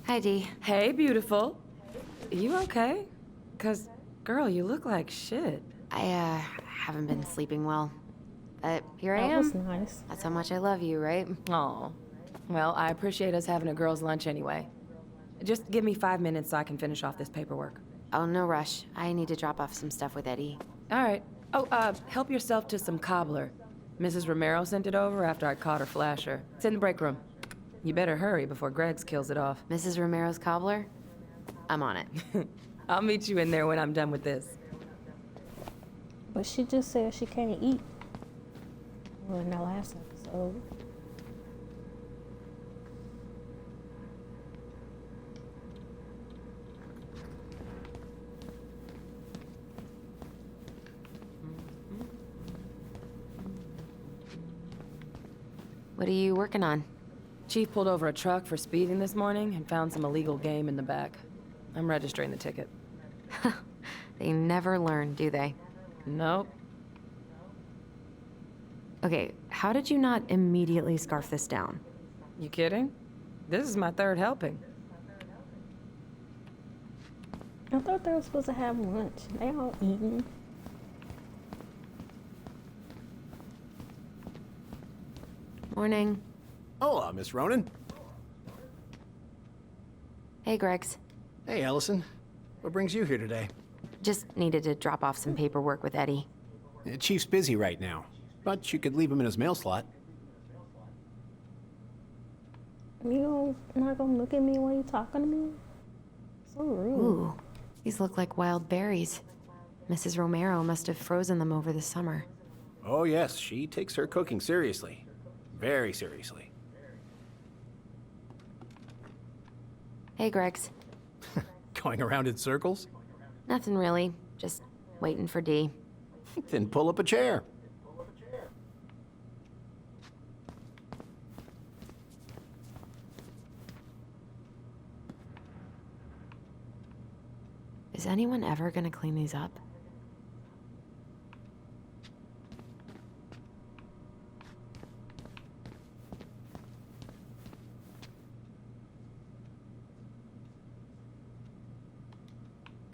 Hi, Dee. Hey, beautiful. You okay? 'Cause, girl, you look like shit. Haven't been sleeping well. But here I That was am. nice. That's how much I love you, right? Aw. Well, I appreciate us having a girls' lunch anyway. Just give me 5 minutes so I can finish off this paperwork. Oh, no rush. I need to drop off some stuff with Eddie. All right. Oh, help yourself to some cobbler. Mrs. Romero sent it over after I caught her flasher. It's in the break room. You better hurry before Greggs kills it off. Mrs. Romero's cobbler? I'm on it. I'll meet you in there when I'm done with this. But she just said she can't eat. Well, in the last episode. What are you working on? Chief pulled over a truck for speeding this morning and found some illegal game in the back. I'm registering the ticket. They never learn, do they? Nope. Okay, how did you not immediately scarf this down? You kidding? This is my third helping. I thought they were supposed to have lunch. They all eating. Morning. Hola, Miss Ronan. Hey, Greggs. Hey, Ellison. What brings you here today? Just needed to drop off some paperwork with Eddie. Chief's busy right now, but you could leave him in his mail slot. You not gonna look at me while you talking to me? So rude. Ooh, these look like wild berries. Mrs. Romero must have frozen them over the summer. Oh, yes, she takes her cooking seriously. Very seriously. Hey, Greggs. Going around in circles? Nothing really. Just waiting for Dee. Then pull up a chair. Is anyone ever gonna clean these up?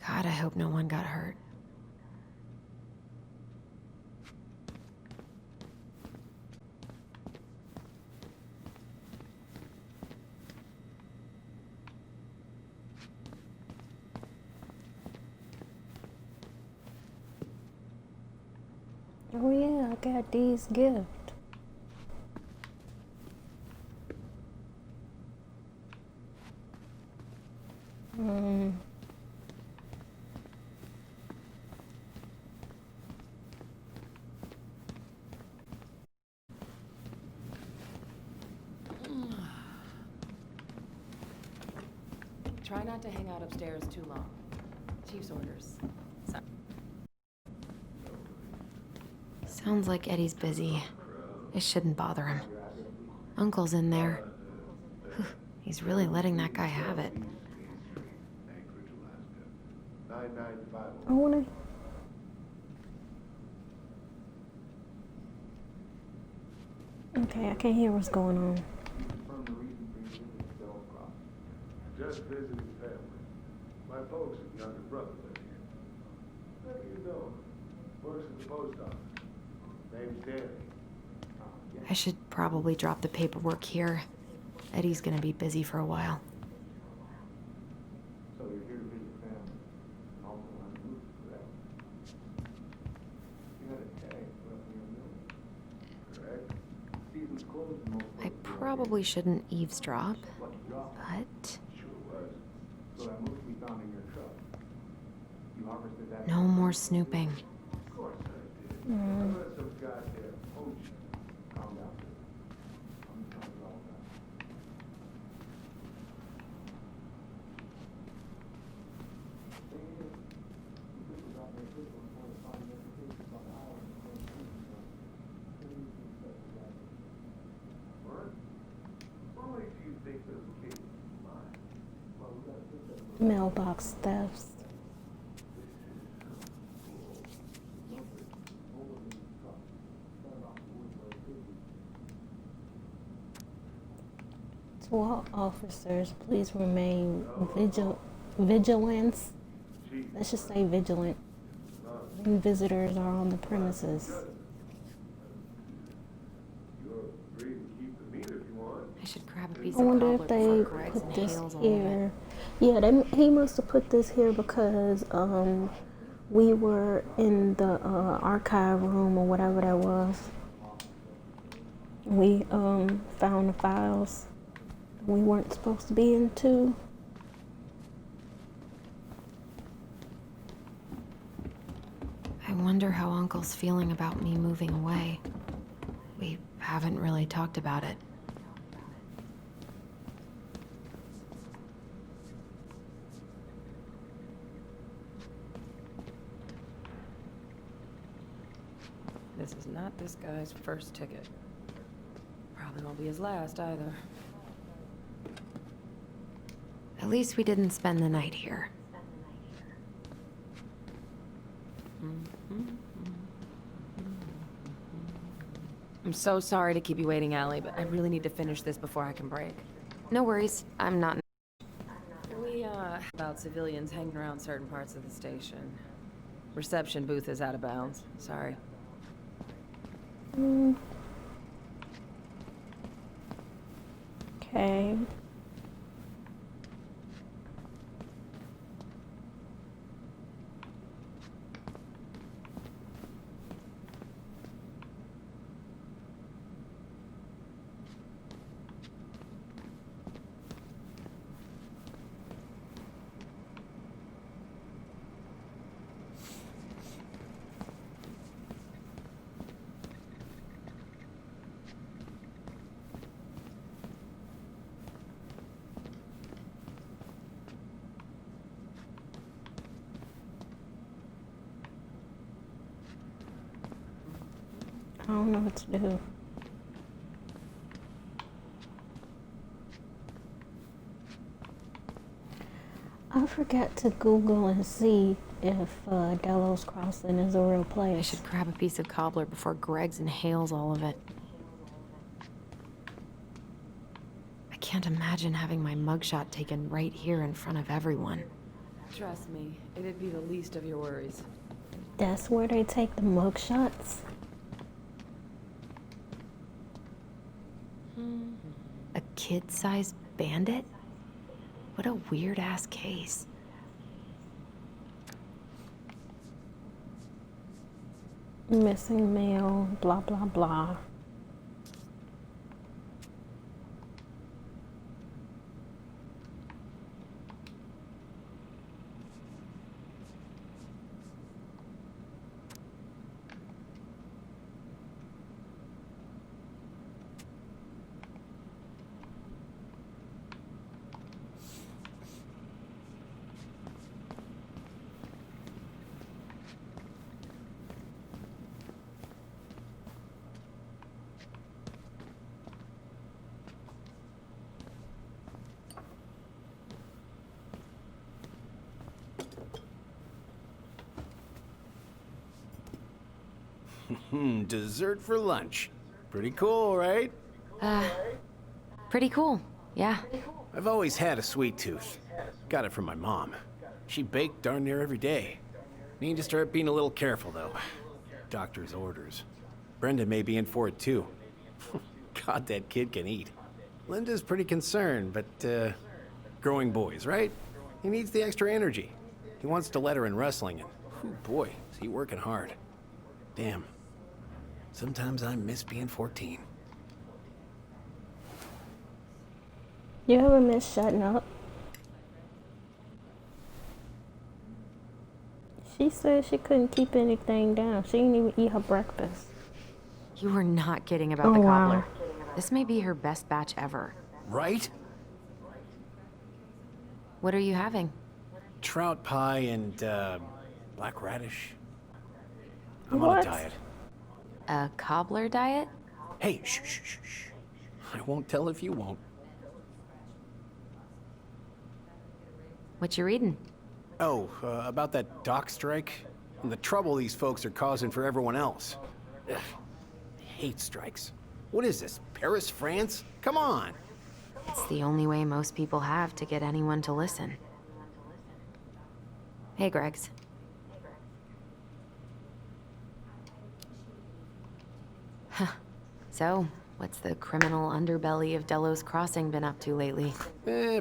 God, I hope no one got hurt. Oh yeah, I got Dee's gift. Hmm. Try not to hang out upstairs too long. Chief's orders. So. Sounds like Eddie's busy. It shouldn't bother him. Uncle's in there. Whew, he's really letting that guy have it. I wanna. Okay, I can't hear what's going on. Just visiting family. My folks and younger brother live here. How do you know? Works at the post office. Name's Danny. I should probably drop the paperwork here. Eddie's gonna be busy for a while. So you're here to visit family. And also on the roof, correct? You had a tag put up in your mill. Correct? Season's closed and most I probably shouldn't eavesdrop, but sure was. So that moose we found in your truck. You harvested that? no more snooping. Of course I did. I let some goddamn poacher. Calm down. I'm telling you all about it. What? What makes you think those kids are mine? Well, we gotta put that Mailbox thefts. To all officers, please remain vigilant. Let's just say vigilant when visitors are on the premises. You're free to keep the meat if you want. I should grab a piece I of wonder cobbler if they before Greg's put this inhales all of it. here. Yeah, he must have put this here because we were in the archive room or whatever that was. We found the files we weren't supposed to be into. I wonder how Uncle's feeling about me moving away. We haven't really talked about it. This is not this guy's first ticket. Probably won't be his last either. At least we didn't spend the night here. I'm so sorry to keep you waiting, Allie, but I really need to finish this before I can break. No worries, I'm not. We, about civilians hanging around certain parts of the station. Reception booth is out of bounds. Sorry. Okay. I don't know what to do. I forgot to Google and see if Delos Crossing is a real I place. should grab a piece of cobbler before Greg's inhales all of it. I can't imagine having my mugshot taken right here in front of everyone. Trust me, it'd be the least of your worries. That's where they take the mugshots? A kid-sized bandit? What a weird-ass case. Missing mail, blah, blah, blah. Dessert for lunch. Pretty cool, right? Pretty cool, yeah. I've always had a sweet tooth. Got it from my mom. She baked darn near every day. Need to start being a little careful, though. Doctor's orders. Brenda may be in for it, too. God, that kid can eat. Linda's pretty concerned, but, growing boys, right? He needs the extra energy. He wants to let her in wrestling, and, boy, is he working hard. Damn. Sometimes I miss being 14. You ever miss shutting up? She said she couldn't keep anything down. She didn't even eat her breakfast. You were not kidding about Oh, the wow. cobbler. This may be her best batch ever. Right? What are you having? Trout pie and, black radish. I'm on What? a diet. A cobbler diet? Hey, shh, shh, shh, shh. I won't tell if you won't. What you reading? Oh, about that dock strike and the trouble these folks are causing for everyone else. Ugh, I hate strikes. What is this, Paris, France? Come on. It's the only way most people have to get anyone to listen. Hey, Greggs. Huh. So, what's the criminal underbelly of Delos Crossing been up to lately?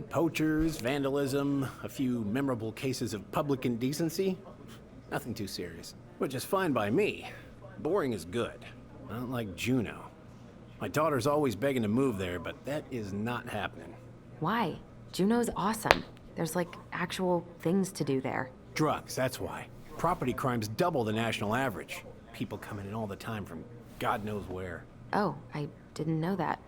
Poachers, vandalism, a few memorable cases of public indecency. Nothing too serious. Which is fine by me. Boring is good. Not like Juneau. My daughter's always begging to move there, but that is not happening. Why? Juneau's awesome. There's like actual things to do there. Drugs, that's why. Property crime's double the national average. People coming in all the time from God knows where. Oh, I didn't know that.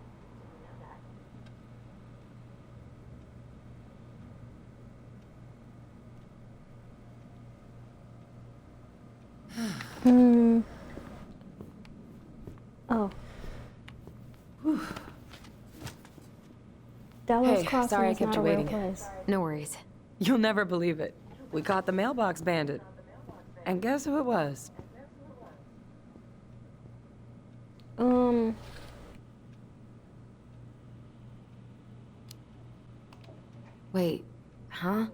Oh. Delos Hey, Crossing sorry I is kept not you a real waiting. place. No worries. You'll never believe it. We caught the mailbox bandit. And guess who it was? Wait, huh?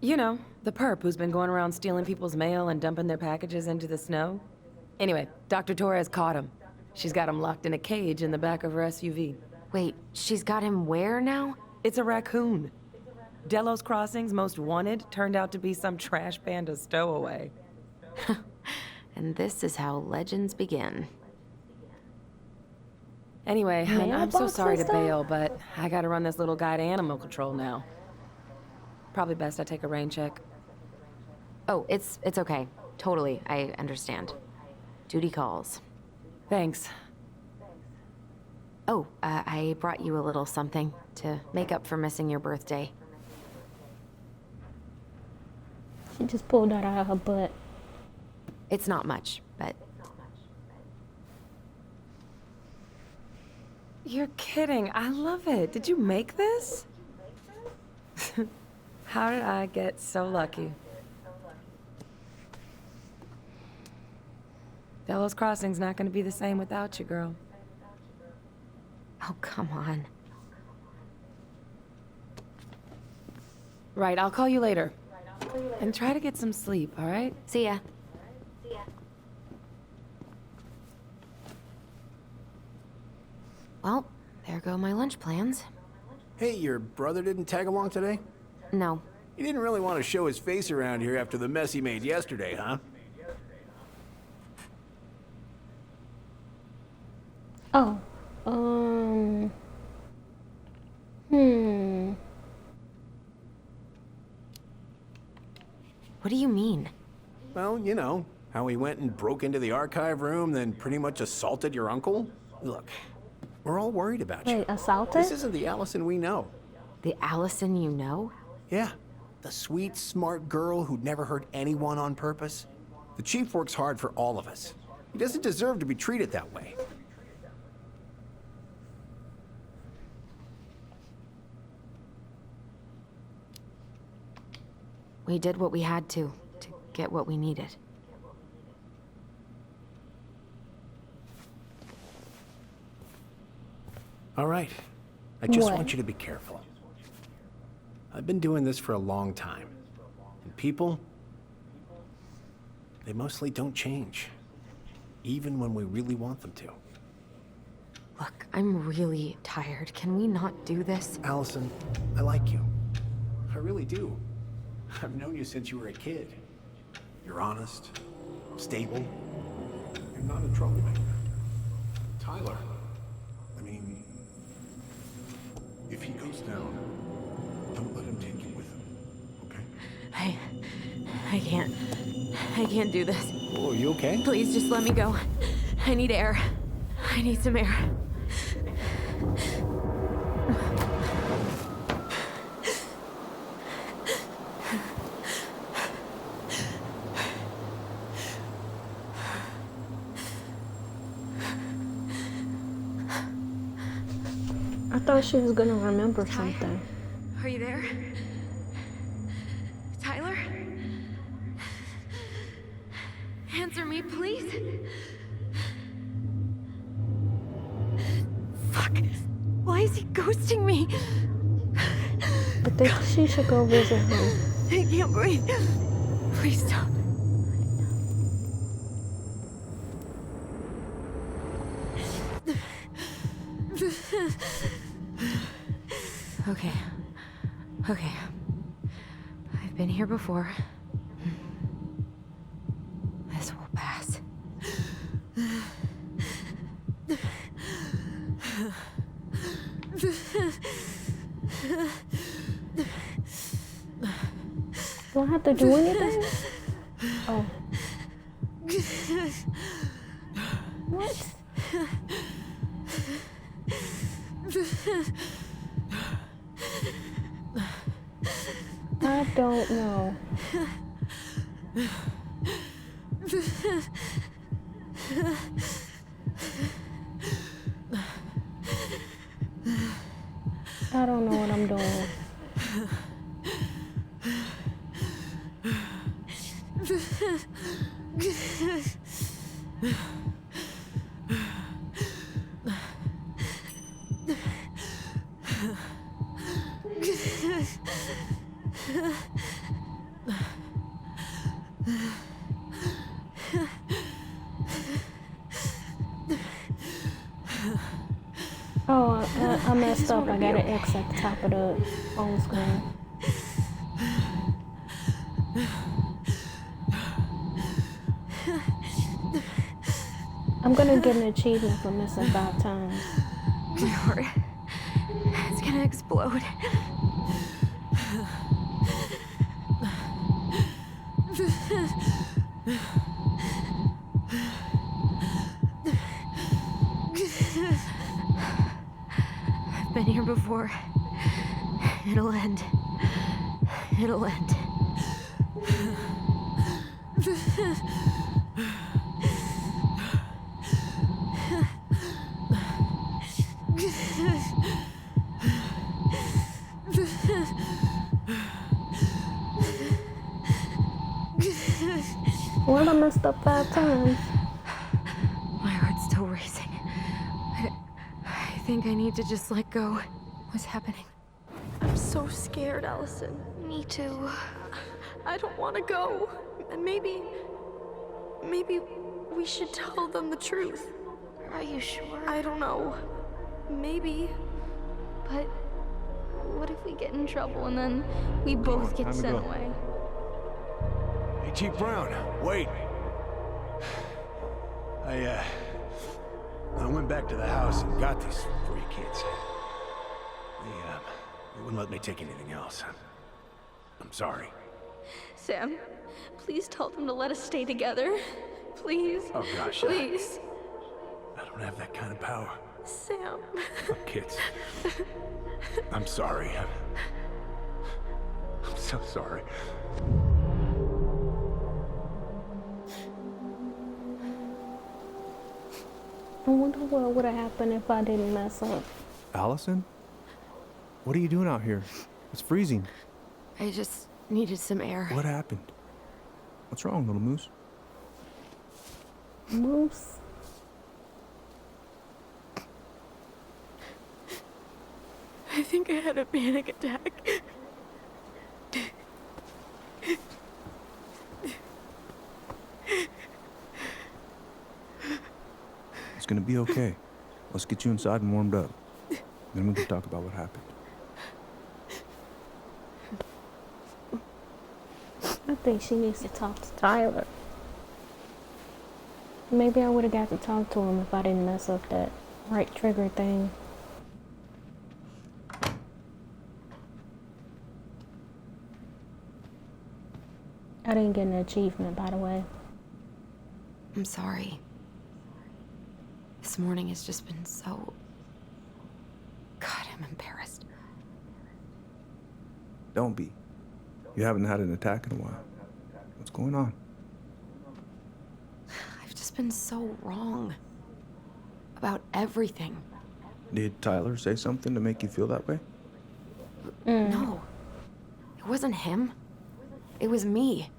You know, the perp who's been going around stealing people's mail and dumping their packages into the snow. Anyway, Dr. Torres caught him. She's got him locked in a cage in the back of her SUV. Wait, she's got him where now? It's a raccoon. Delos Crossing's most wanted turned out to be some trash panda stowaway. And this is how legends begin. Anyway, I'm so Mailboxes, sorry to though? bail, but I gotta run this little guy to animal control now. Probably best I take a rain check. Oh, it's okay. Totally, I understand. Duty calls. Thanks. Oh, I brought you a little something to make up for missing your birthday. She just pulled that out of her butt. It's not much, but You're kidding. I love it. Did you make this? How did I get so lucky? Delos Crossing's not gonna be the same without you, girl. oh, come on. Right, I'll call you later. And try to get some sleep, all right? See ya. Well, there go my lunch plans. Hey, your brother didn't tag along today? No, He didn't really want to show his face around here after the mess he made yesterday, huh? Oh. what do you mean? Well, you know, how he went and broke into the archive room, then pretty much assaulted your uncle. Look, we're all worried about you. Wait, assaulted? This isn't the Allison we know. The Allison you know? Yeah, the sweet, smart girl who'd never hurt anyone on purpose. The chief works hard for all of us. He doesn't deserve to be treated that way. We did what we had to get what we needed. All right. I just What? want you to be careful. I've been doing this for a long time. And people, they mostly don't change. Even when we really want them to. Look, I'm really tired. Can we not do this? Allison, I like you. I really do. I've known you since you were a kid. You're honest, stable. You're not a troublemaker. Tyler, I mean, if he goes down, don't let him take you with him, okay? I can't do this. Oh, are you okay? Please just let me go. I need air. I need some air. I thought she was gonna remember something. Are you there? Tyler? Answer me, please. Fuck. Why is he ghosting me? I think she should go visit him. I can't breathe. Please stop. Okay. Okay. I've been here before. This will pass. Do I have to do anything? Oh. What? I don't know. I don't know what I'm doing. Oh, I messed up. I got an X at the top of the phone screen. I'm gonna get an achievement for missing 5 times. My heart. It's gonna explode. I've been here before. It'll end. It'll end. Well, I messed up 5 times. My heart's still racing. I think I need to just let go. What's happening? I'm so scared, Allison. Me too. I don't want to go. And maybe we should tell them the truth. Are you sure? I don't know. Maybe. But what if we get in trouble and then we both get sent away? Hey, Chief Brown, wait. I went back to the house and got these 3 kids. They wouldn't let me take anything else. I'm sorry. Sam, please tell them to let us stay together. Please. Oh, gosh. Please. I don't have that kind of power. Sam. Oh, kids. I'm sorry. I'm so sorry. I wonder what would have happened if I didn't mess up. Allison? What are you doing out here? It's freezing. I just needed some air. What happened? What's wrong, little moose? Moose? I think I had a panic attack. It's gonna be okay. Let's get you inside and warmed up. Then we can talk about what happened. I think she needs to talk to Tyler. Maybe I would have got to talk to him if I didn't mess up that right trigger thing. I didn't get an achievement, by the way. I'm sorry. This morning has just been so... God, I'm embarrassed. Don't be. You haven't had an attack in a while. What's going on? I've just been so wrong. About everything. Did Tyler say something to make you feel that way? No. It wasn't him. It was me.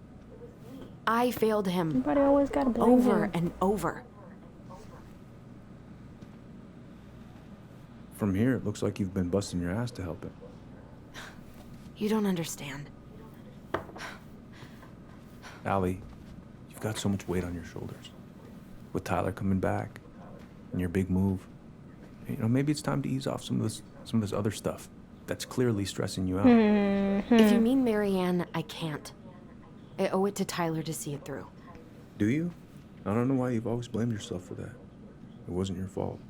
I failed him Somebody always gotta blame over him. and over. From here, it looks like you've been busting your ass to help him. You don't understand. Allie, you've got so much weight on your shoulders. With Tyler coming back and your big move, you know, maybe it's time to ease off some of this other stuff that's clearly stressing you out. If you mean Marianne, I can't. I owe it to Tyler to see it through. Do you? I don't know why you've always blamed yourself for that. It wasn't your fault.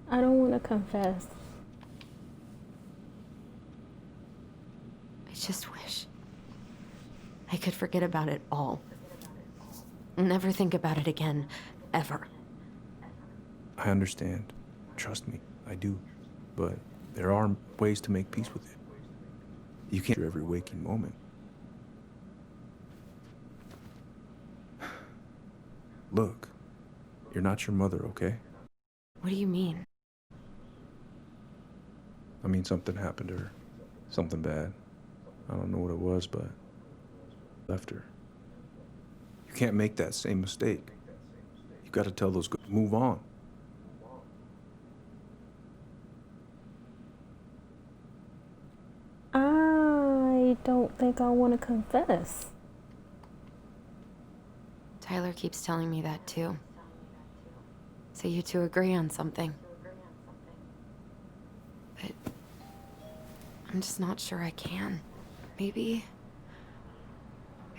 I don't want to confess. I just wish I could forget about it all. Never think about it again, ever. I understand. Trust me, I do. But there are ways to make peace with it. You can't every waking moment. Look, you're not your mother, okay? What do you mean? I mean, something happened to her. Something bad. I don't know what it was, but left her. You can't make that same mistake. You gotta tell those girls, move on. I don't think I want to confess. Tyler keeps telling me that too. So you two agree on something. But I'm just not sure I can. Maybe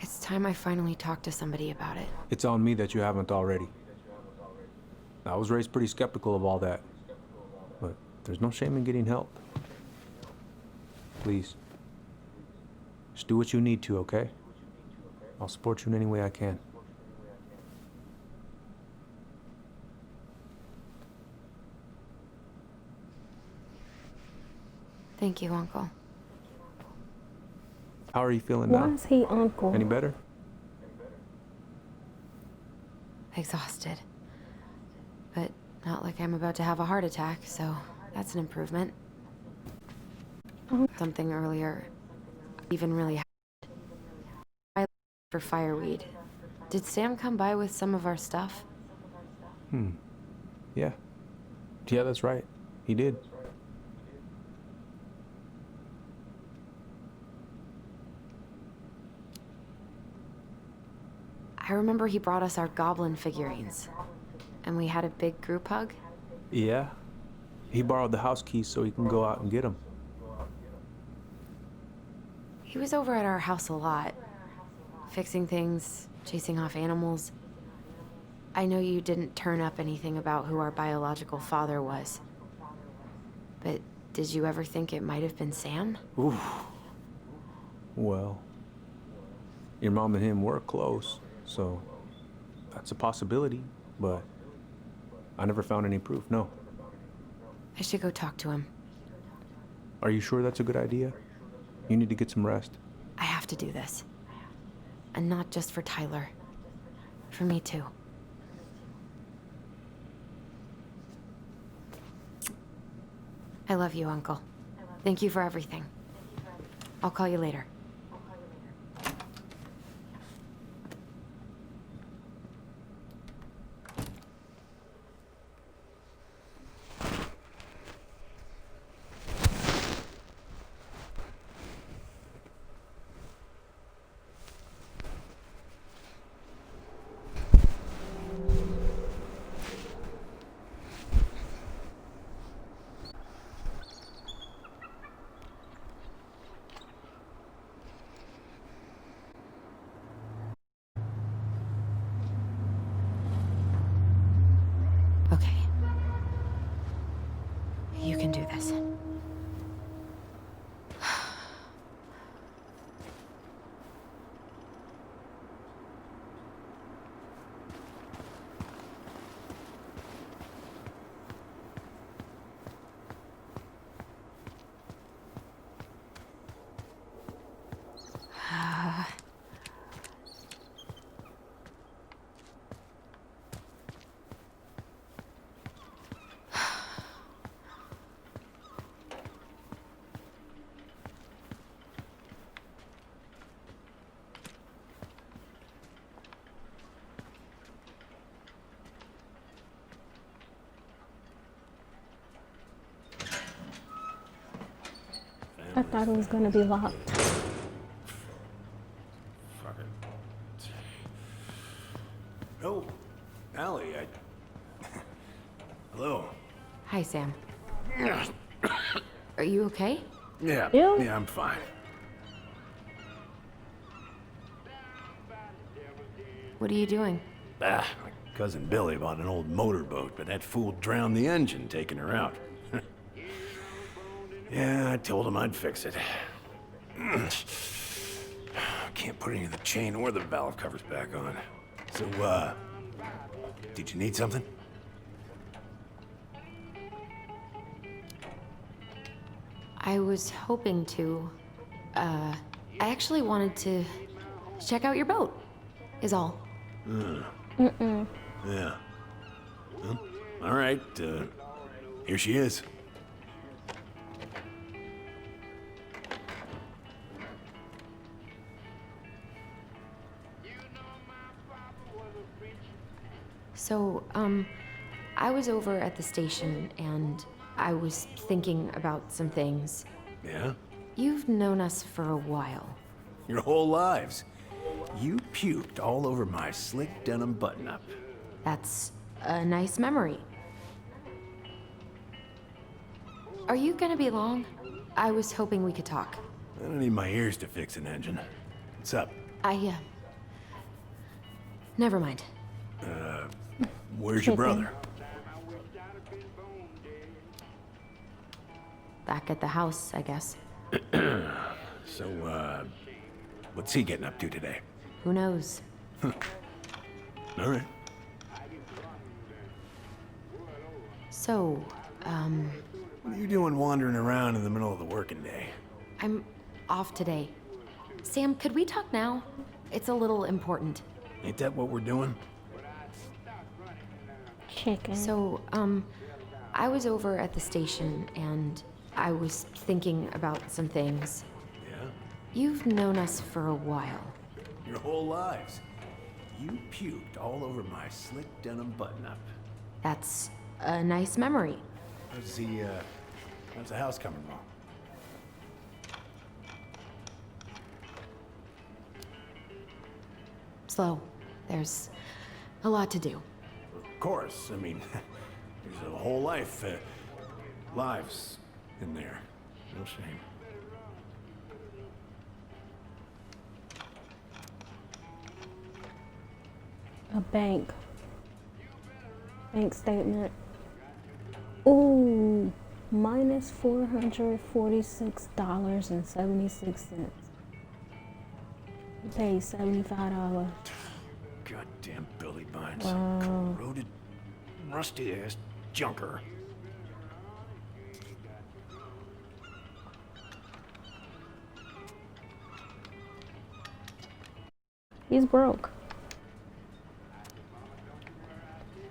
it's time I finally talk to somebody about it. It's on me that you haven't already. I was raised pretty skeptical of all that. But there's no shame in getting help. Please. Just do what you need to, okay? I'll support you in any way I can. Thank you, Uncle. How are you feeling Why now? is he uncle? Any better? Exhausted. But not like I'm about to have a heart attack, so that's an improvement. Something earlier even really happened. I for fireweed. Did Sam come by with some of our stuff? Yeah. Yeah, that's right. He did. I remember he brought us our goblin figurines. And we had a big group hug. Yeah. He borrowed the house keys so he can go out and get them. He was over at our house a lot. Fixing things, chasing off animals. I know you didn't turn up anything about who our biological father was. But did you ever think it might have been Sam? Oof. Well, your mom and him were close, so that's a possibility, but I never found any proof, no. I should go talk to him. Are you sure that's a good idea? You need to get some rest. I have to do this. And not just for Tyler. For me too. I love you, Uncle. Thank you for everything. I'll call you later. I thought it was gonna be locked. Fuck it. Oh, Allie, Hello. Hi, Sam. Are you okay? Yeah, You? yeah, I'm fine. What are you doing? My cousin Billy bought an old motorboat, but that fool drowned the engine taking her out. Yeah, I told him I'd fix it. Can't put any of the chain or the valve covers back on. So, did you need something? I was hoping to. I actually wanted to check out your boat, is all. Yeah. Well, all right, here she is. So, I was over at the station and I was thinking about some things. Yeah? You've known us for a while. Your whole lives. You puked all over my slick denim button-up. That's a nice memory. Are you gonna be long? I was hoping we could talk. I don't need my ears to fix an engine. What's up? Never mind. Where's your Chicken. brother? Back at the house, I guess. So, what's he getting up to today? Who knows? All right. So, What are you doing wandering around in the middle of the working day? I'm off today. Sam, could we talk now? It's a little important. Ain't that what we're doing? Chicken. So, I was over at the station and I was thinking about some things. Yeah? You've known us for a while. Your whole lives. You puked all over my slick denim button-up. That's a nice memory. How's the house coming along? Slow. There's a lot to do. Of course. I mean, there's a whole lives in there. No shame. A bank statement. Ooh, minus $446.76. You paid $75. Goddamn Billy Bynes. Wow. Corroded, rusty-ass junker. He's broke.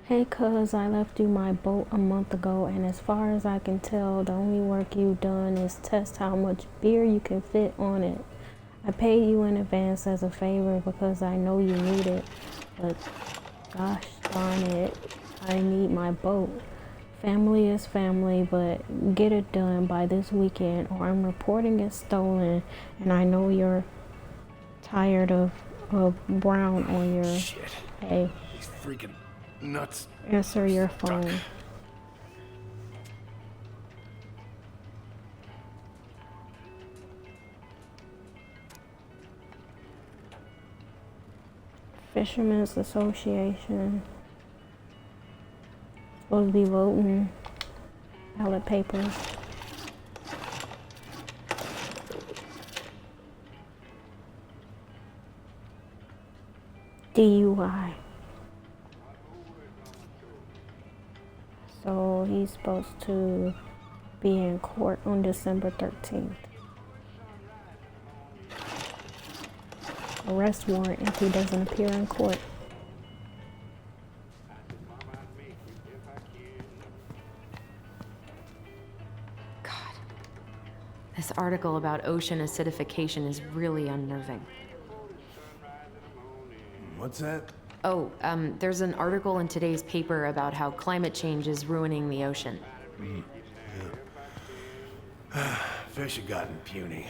Hey cuz, I left you my boat a month ago, and as far as I can tell, the only work you've done is test how much beer you can fit on it. I paid you in advance as a favor because I know you need it, but gosh darn it, I need my boat. Family is family, but get it done by this weekend or I'm reporting it stolen, and I know you're tired of brown on your... Shit. Hey. These freaking nuts. Answer your phone. Stuck. Fishermen's Association. Supposed to be voting. Ballot papers. DUI. So he's supposed to be in court on December 13th. Arrest warrant if he doesn't appear in court. God. This article about ocean acidification is really unnerving. What's that? Oh, there's an article in today's paper about how climate change is ruining the ocean. fish have gotten puny.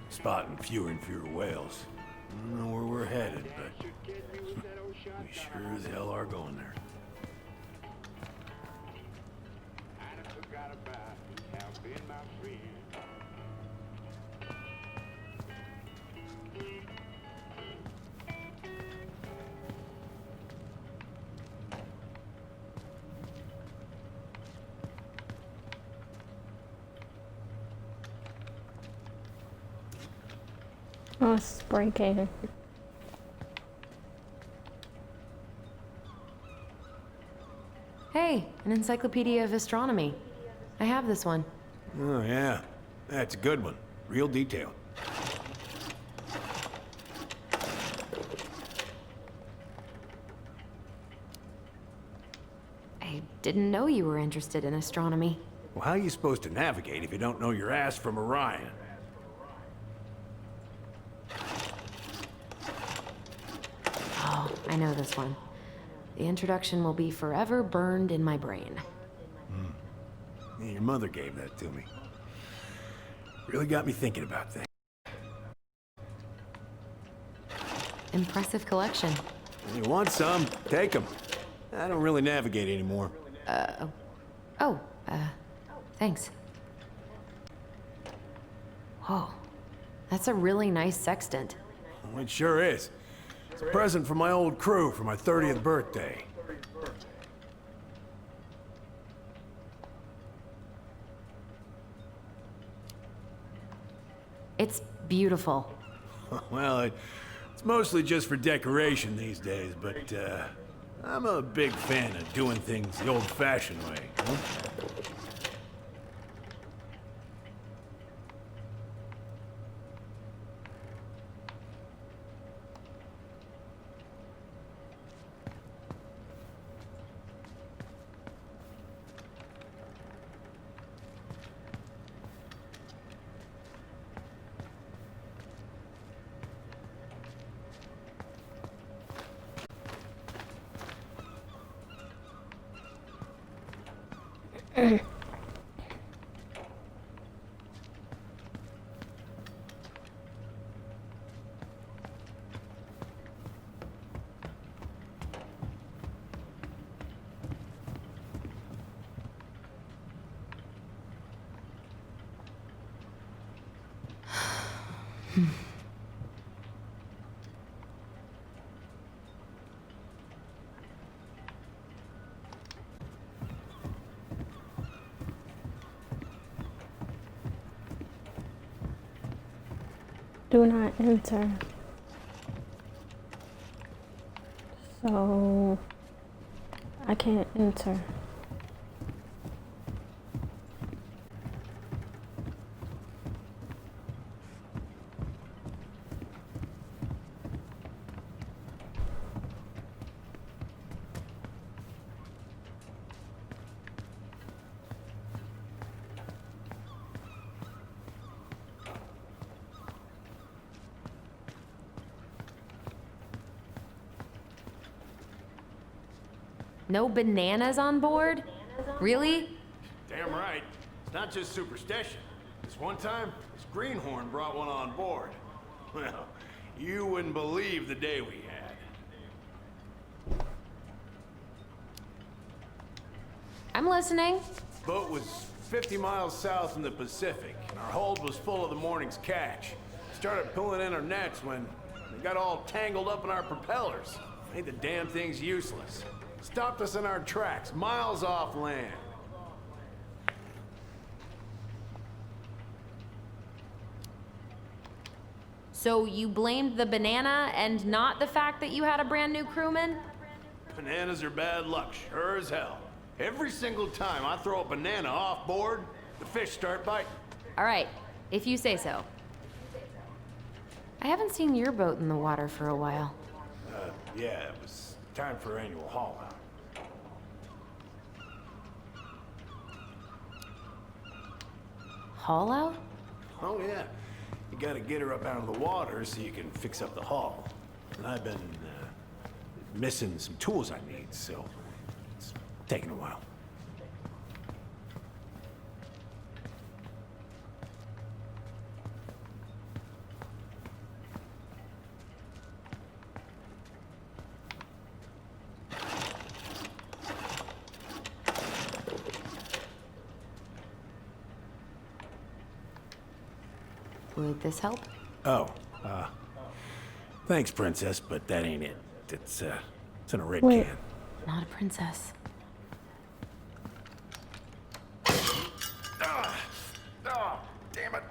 Spotting fewer and fewer whales. I don't know where we're headed, but we sure as hell are going there. Oh, spray can. Hey, an encyclopedia of astronomy. I have this one. Oh, yeah. That's a good one. Real detailed. I didn't know you were interested in astronomy. Well, how are you supposed to navigate if you don't know your ass from Orion? Oh, I know this one. The introduction will be forever burned in my brain. Yeah, your mother gave that to me. Really got me thinking about things. Impressive collection. You want some? Take them. I don't really navigate anymore. Oh, thanks. Whoa, that's a really nice sextant. Oh, it sure is. It's a present from my old crew for my 30th birthday. It's beautiful. Well, it's mostly just for decoration these days, but I'm a big fan of doing things the old-fashioned way. Huh? Do not enter. So I can't enter. No bananas on board? Really? Damn right. It's not just superstition. This one time, this greenhorn brought one on board. Well, you wouldn't believe the day we had. I'm listening. Boat was 50 miles south in the Pacific, and our hold was full of the morning's catch. Started pulling in our nets when they got all tangled up in our propellers. Made the damn things useless. Stopped us in our tracks, miles off land. So you blamed the banana and not the fact that you had a brand new crewman? Bananas are bad luck, sure as hell. Every single time I throw a banana off board, the fish start biting. All right, if you say so. I haven't seen your boat in the water for a while. Yeah, it was time for annual haul out. Haul out? Oh yeah, you gotta get her up out of the water so you can fix up the hull. And I've been missing some tools I need, so it's taking a while. Would this help? Oh, thanks, Princess, but that ain't it. It's in a red Wait. can. Not a princess. Damn it.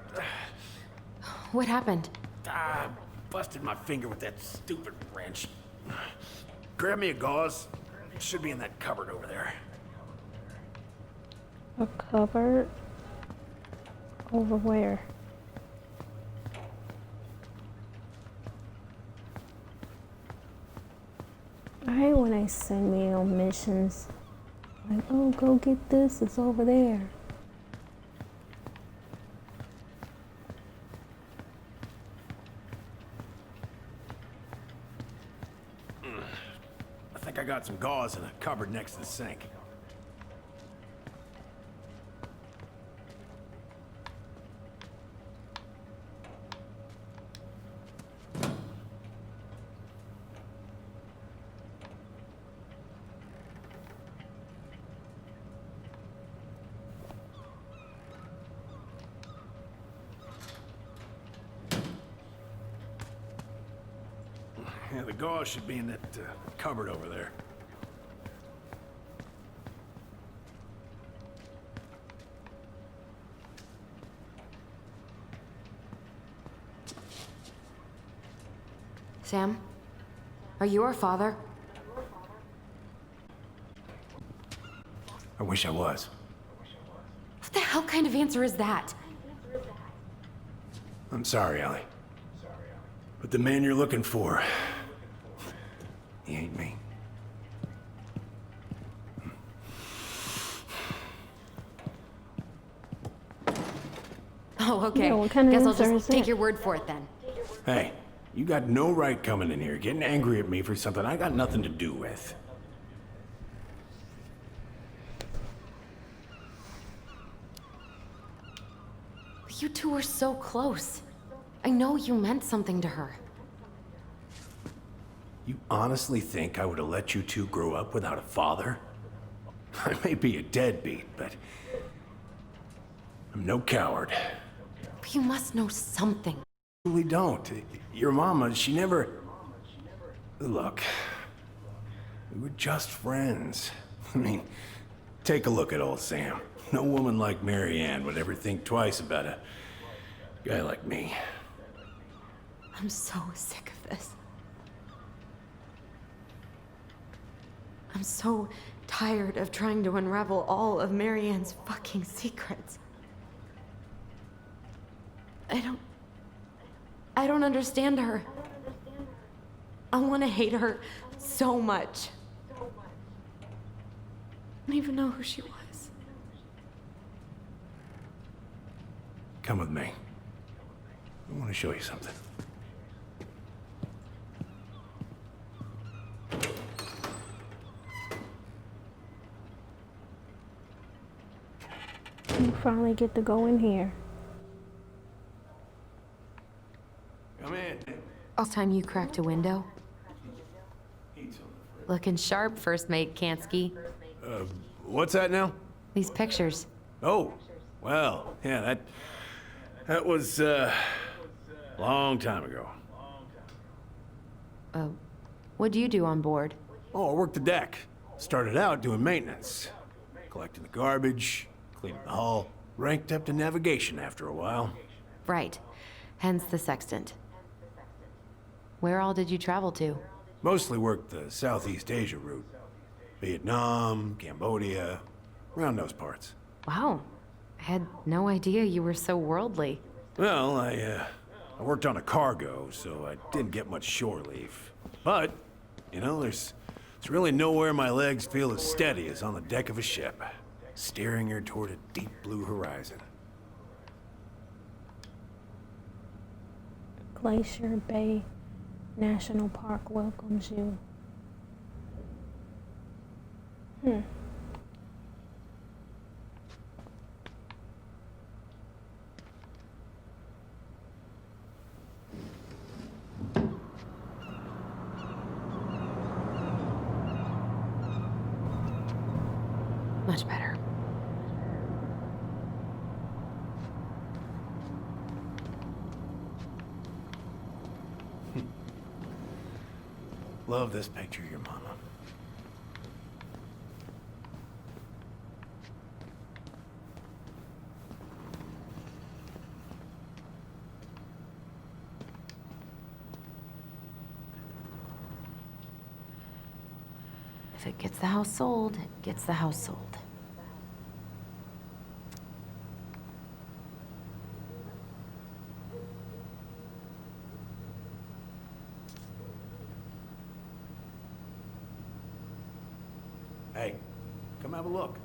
What happened? Busted my finger with that stupid wrench. Grab me a gauze. It should be in that cupboard over there. A cupboard? Over where? I hate when they send me on missions. Like, oh, go get this, it's over there. I think I got some gauze in a cupboard next to the sink. Yeah, the gauze should be in that cupboard over there. Sam? Are you our father? I wish I was. What the hell kind of answer is that? I'm sorry, Ellie. But the man you're looking for, he ain't me. Oh, okay. Yeah, what kind of Guess I'll answer just is take that? your word for it then. Hey, you got no right coming in here, getting angry at me for something I got nothing to do with. You two were so close. I know you meant something to her. You honestly think I would have let you two grow up without a father? I may be a deadbeat, but I'm no coward. But you must know something. I really don't. Your mama, she never... Look, we were just friends. I mean, take a look at old Sam. No woman like Mary Ann would ever think twice about a guy like me. I'm so sick of this. I'm so tired of trying to unravel all of Mary Ann's fucking secrets. I don't understand her. I want to hate her so much. I don't even know who she was. Come with me. I want to show you something. You finally get to go in here. Come in. Last time you cracked a window? Looking sharp, first mate Kansky. What's that now? These pictures. Oh, well, yeah, that was, long time ago. What do you do on board? Oh, I worked the deck. Started out doing maintenance. Collecting the garbage, cleaning the hull. Ranked up to navigation after a while. Right. Hence the sextant. Where all did you travel to? Mostly worked the Southeast Asia route. Vietnam, Cambodia, around those parts. Wow. I had no idea you were so worldly. Well, I worked on a cargo, so I didn't get much shore leave. But, you know, there's really nowhere my legs feel as steady as on the deck of a ship, steering her toward a deep blue horizon. Glacier Bay National Park welcomes you. Much better. Love this picture of your mama. If it gets the house sold, it gets the house sold. Hey, come have a look.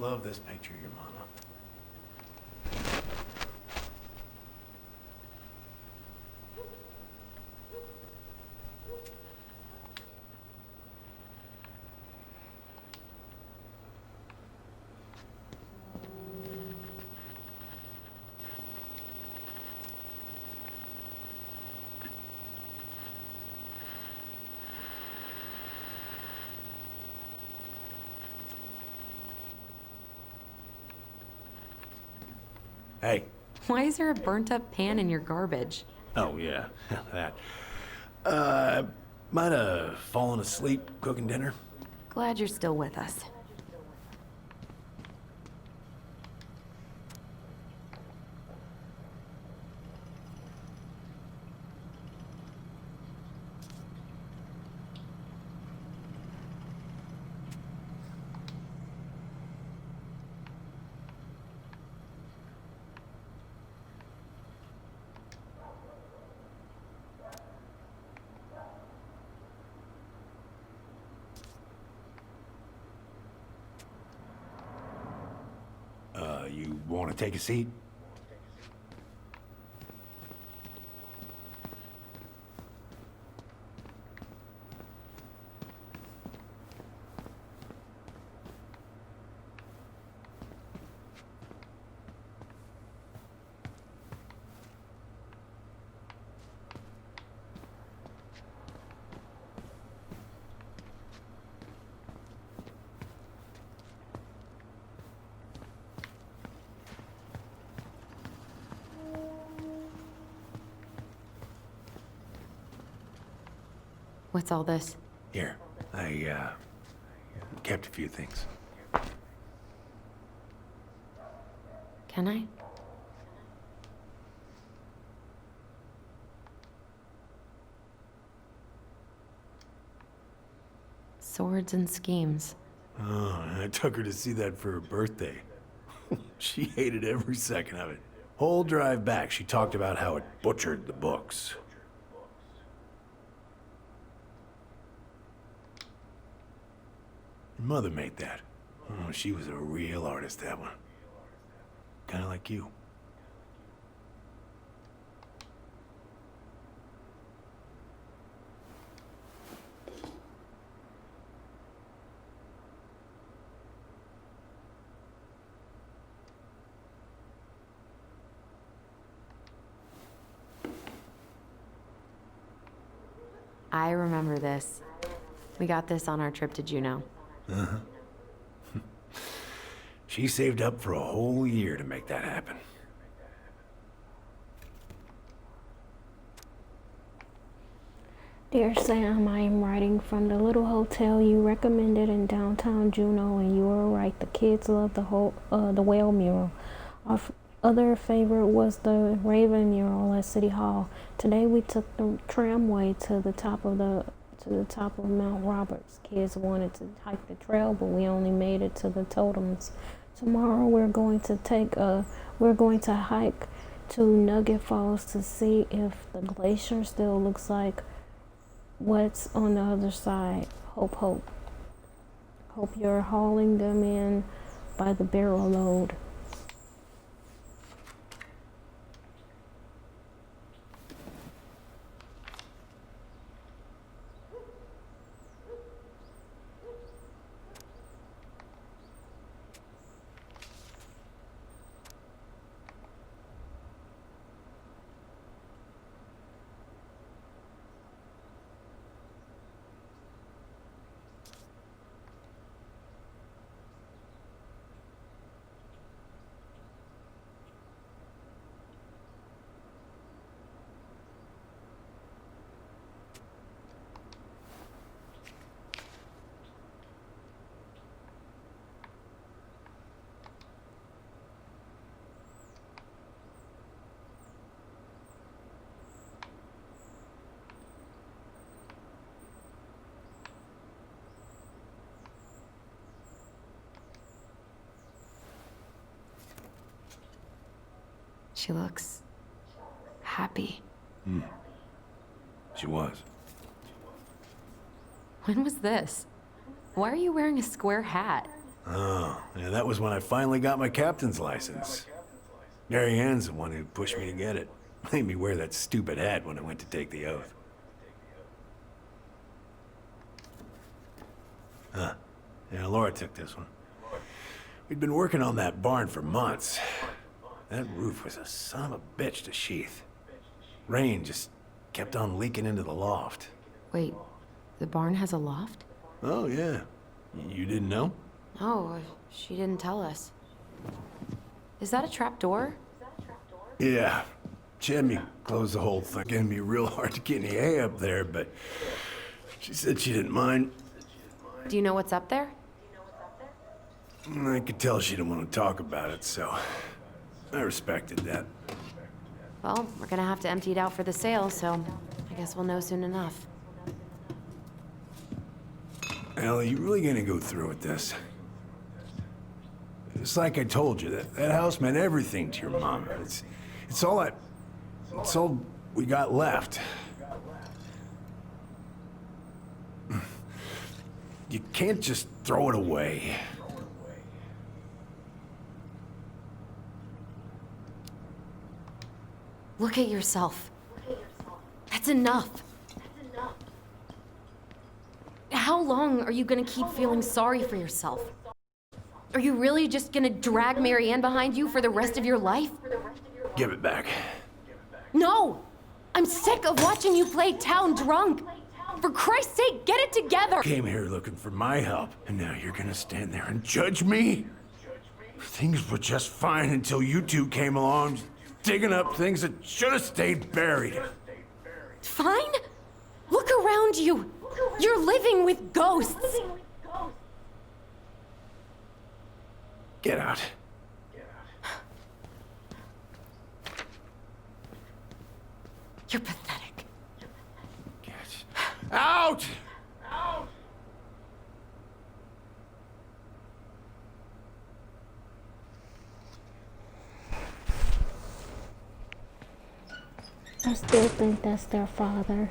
Love this picture of your mama. Hey. Why is there a burnt up pan in your garbage? Oh, yeah, that. Might have fallen asleep cooking dinner. Glad you're still with us. You want to take a seat? What's all this? Here, I kept a few things. Can I? Swords and schemes. Oh, I took her to see that for her birthday. She hated every second of it. Whole drive back, she talked about how it butchered the books. Your mother made that. Oh, she was a real artist, that one. Kind of like you. I remember this. We got this on our trip to Juneau. Uh-huh. She saved up for a whole year to make that happen. Dear Sam, I am writing from the little hotel you recommended in downtown Juneau, and you were right. The kids love the whale mural. Our other favorite was the Raven mural at City Hall. Today we took the tramway to the top of Mount Roberts. Kids wanted to hike the trail, but we only made it to the totems. Tomorrow we're going to hike to Nugget Falls to see if the glacier still looks like what's on the other side. Hope you're hauling them in by the barrel load. She looks happy. She was. When was this? Why are you wearing a square hat? Oh, yeah, that was when I finally got my captain's license. Mary Ann's the one who pushed me to get it. Made me wear that stupid hat when I went to take the oath. Huh. Yeah, Laura took this one. We'd been working on that barn for months. That roof was a son of a bitch to sheath. Rain just kept on leaking into the loft. Wait, the barn has a loft? Oh, yeah. You didn't know? Oh, she didn't tell us. Is that a trap door? Yeah. She had me close the whole thing. It'd be real hard to get any hay up there, but she said she didn't mind. Do you know what's up there? I could tell she didn't want to talk about it, so I respected that. Well, we're gonna have to empty it out for the sale, so I guess we'll know soon enough. Ellie, you really gonna go through with this? It's like I told you, that house meant everything to your mama. It's all we got left. You can't just throw it away. Look at yourself. That's enough. How long are you gonna keep feeling sorry for yourself? Are you really just gonna drag Mary Ann behind you for the rest of your life? Give it back. No! I'm sick of watching you play town drunk. For Christ's sake, get it together! Came here looking for my help, and now you're gonna stand there and judge me? Things were just fine until you two came along, digging up things that should have stayed buried. Fine? Look around you. You're living with ghosts. Get out. You're pathetic. Get out! I still think that's their father.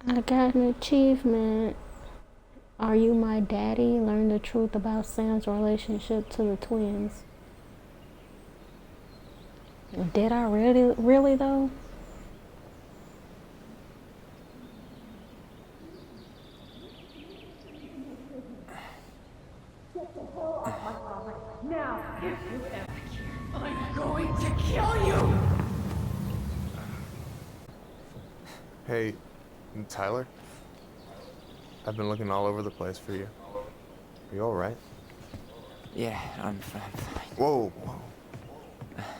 I got an achievement. Are You My Daddy? Learn the truth about Sam's relationship to the twins. Did I really though? Hey, Tyler? I've been looking all over the place for you. Are you alright? Yeah, I'm fine. Whoa, whoa.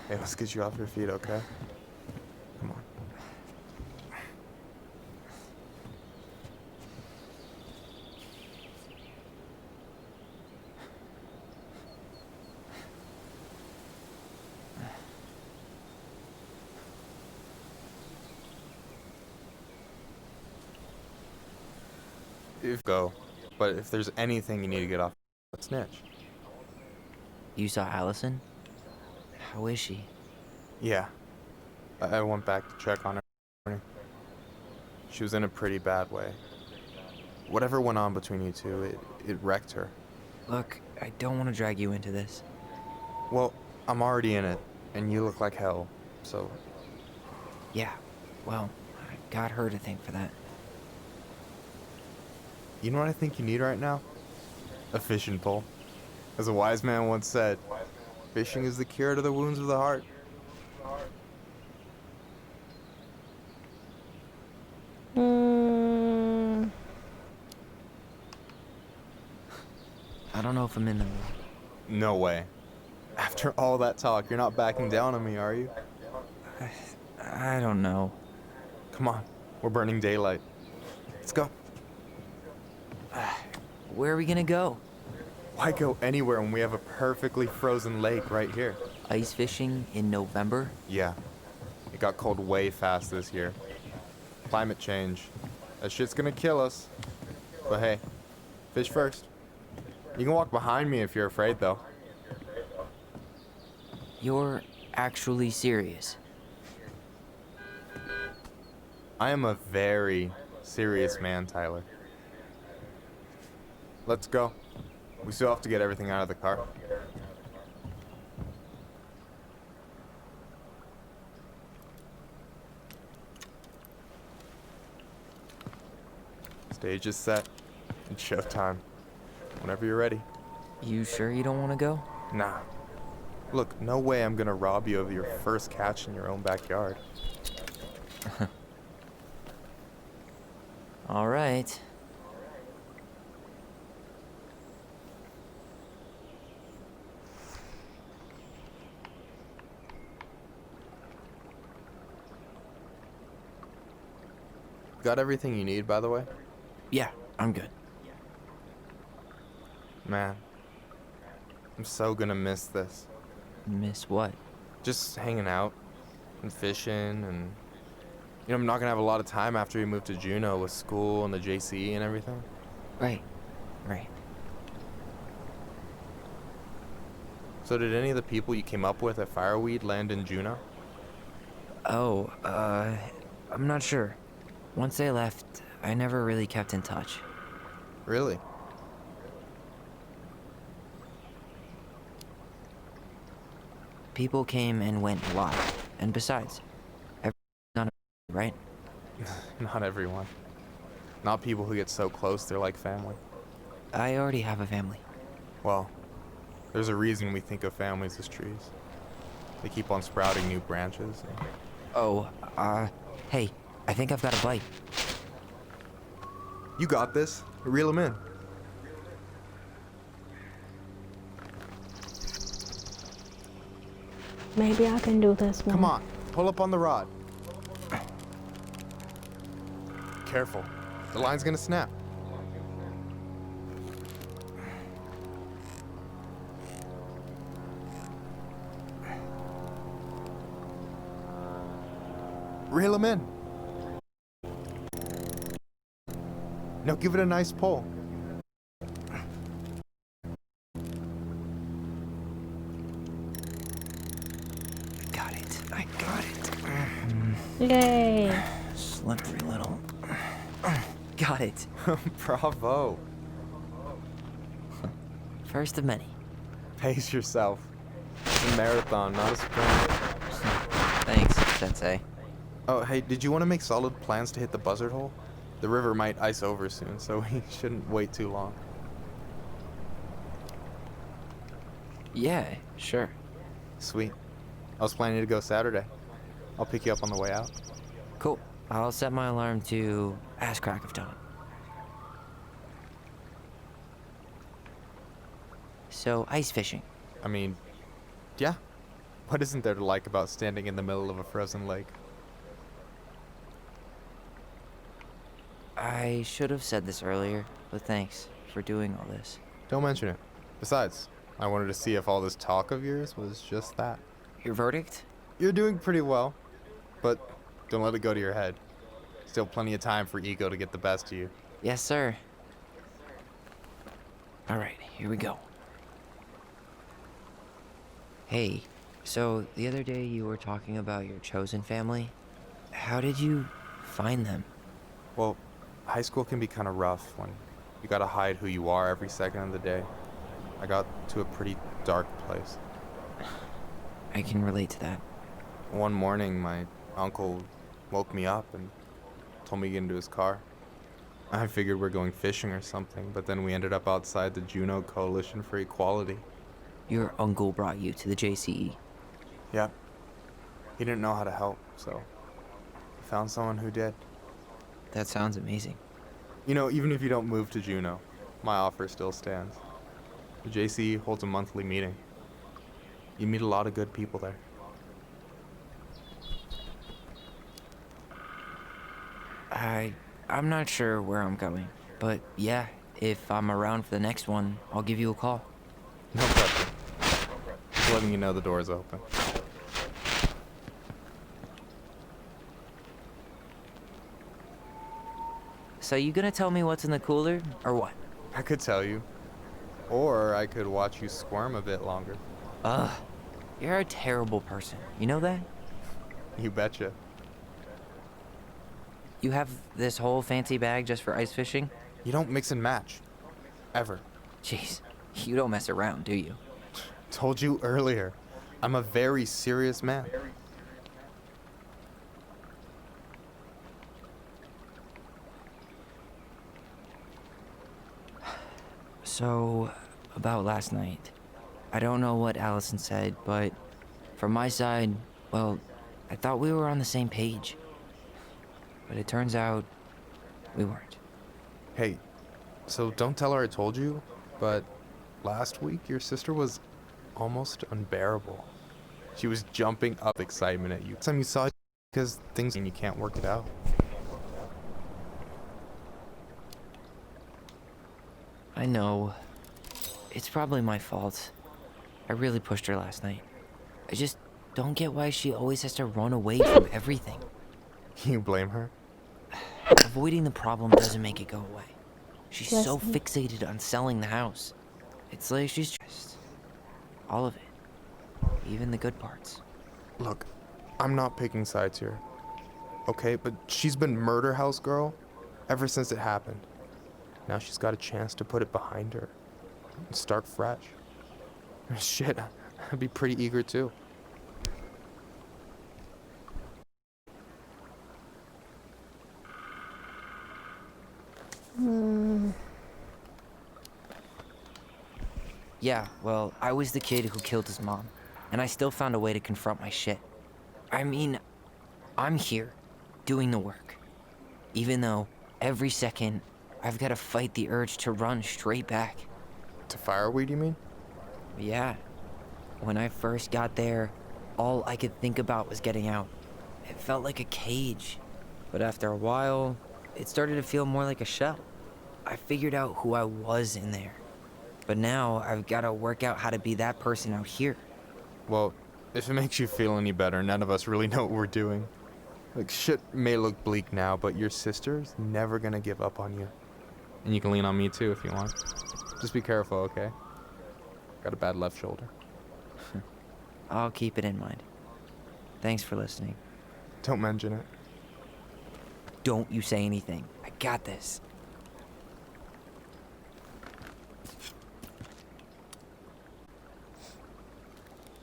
Hey, let's get you off your feet, okay? Come on. Go. But if there's anything you need to get off, snitch. You saw Allison? How is she? Yeah. I went back to check on her. She was in a pretty bad way. Whatever went on between you two, it wrecked her. Look, I don't want to drag you into this. Well, I'm already in it, and you look like hell, so... Yeah, well, I got her to thank for that. You know what I think you need right now? A fishing pole. As a wise man once said, fishing is the cure to the wounds of the heart. I don't know if I'm in the mood. No way. After all that talk, you're not backing down on me, are you? I don't know. Come on, we're burning daylight. Let's go. Where are we gonna go? Why go anywhere when we have a perfectly frozen lake right here? Ice fishing in November? Yeah. It got cold way fast this year. Climate change. That shit's gonna kill us. But hey, fish first. You can walk behind me if you're afraid, though. You're actually serious. I am a very serious man, Tyler. Let's go. We still have to get everything out of the car. Stage is set. It's showtime. Whenever you're ready. You sure you don't want to go? Nah. Look, no way I'm gonna rob you of your first catch in your own backyard. All right. Got everything you need, by the way? Yeah, I'm good. Man, I'm so gonna miss this. Miss what? Just hanging out and fishing and... You know, I'm not gonna have a lot of time after we move to Juneau with school and the JCE and everything. Right. Right. So did any of the people you came up with at Fireweed land in Juneau? Oh, I'm not sure. Once they left, I never really kept in touch. Really? People came and went a lot. And besides, not right? Not everyone. Not people who get so close they're like family. I already have a family. Well, there's a reason we think of families as trees. They keep on sprouting new branches. And... Oh, hey, I think I've got a bite. You got this. Reel them in. Maybe I can do this one. Come on, pull up on the rod. Careful, the line's gonna snap. Reel him in. Now give it a nice pull. I got it. Yay. Slippery little. Got it. Bravo. First of many. Pace yourself. It's a marathon, not a sprint. Thanks, Sensei. Oh, hey, did you want to make solid plans to hit the buzzard hole? The river might ice over soon, so we shouldn't wait too long. Yeah, sure. Sweet. I was planning to go Saturday. I'll pick you up on the way out. Cool. I'll set my alarm to ass crack of dawn. So, ice fishing. I mean, yeah. What isn't there to like about standing in the middle of a frozen lake? I should have said this earlier, but thanks for doing all this. Don't mention it. Besides, I wanted to see if all this talk of yours was just that. Your verdict? You're doing pretty well, but don't let it go to your head. Still plenty of time for ego to get the best of you. Yes, sir. All right, here we go. Hey, so the other day you were talking about your chosen family. How did you find them? Well, high school can be kind of rough when you gotta hide who you are every second of the day. I got to a pretty dark place. I can relate to that. One morning, my uncle woke me up and told me to get into his car. I figured we're going fishing or something, but then we ended up outside the Juneau Coalition for Equality. Your uncle brought you to the JCE. Yep. He didn't know how to help, so I found someone who did. That sounds amazing. You know, even if you don't move to Juneau, my offer still stands. The JCE holds a monthly meeting. You meet a lot of good people there. I'm not sure where I'm going, but yeah, If I'm around for the next one, I'll give you a call. No pressure. Just letting you know the door's open. So you gonna tell me what's in the cooler, or what? I could tell you. Or I could watch you squirm a bit longer. Ugh, you're a terrible person. You know that? You betcha. You have this whole fancy bag just for ice fishing? You don't mix and match. Ever. Jeez, you don't mess around, do you? Told you earlier. I'm a very serious man. So, about last night. I don't know what Allison said, but from my side, well, I thought we were on the same page. But it turns out we weren't. Hey, so don't tell her I told you, but last week your sister was almost unbearable. She was jumping up excitement at you. Last time you saw it because things and you can't work it out. I know. It's probably my fault. I really pushed her last night. I just don't get why she always has to run away from everything. You blame her? Avoiding the problem doesn't make it go away. She's Yes, so ma'am. fixated on selling the house. It's like she's just all of it. Even the good parts. Look, I'm not picking sides here. Okay, but she's been murder house girl ever since it happened. Now she's got a chance to put it behind her and start fresh. Shit, I'd be pretty eager too. Yeah, well, I was the kid who killed his mom, and I still found a way to confront my shit. I mean, I'm here, doing the work. Even though, every second, I've got to fight the urge to run straight back. To fireweed, you mean? Yeah. When I first got there, all I could think about was getting out. It felt like a cage. But after a while, it started to feel more like a shell. I figured out who I was in there. But now, I've got to work out how to be that person out here. Well, if it makes you feel any better, none of us really know what we're doing. Like, shit may look bleak now, but your sister's never gonna give up on you. And you can lean on me too if you want. Just be careful, okay? Got a bad left shoulder. I'll keep it in mind. Thanks for listening. Don't mention it. Don't you say anything. I got this.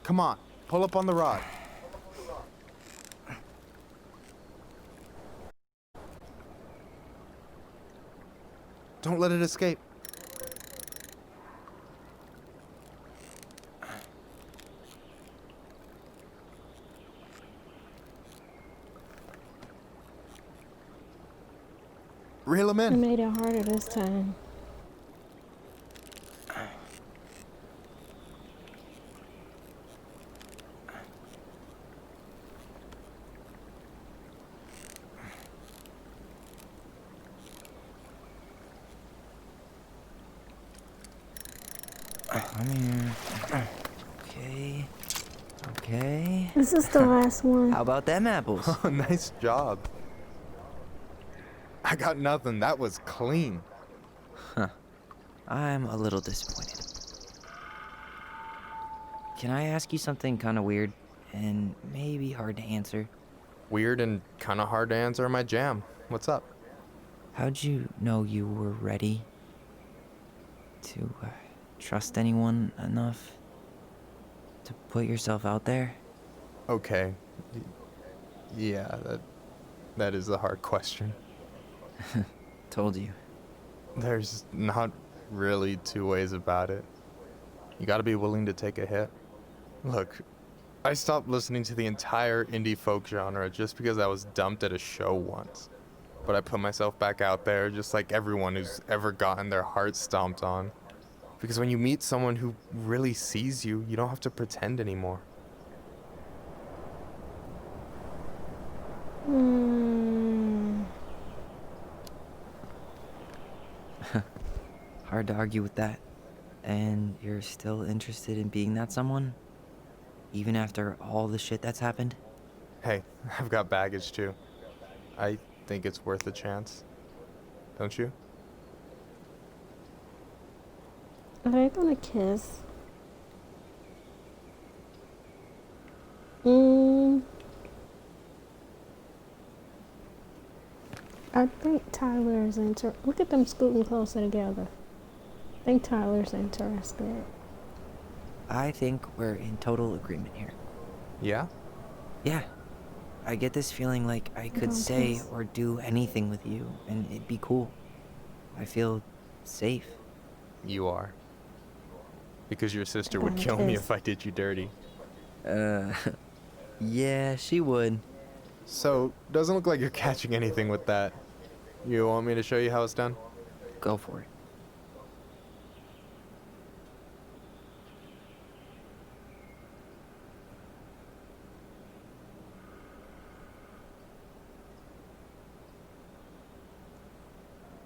Come on, pull up on the rod. Don't let it escape. Reel him You in. made it harder this time. Okay. Okay. This is the last one. How about them apples? Oh, nice job. I got nothing. That was clean. I'm a little disappointed. Can I ask you something kind of weird and maybe hard to answer? Weird and kind of hard to answer my jam. What's up? How'd you know you were ready to trust anyone enough to put yourself out there? Okay. Yeah, that is a hard question. Told you. There's not really two ways about it. You gotta be willing to take a hit. Look, I stopped listening to the entire indie folk genre just because I was dumped at a show once. But I put myself back out there just like everyone who's ever gotten their heart stomped on. Because when you meet someone who really sees you, you don't have to pretend anymore. hard to argue with that. And you're still interested in being that someone? Even after all the shit that's happened? Hey, I've got baggage too. I think it's worth a chance. Don't you? Are they gonna kiss? I think Tyler's look at them scooting closer together. I think Tyler's interested. I think we're in total agreement here. Yeah? Yeah. I get this feeling like I could Don't say kiss. or do anything with you, and it'd be cool. I feel safe. You are. Because your sister would Don't kill me kiss. if I did you dirty. Yeah, she would. So, doesn't look like you're catching anything with that. You want me to show you how it's done? Go for it.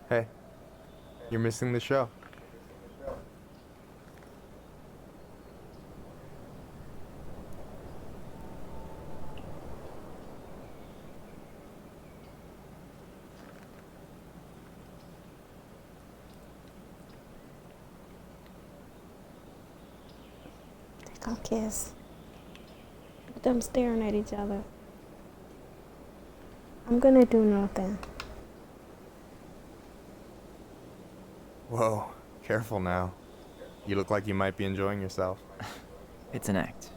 Hey, you're missing the show. They gonna kiss. Look at them staring at each other. I'm gonna do nothing. Whoa, careful now. You look like you might be enjoying yourself. It's an act.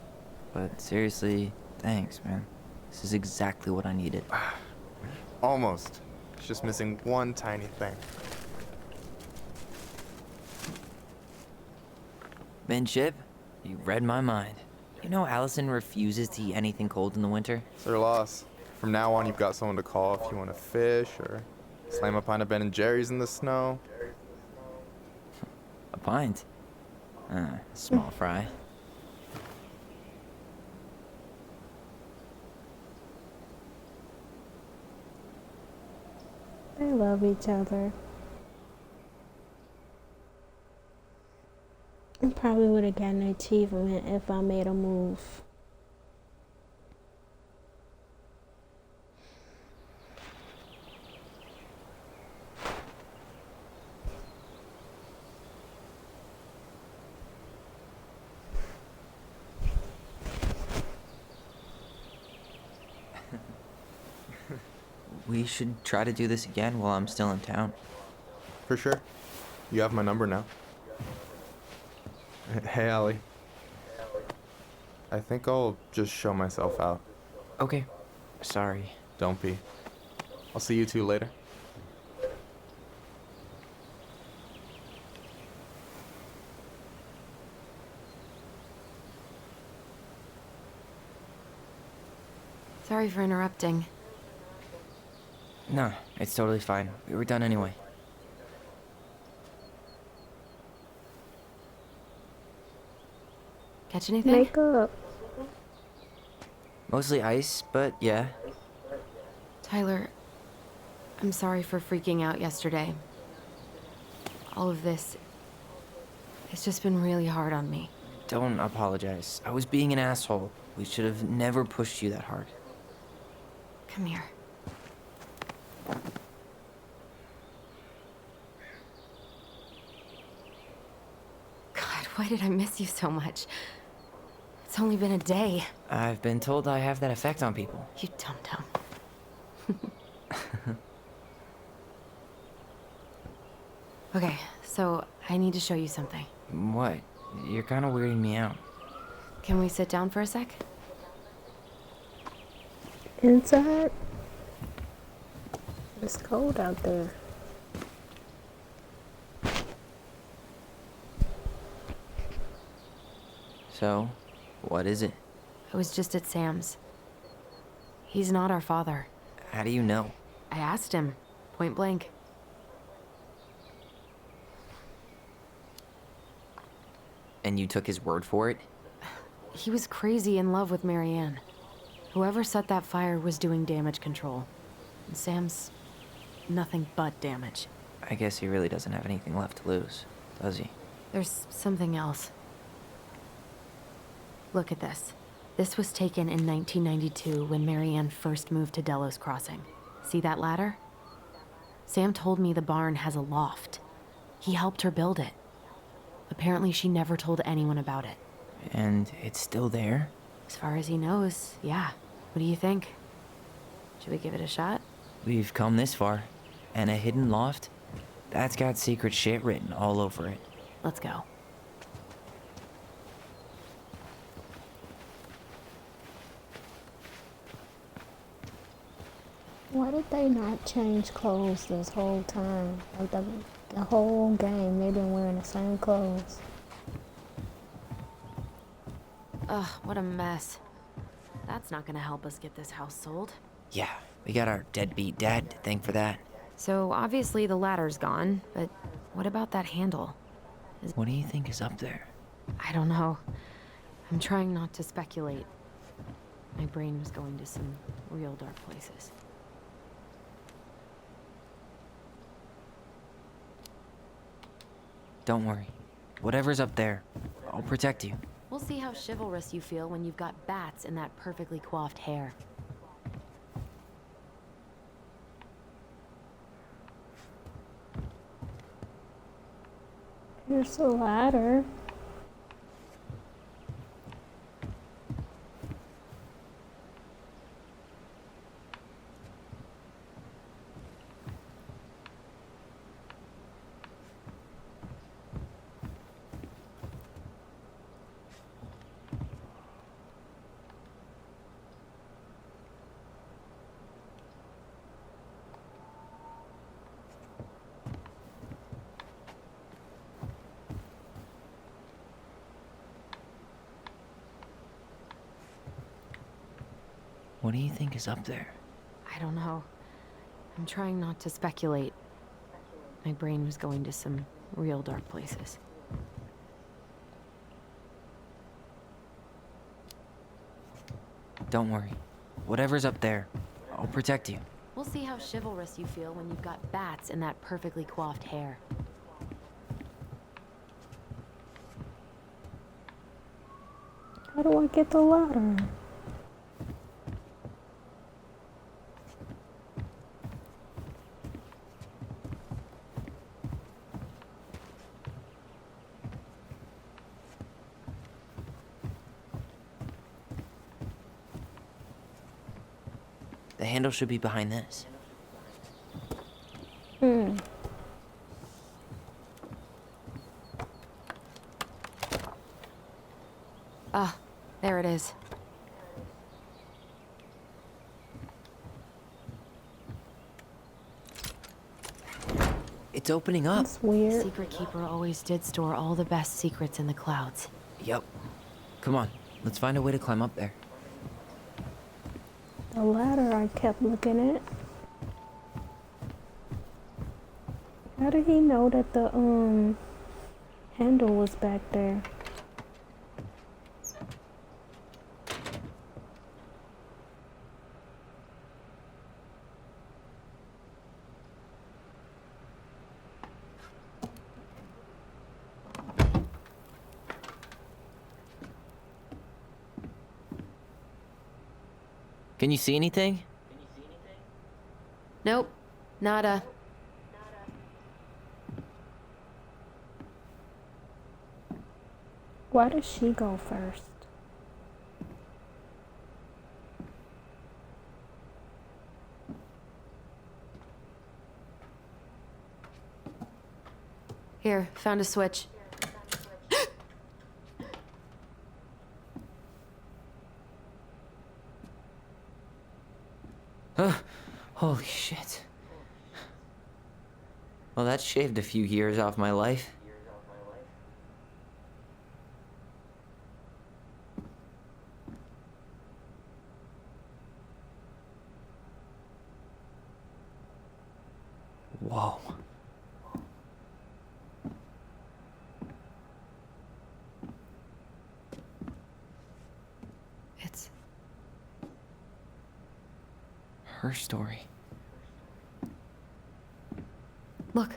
But seriously, thanks, man. This is exactly what I needed. Almost. It's just missing one tiny thing. Minship, you read my mind. You know Allison refuses to eat anything cold in the winter? It's their loss. From now on, you've got someone to call if you want to fish or slam a pint of Ben and Jerry's in the snow. A pint? Small fry. They love each other. I probably would have gotten an achievement if I made a move. We should try to do this again while I'm still in town. For sure. You have my number now. Hey, Allie. I think I'll just show myself out. Okay. Sorry. Don't be. I'll see you two later. Sorry for interrupting. No, it's totally fine. We were done anyway. Catch anything? Makeup. Mostly ice, but yeah. Tyler, I'm sorry for freaking out yesterday. All of this, it's just been really hard on me. Don't apologize. I was being an asshole. We should have never pushed you that hard. Come here. God, why did I miss you so much? It's only been a day. I've been told I have that effect on people. You dum-dum. Okay, so I need to show you something. What? You're kind of weirding me out. Can we sit down for a sec? Inside? It's cold out there. So, what is it? I was just at Sam's. He's not our father. How do you know? I asked him, point blank. And you took his word for it? He was crazy in love with Marianne. Whoever set that fire was doing damage control. And Sam's nothing but damage. I guess he really doesn't have anything left to lose. does he? There's something else. Look at this. This was taken in 1992 when Marianne first moved to Delos Crossing. See that ladder? Sam told me the barn has a loft. He helped her build it. Apparently she never told anyone about it. And it's still there? As far as he knows, yeah. What do you think? Should we give it a shot? We've come this far. And a hidden loft? That's got secret shit written all over it. Let's go. Why did they not change clothes this whole time? Like the whole game, they've been wearing the same clothes. Ugh, what a mess. That's not gonna help us get this house sold. Yeah, we got our deadbeat dad to thank for that. So obviously the ladder's gone, but what about that handle? What do you think is up there? I don't know. I'm trying not to speculate. My brain was going to some real dark places. Don't worry. Whatever's up there, I'll protect you. We'll see how chivalrous you feel when you've got bats in that perfectly coiffed hair. Here's the ladder. What do you think is up there? I don't know. I'm trying not to speculate. My brain was going to some real dark places. Don't worry. Whatever's up there, I'll protect you. We'll see how chivalrous you feel when you've got bats in that perfectly coiffed hair. How do I get the ladder? The handle should be behind this. Ah, there it is. It's opening up. That's weird. Secret Keeper always did store all the best secrets in the clouds. Yep. Come on, let's find a way to climb up there. The ladder I kept looking at. How did he know that the handle was back there? Can you see anything? Nope, nada. Why does she go first? Here, found a switch. Holy shit. Well, that shaved a few years off my life. Whoa. It's Her story. Look,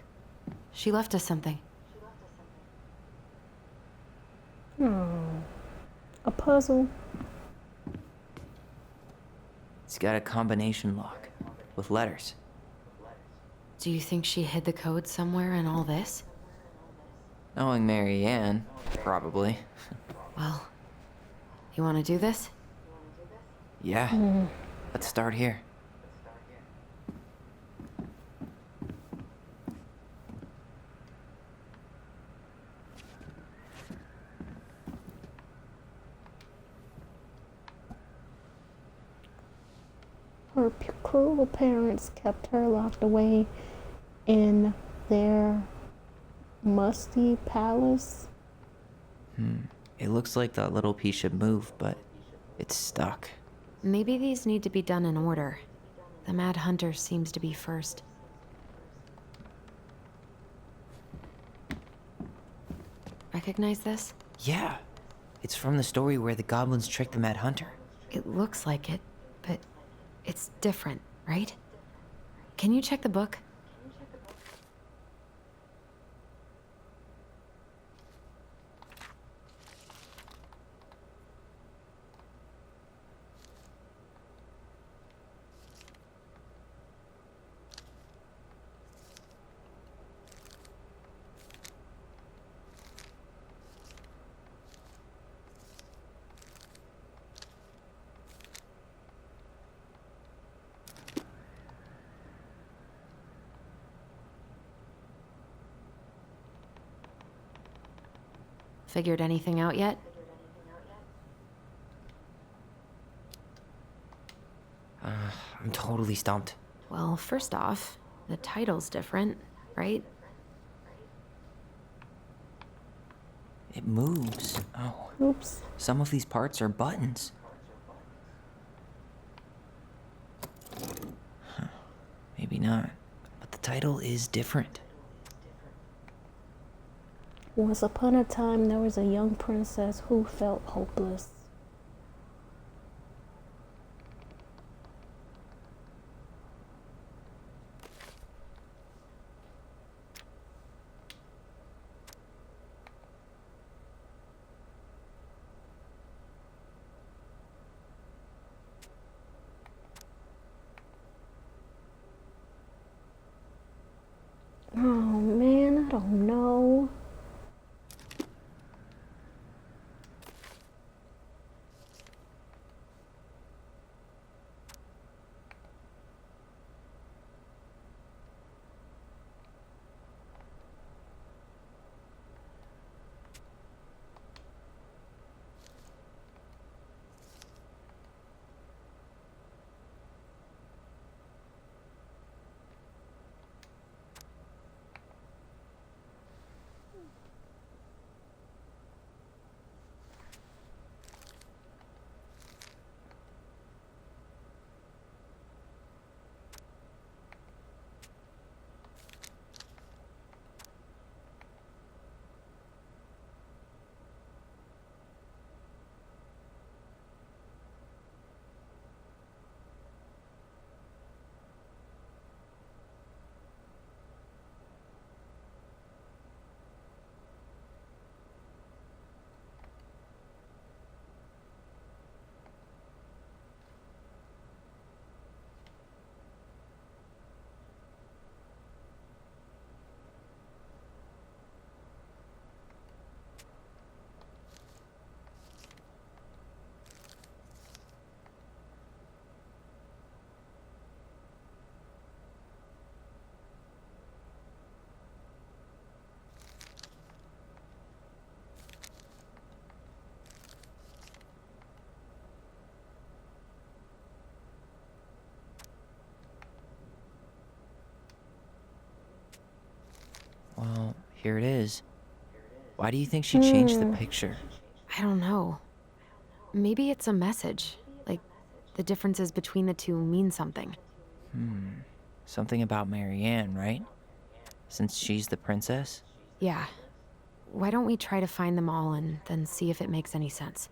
she left us something. A puzzle. It's got a combination lock with letters. Do you think she hid the code somewhere in all this? Knowing Mary Ann, probably. Well, you want to do this? Yeah. Let's start here. Her cruel parents kept her locked away in their musty palace. It looks like that little piece should move, but it's stuck. Maybe these need to be done in order. The Mad Hunter seems to be first. Recognize this? Yeah. It's from the story where the goblins tricked the Mad Hunter. It looks like it, but it's different, right? Can you check the book? Figured anything out yet? I'm totally stumped. Well, first off, the title's different, right? It moves. Oh, Oops. some of these parts are buttons. Maybe not. But the title is different. Once upon a time, there was a young princess who felt hopeless. Oh man, I don't know. Well, here it is. Why do you think she changed the picture? I don't know. Maybe it's a message. Like, the differences between the two mean something. Something about Mary Ann, right? Since she's the princess? Yeah. Why don't we try to find them all and then see if it makes any sense?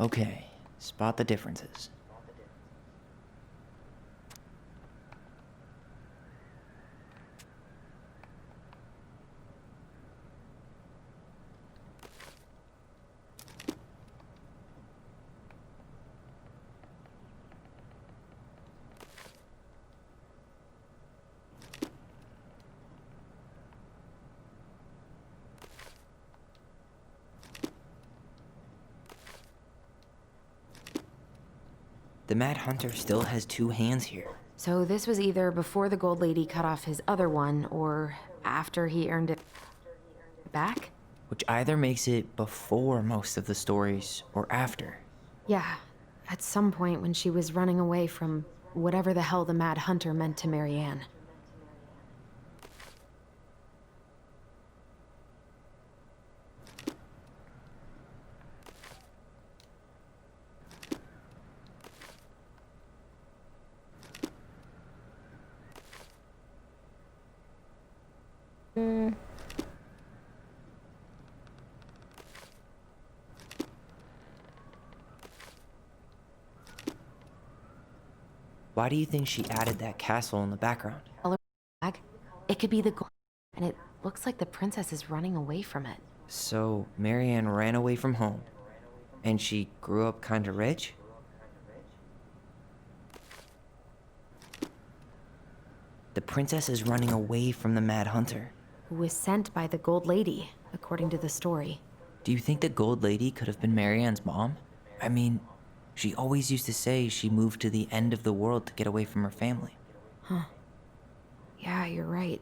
Okay, spot the differences. The Mad Hunter still has two hands here. So this was either before the Gold Lady cut off his other one, or after he earned it back? Which either makes it before most of the stories or after. Yeah, at some point when she was running away from whatever the hell the Mad Hunter meant to Marianne. Why do you think she added that castle in the background? Color flag. It could be the gold, and it looks like the princess is running away from it. So, Marianne ran away from home, and she grew up kinda rich? The princess is running away from the Mad Hunter. Who was sent by the Gold Lady, according to the story. Do you think the Gold Lady could have been Marianne's mom? I mean, she always used to say she moved to the end of the world to get away from her family. Huh. Yeah, you're right.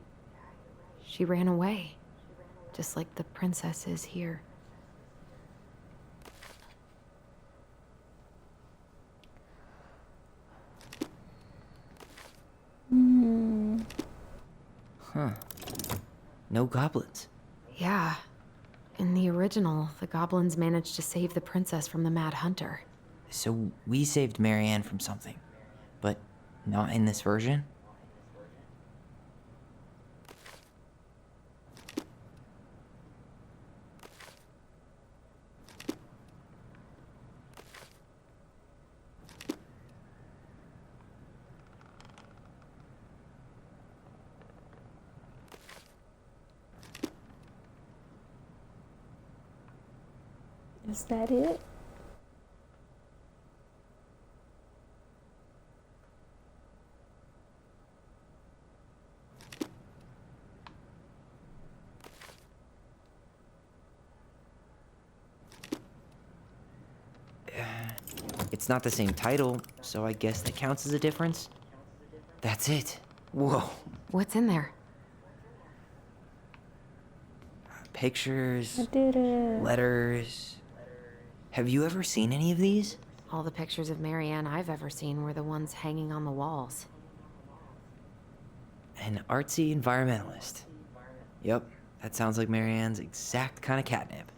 She ran away. Just like the princess is here. Huh. No goblins. Yeah. In the original, the goblins managed to save the princess from the Mad Hunter. So we saved Marianne from something, but not in this version? Is that it? It's not the same title, so I guess that counts as a difference. That's it. Whoa. What's in there? Pictures, I did it. letters. Have you ever seen any of these? All the pictures of Marianne I've ever seen were the ones hanging on the walls. An artsy environmentalist. Yep, that sounds like Marianne's exact kind of catnip.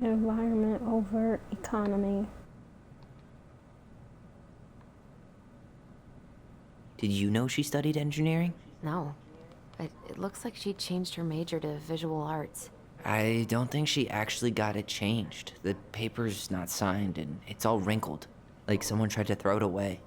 Environment over economy. Did you know she studied engineering? No. But it looks like she changed her major to visual arts. I don't think she actually got it changed. The paper's not signed and it's all wrinkled. Like someone tried to throw it away.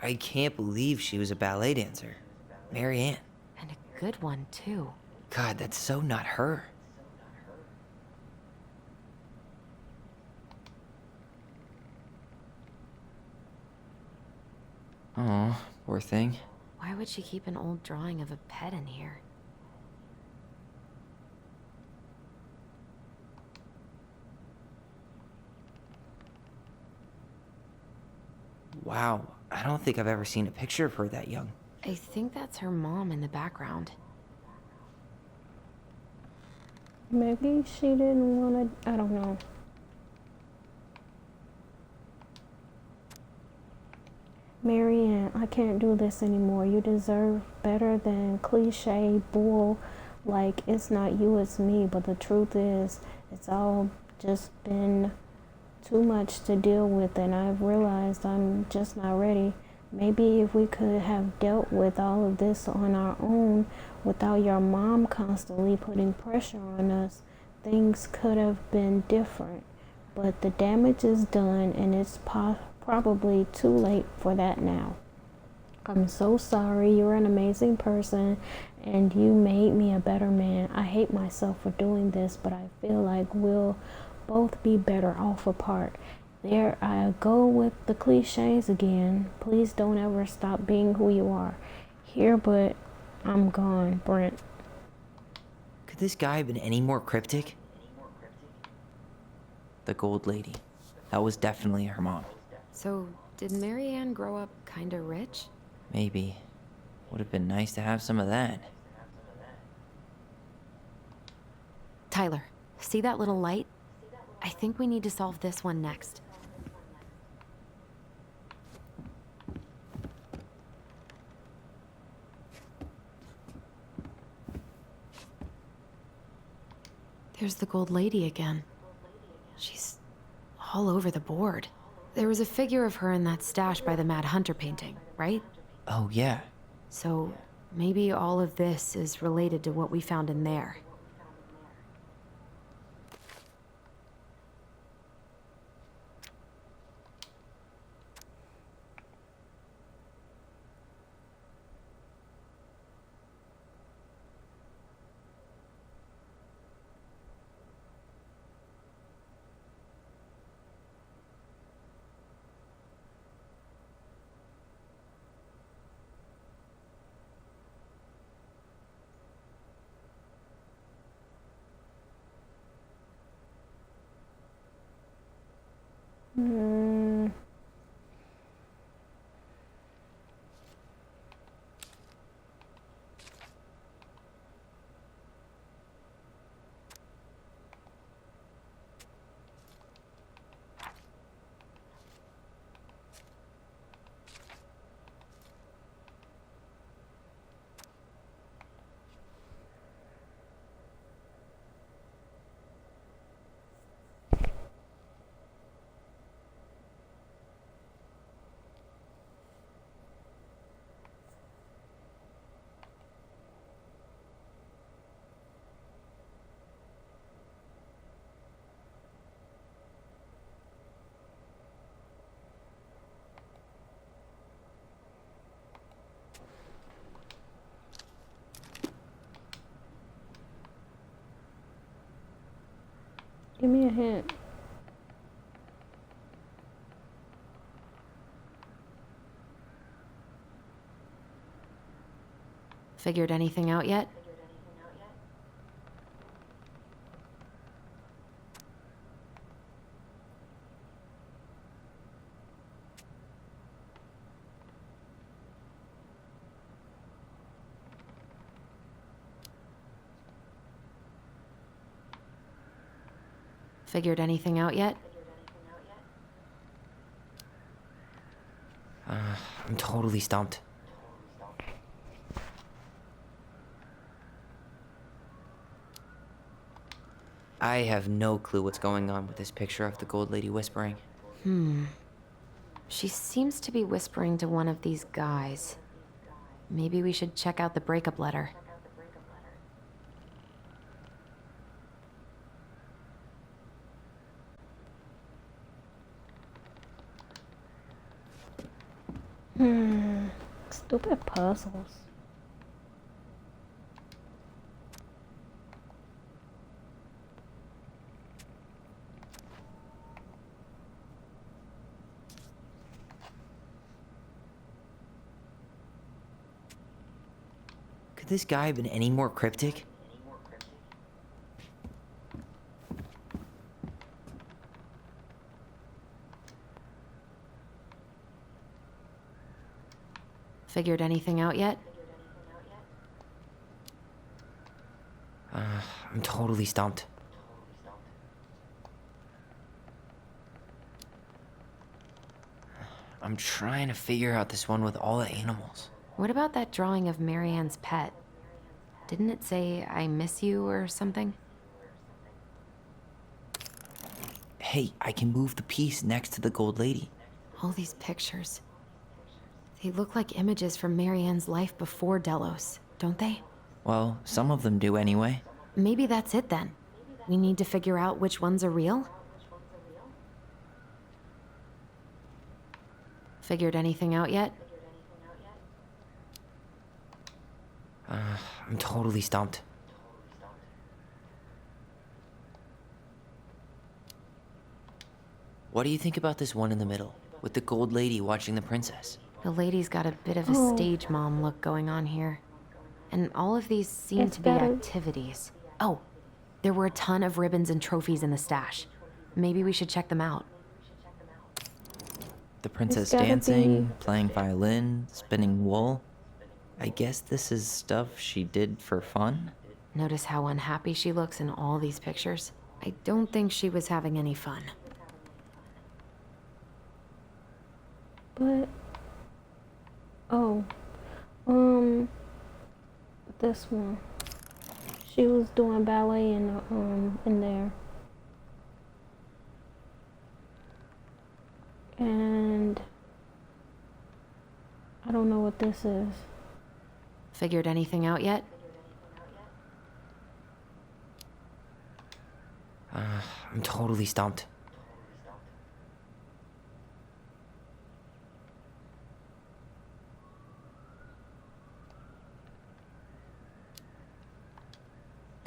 I can't believe she was a ballet dancer. Marianne. And a good one, too. God, that's so not her. Oh, poor thing. Why would she keep an old drawing of a pet in here? Wow, I don't think I've ever seen a picture of her that young. I think that's her mom in the background. Maybe she didn't want to, I don't know. Marianne, I can't do this anymore. You deserve better than cliche bull. Like, it's not you, it's me. But the truth is, it's all just been too much to deal with, and I've realized I'm just not ready. Maybe if we could have dealt with all of this on our own without your mom constantly putting pressure on us, things could have been different. But the damage is done, and it's probably too late for that now. I'm so sorry. You're an amazing person, and you made me a better man. I hate myself for doing this, but I feel like we'll both be better off apart. There I go with the cliches again. Please don't ever stop being who you are. Here, but I'm gone, Brent. Could this guy have been any more cryptic? The gold lady. That was definitely her mom. So, did Marianne grow up kinda rich? Maybe. Would have been nice to have some of that. Tyler, see that little light? I think we need to solve this one next. There's the gold lady again. She's all over the board. There was a figure of her in that stash by the Mad Hunter painting, right? Oh, yeah. So maybe all of this is related to what we found in there. Give me a hint. Figured anything out yet? Figured anything out yet? I'm totally stumped. I have no clue what's going on with this picture of the gold lady whispering. She seems to be whispering to one of these guys. Maybe we should check out the breakup letter. Stupid puzzles. Could this guy have been any more cryptic? Figured anything out yet? I'm totally stumped. I'm trying to figure out this one with all the animals. What about that drawing of Marianne's pet? Didn't it say, "I miss you" or something? Hey, I can move the piece next to the gold lady. All these pictures. They look like images from Marianne's life before Delos, don't they? Well, some of them do anyway. Maybe that's it then. We need to figure out which ones are real? Figured anything out yet? I'm totally stumped. What do you think about this one in the middle, with the gold lady watching the princess? The lady's got a bit of a stage mom look going on here. And all of these seem It's to be better. activities. Oh, there were a ton of ribbons and trophies in the stash. Maybe we should check them out. The princess gotta dancing, be- playing violin, spinning wool. I guess this is stuff she did for fun? Notice how unhappy she looks in all these pictures? I don't think she was having any fun. But this one. She was doing ballet in there. And I don't know what this is. Figured anything out yet? I'm totally stumped.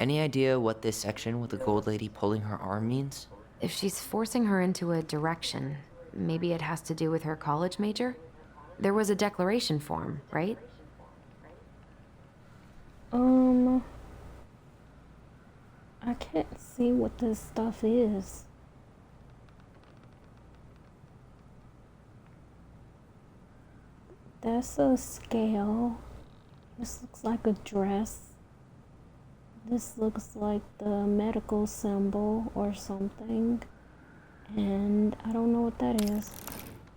Any idea what this section with the gold lady pulling her arm means? If she's forcing her into a direction, maybe it has to do with her college major? There was a declaration form, right? I can't see what this stuff is. That's a scale. This looks like a dress. This looks like the medical symbol or something. And I don't know what that is.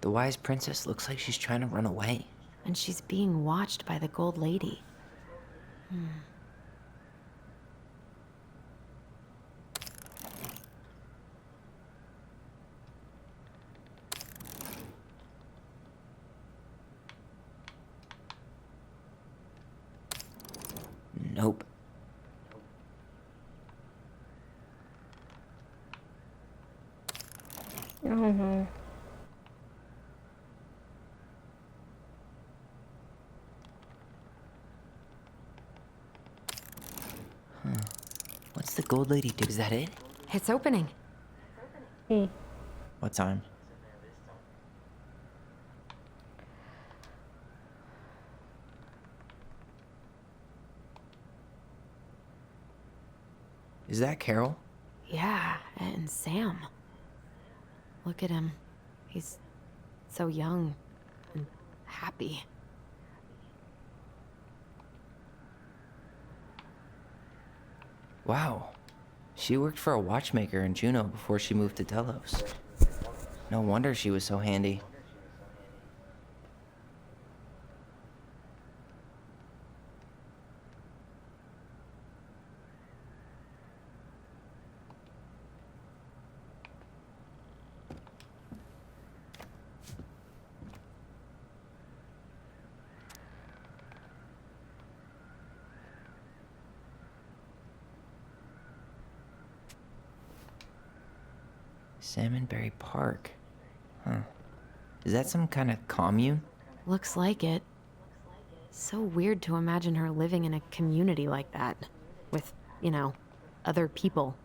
The wise princess looks like she's trying to run away. And she's being watched by the gold lady. Nope. I don't know. What's the gold lady do? Is that it? It's opening. Hey, What time? Is that Carol? Yeah, and Sam. Look at him. He's so young and happy. Wow. She worked for a watchmaker in Juneau before she moved to Delos. No wonder she was so handy. Salmonberry Park. Huh. Is that some kind of commune? Looks like it. So weird to imagine her living in a community like that. With, other people.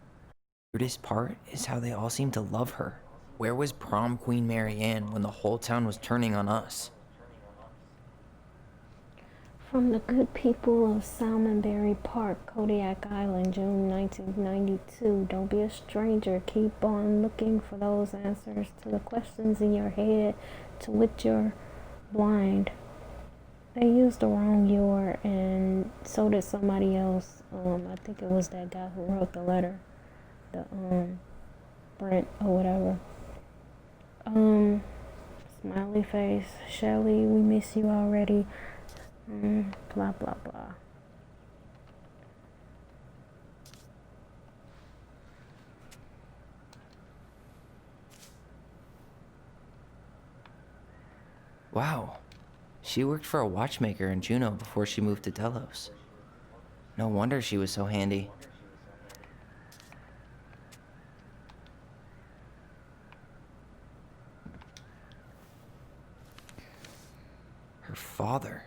Weirdest part is how they all seem to love her. Where was prom queen Marianne when the whole town was turning on us? from the good people of Salmonberry Park, Kodiak Island, June 1992. Don't be a stranger. Keep on looking for those answers to the questions in your head to which you're blind. They used the wrong your, and so did somebody else. I think it was that guy who wrote the letter, the Brent or whatever. Smiley face, Shelly, we miss you already. Blah blah blah. Wow. She worked for a watchmaker in Juneau before she moved to Delos. No wonder she was so handy. Her father.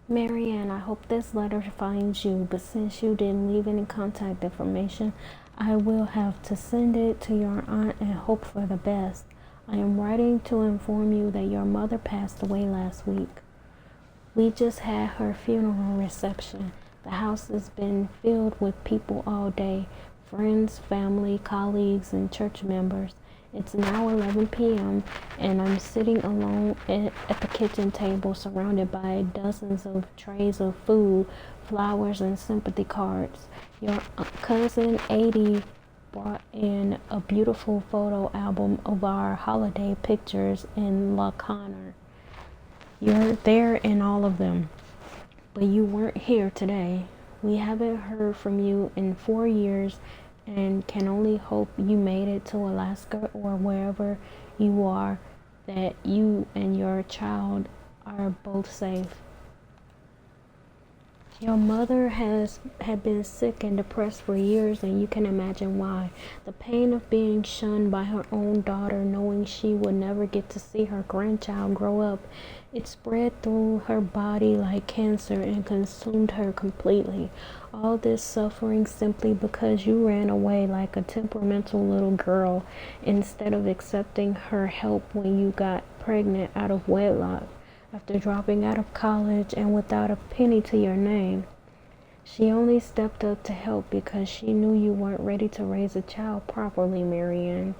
Marianne, I hope this letter finds you, but since you didn't leave any contact information, I will have to send it to your aunt and hope for the best. I am writing to inform you that your mother passed away last week. We just had her funeral reception. The house has been filled with people all day, friends, family, colleagues, and church members. It's now 11 p.m. and I'm sitting alone at the kitchen table surrounded by dozens of trays of food, flowers, and sympathy cards. Your cousin Adie brought in a beautiful photo album of our holiday pictures in La Conner. You're there in all of them, but you weren't here today. We haven't heard from you in 4 years and can only hope you made it to Alaska or wherever you are, that you and your child are both safe. Your mother had been sick and depressed for years, and you can imagine why. The pain of being shunned by her own daughter, knowing she would never get to see her grandchild grow up, it spread through her body like cancer and consumed her completely. All this suffering simply because you ran away like a temperamental little girl instead of accepting her help when you got pregnant out of wedlock. After dropping out of college and without a penny to your name, she only stepped up to help because she knew you weren't ready to raise a child properly, Marianne.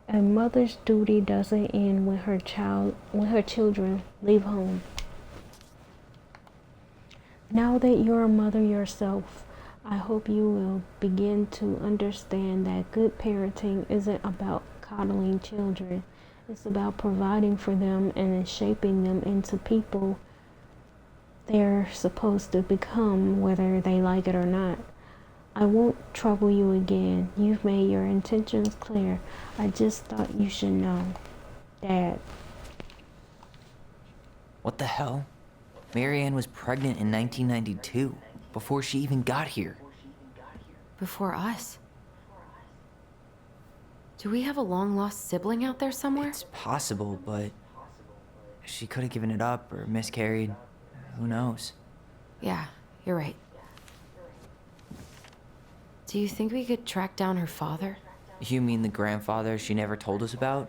A mother's duty doesn't end when her children leave home. Now that you're a mother yourself, I hope you will begin to understand that good parenting isn't about coddling children. It's about providing for them and shaping them into people they're supposed to become, whether they like it or not. I won't trouble you again. You've made your intentions clear. I just thought you should know. Dad. What the hell? Marianne was pregnant in 1992, before she even got here. Before us? Do we have a long-lost sibling out there somewhere? It's possible, but she could have given it up or miscarried. Who knows? Yeah, you're right. Do you think we could track down her father? You mean the grandfather she never told us about?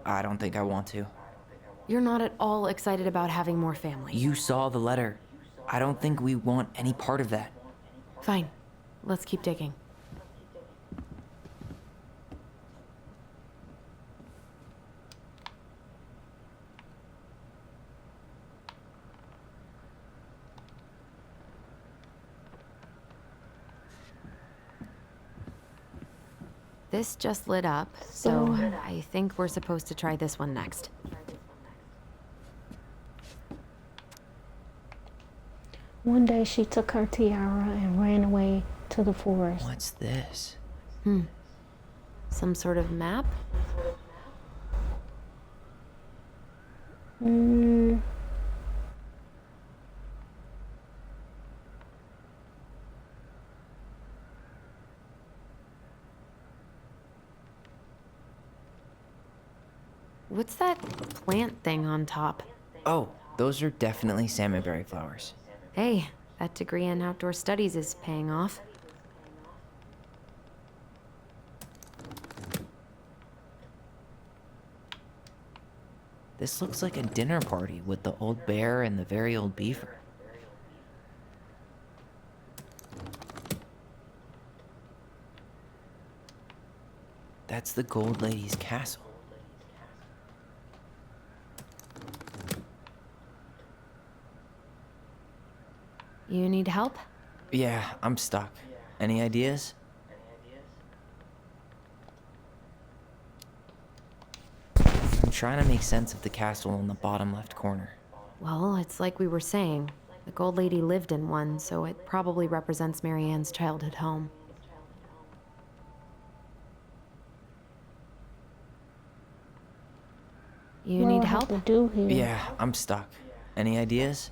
I don't think I want to. You're not at all excited about having more family. You saw the letter. I don't think we want any part of that. Fine. Let's keep digging. This just lit up, so I think we're supposed to try this one next. One day she took her tiara and ran away to the forest. What's this? Some sort of map? What's that plant thing on top? Oh, those are definitely salmonberry flowers. Hey, that degree in outdoor studies is paying off. This looks like a dinner party with the old bear and the very old beaver. That's the Gold Lady's castle. You need help? Yeah, I'm stuck. Any ideas? I'm trying to make sense of the castle in the bottom left corner. Well, it's like we were saying. The Gold Lady lived in one, so it probably represents Marianne's childhood home. You What need do I have help? to do here? Yeah, I'm stuck. Any ideas?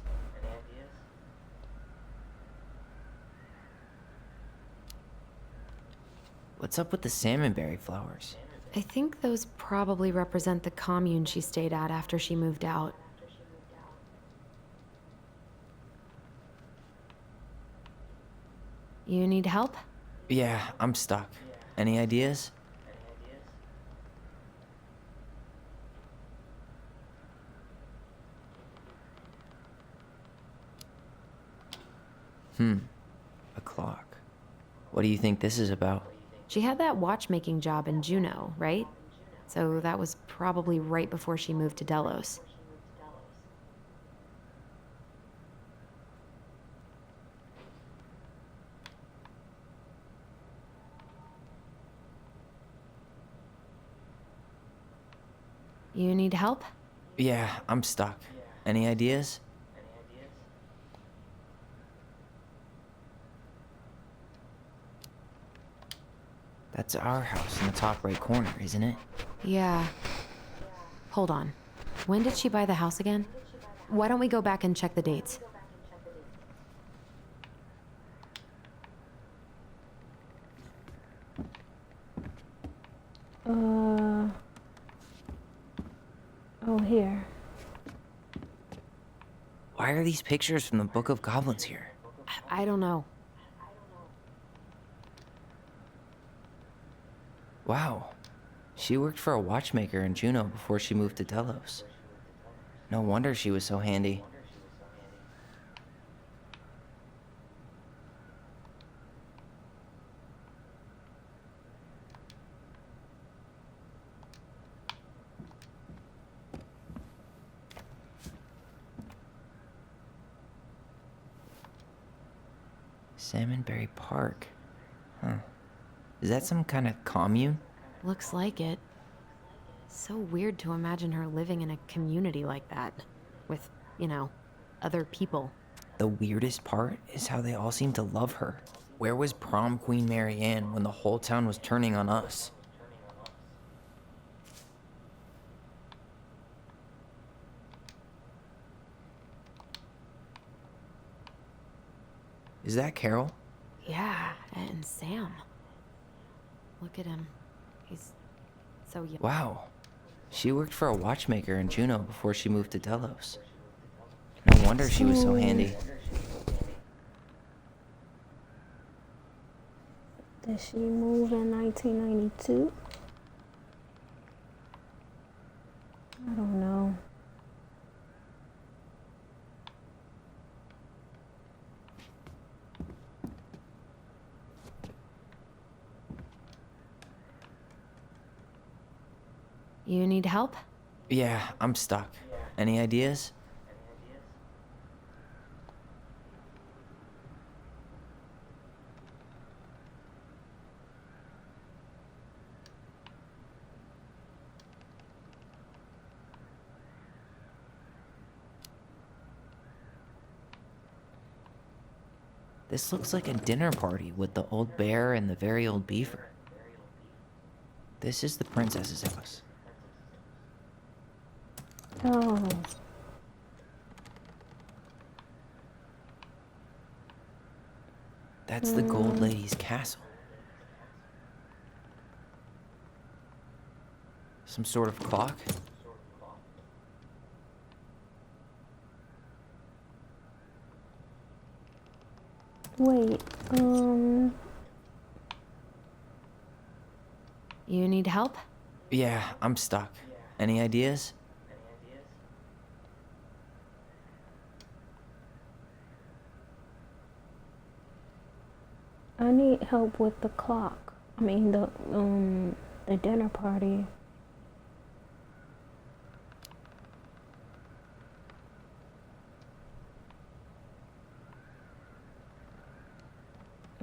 What's up with the salmonberry flowers? I think those probably represent the commune she stayed at after she moved out. You need help? Yeah, I'm stuck. Any ideas? A clock. What do you think this is about? She had that watchmaking job in Juneau, right? So that was probably right before she moved to Delos. You need help? Yeah, I'm stuck. Any ideas? That's our house in the top right corner, isn't it? Yeah. Hold on. When did she buy the house again? Why don't we go back and check the dates? Oh, here. Why are these pictures from the Book of Goblins here? I don't know. Wow. She worked for a watchmaker in Juneau before she moved to Delos. No wonder she was so handy. Salmonberry Park. Huh. Is that some kind of commune? Looks like it. So weird to imagine her living in a community like that. With, other people. The weirdest part is how they all seem to love her. Where was prom queen Mary Ann when the whole town was turning on us? Is that Carol? Yeah, and Sam. Look at him. He's so young. Wow. She worked for a watchmaker in Juneau before she moved to Delos. No wonder she was so handy. Did she move in 1992? I don't know. You need help? Yeah, I'm stuck. Any ideas? This looks like a dinner party with the old bear and the very old beaver. This is the princess's house. Oh. That's the Gold Lady's castle. Some sort of clock? Wait, You need help? Yeah, I'm stuck. Any ideas? I need help with the clock. I mean, the dinner party.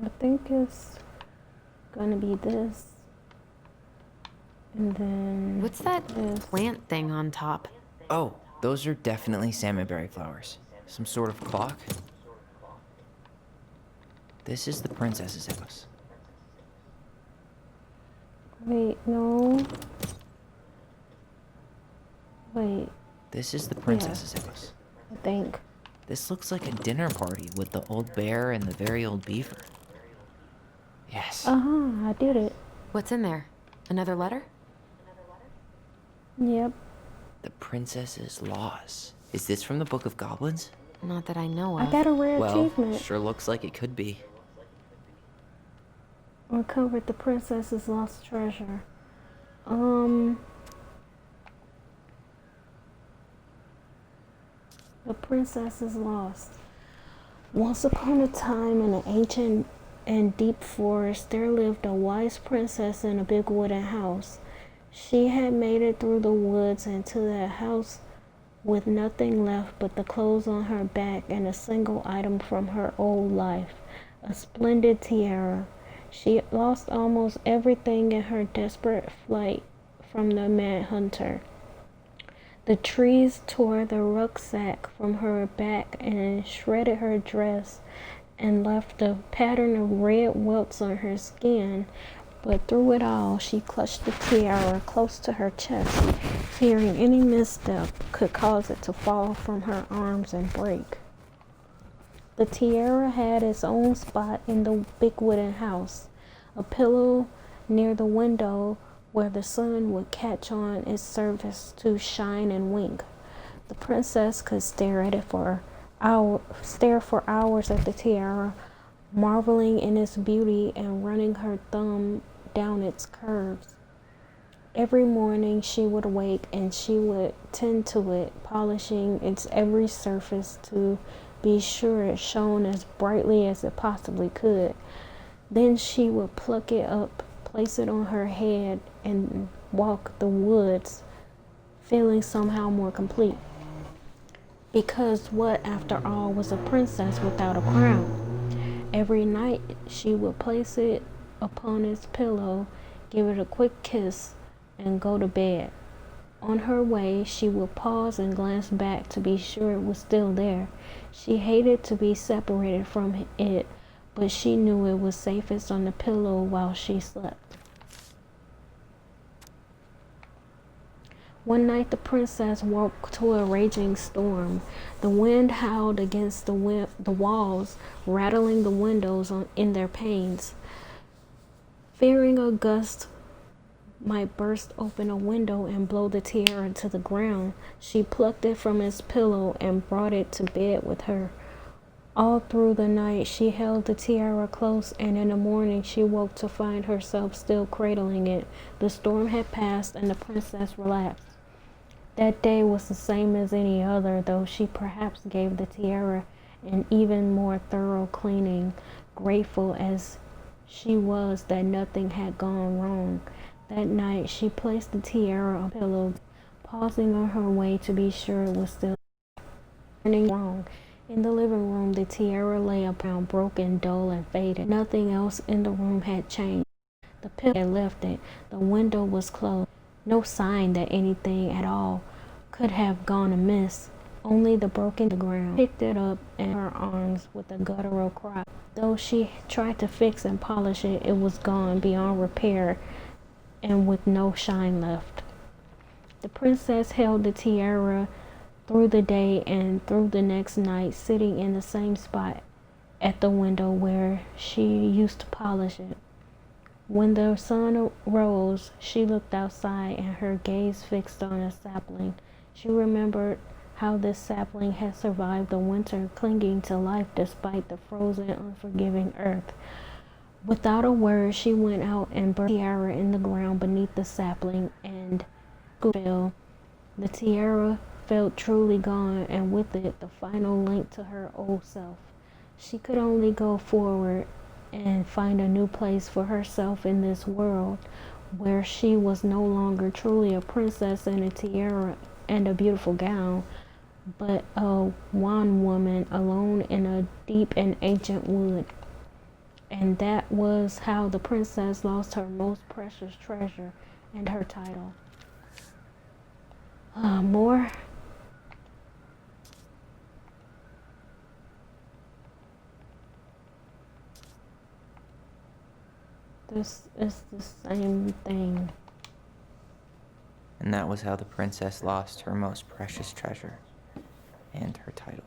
I think it's gonna be this. And then What's that this. plant thing on top? Oh, those are definitely salmonberry flowers. Some sort of clock? This is the princess's house. Wait, no. Wait, This is the princess's house. I think. This looks like a dinner party with the old bear and the very old beaver. Yes. I did it. What's in there? Another letter? Yep. The princess's laws. Is this from the Book of Goblins? Not that I know I of. got a rare Well, achievement. sure looks like it could be. Uncovered the princess's lost treasure. The princess is lost. Once upon a time in an ancient and deep forest, there lived a wise princess in a big wooden house. She had made it through the woods and to that house with nothing left but the clothes on her back and a single item from her old life, a splendid tiara. She lost almost everything in her desperate flight from the mad hunter. The trees tore the rucksack from her back and shredded her dress and left a pattern of red welts on her skin. But through it all, she clutched the tiara close to her chest, fearing any misstep could cause it to fall from her arms and break. The tiara had its own spot in the big wooden house, a pillow near the window where the sun would catch on its surface to shine and wink. The princess could stare for hours at the tiara, marveling in its beauty and running her thumb down its curves. Every morning she would wake and she would tend to it, polishing its every surface to be sure it shone as brightly as it possibly could. Then she would pluck it up, place it on her head, and walk the woods, feeling somehow more complete. Because what, after all, was a princess without a crown? Every night she would place it upon its pillow, give it a quick kiss, and go to bed. On her way, she would pause and glance back to be sure it was still there. She hated to be separated from it, but she knew it was safest on the pillow while she slept. One night the princess woke to a raging storm. The wind howled against the walls, rattling the windows in their panes. Fearing a gust might burst open a window and blow the tiara to the ground, she plucked it from its pillow and brought it to bed with her. All through the night she held the tiara close, and in the morning she woke to find herself still cradling it. The storm had passed and the princess relaxed. That day was the same as any other, though she perhaps gave the tiara an even more thorough cleaning, grateful as she was that nothing had gone wrong. That night she placed the tiara on the pillow, pausing on her way to be sure it was still wrong. In the living room, the tiara lay upon broken, dull, and faded. Nothing else in the room had changed. The pillow had left it. The window was closed. No sign that anything at all could have gone amiss. Only the broken ground. Picked it up in her arms with a guttural cry. Though she tried to fix and polish it, it was gone beyond repair and with no shine left. The princess held the tiara through the day and through the next night, sitting in the same spot at the window where she used to polish it. When the sun rose, she looked outside and her gaze fixed on a sapling. She remembered how this sapling had survived the winter, clinging to life despite the frozen, unforgiving earth. Without a word, she went out and buried the tiara in the ground beneath the sapling, and fell. The tiara felt truly gone, and with it the final link to her old self. She could only go forward and find a new place for herself in this world, where she was no longer truly a princess in a tiara and a beautiful gown, but a wan woman alone in a deep and ancient wood. And that was how the princess lost her most precious treasure and her title. More? This is the same thing. And that was how the princess lost her most precious treasure and her title.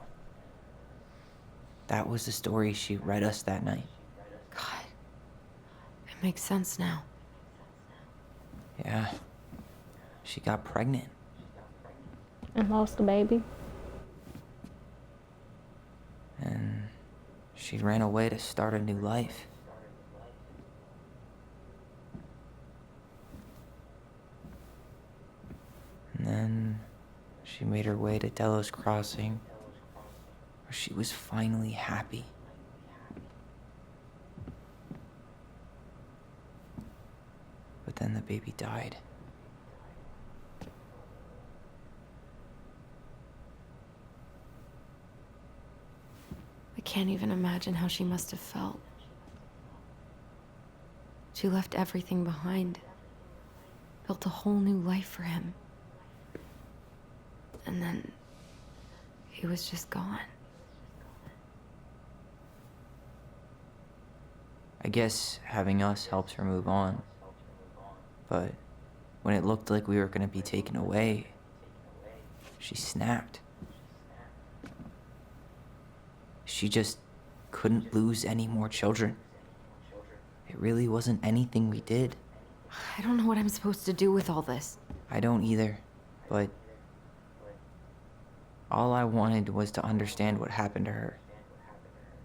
That was the story she read us that night. God. It makes sense now. Yeah. She got pregnant. And lost the baby. And she ran away to start a new life. And then she made her way to Delos Crossing, where she was finally happy. But then the baby died. I can't even imagine how she must have felt. She left everything behind, built a whole new life for him. And then he was just gone. I guess having us helps her move on. But when it looked like we were gonna be taken away, she snapped. She just couldn't lose any more children. It really wasn't anything we did. I don't know what I'm supposed to do with all this. I don't either, but all I wanted was to understand what happened to her.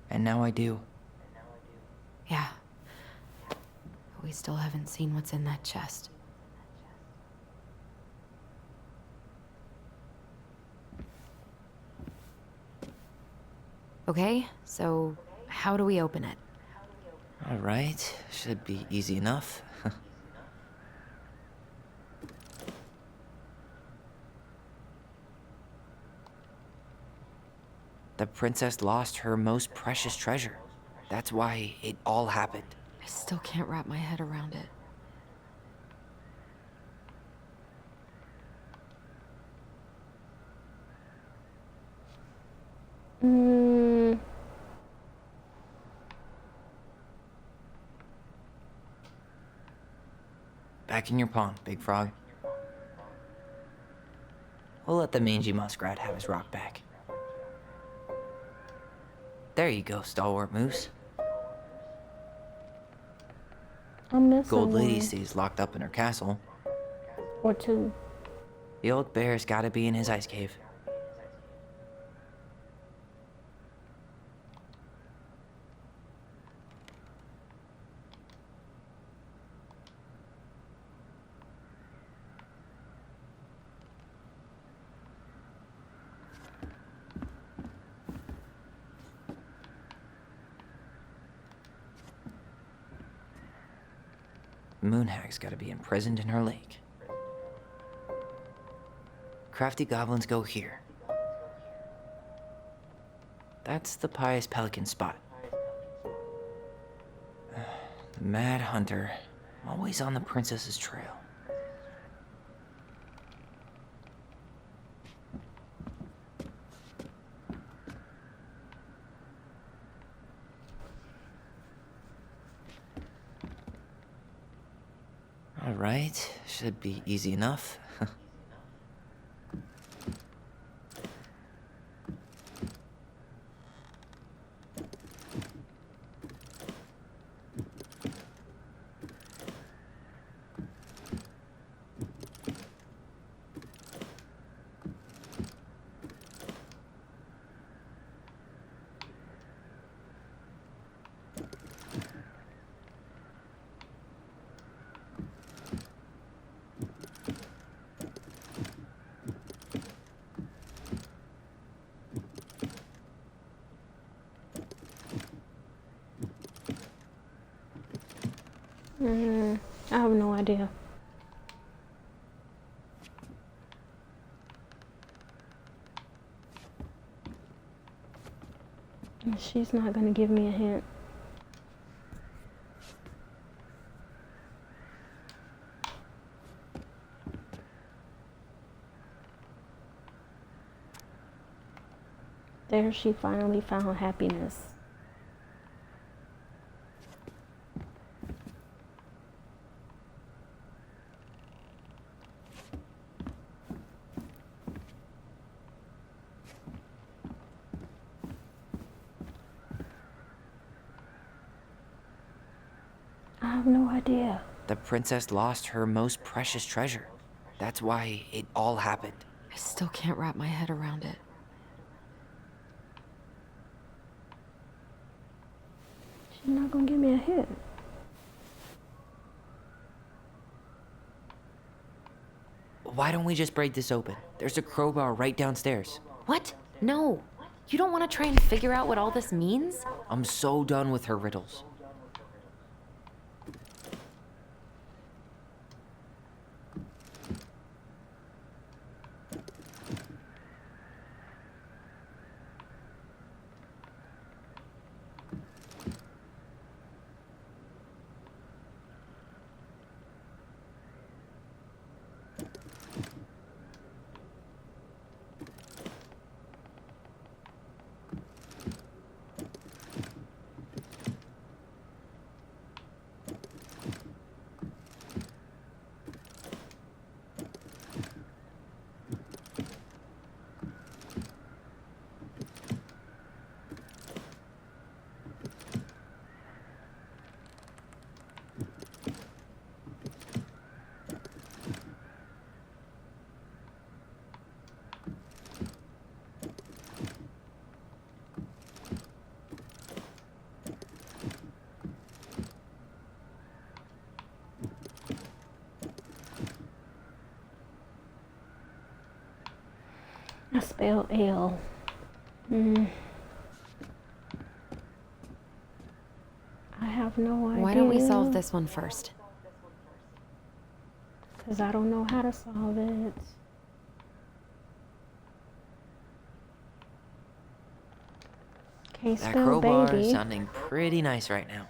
And now I do. Yeah. But we still haven't seen what's in that chest. Okay, so how do we open it? All right, should be easy enough. The princess lost her most precious treasure. That's why it all happened. I still can't wrap my head around it. Back in your pond, Big Frog. We'll let the mangy muskrat have his rock back. There you go, stalwart moose. I'm missing Gold Lady one. stays locked up in her castle. Or two. The old bear's gotta be in his ice cave. Moonhag's gotta be imprisoned in her lake. Crafty goblins go here. That's the pious pelican spot. The mad hunter, always on the princess's trail. All right, should be easy enough. I have no idea. She's not gonna give me a hint. There she finally found happiness. have no idea. The princess lost her most precious treasure. That's why it all happened. I still can't wrap my head around it. She's not gonna give me a hint. Why don't we just break this open? There's a crowbar right downstairs. What? No. You don't want to try and figure out what all this means? I'm so done with her riddles. I spelled L. I have no idea. Why don't we solve this one first? Because I don't know how to solve it. Can't That spell crowbar baby. is sounding pretty nice right now.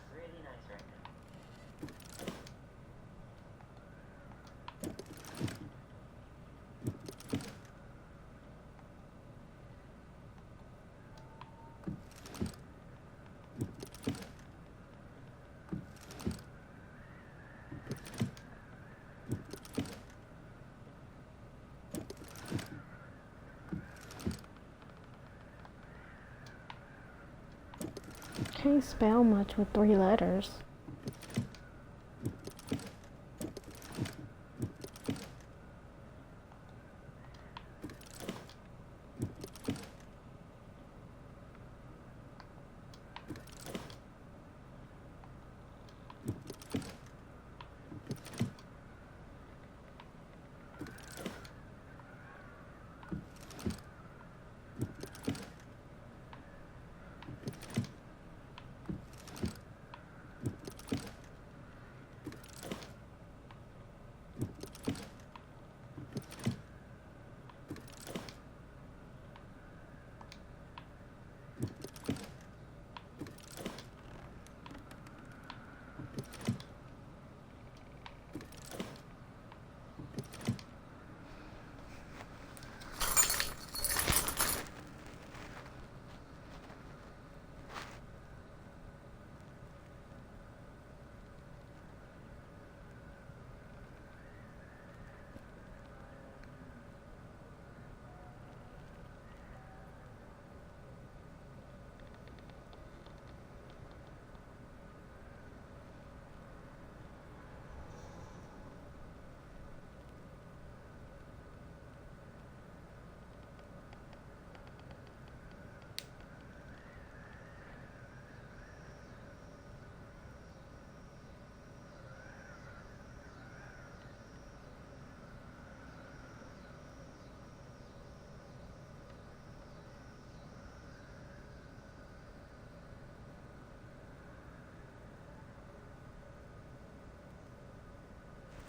Can't spell much with 3 letters.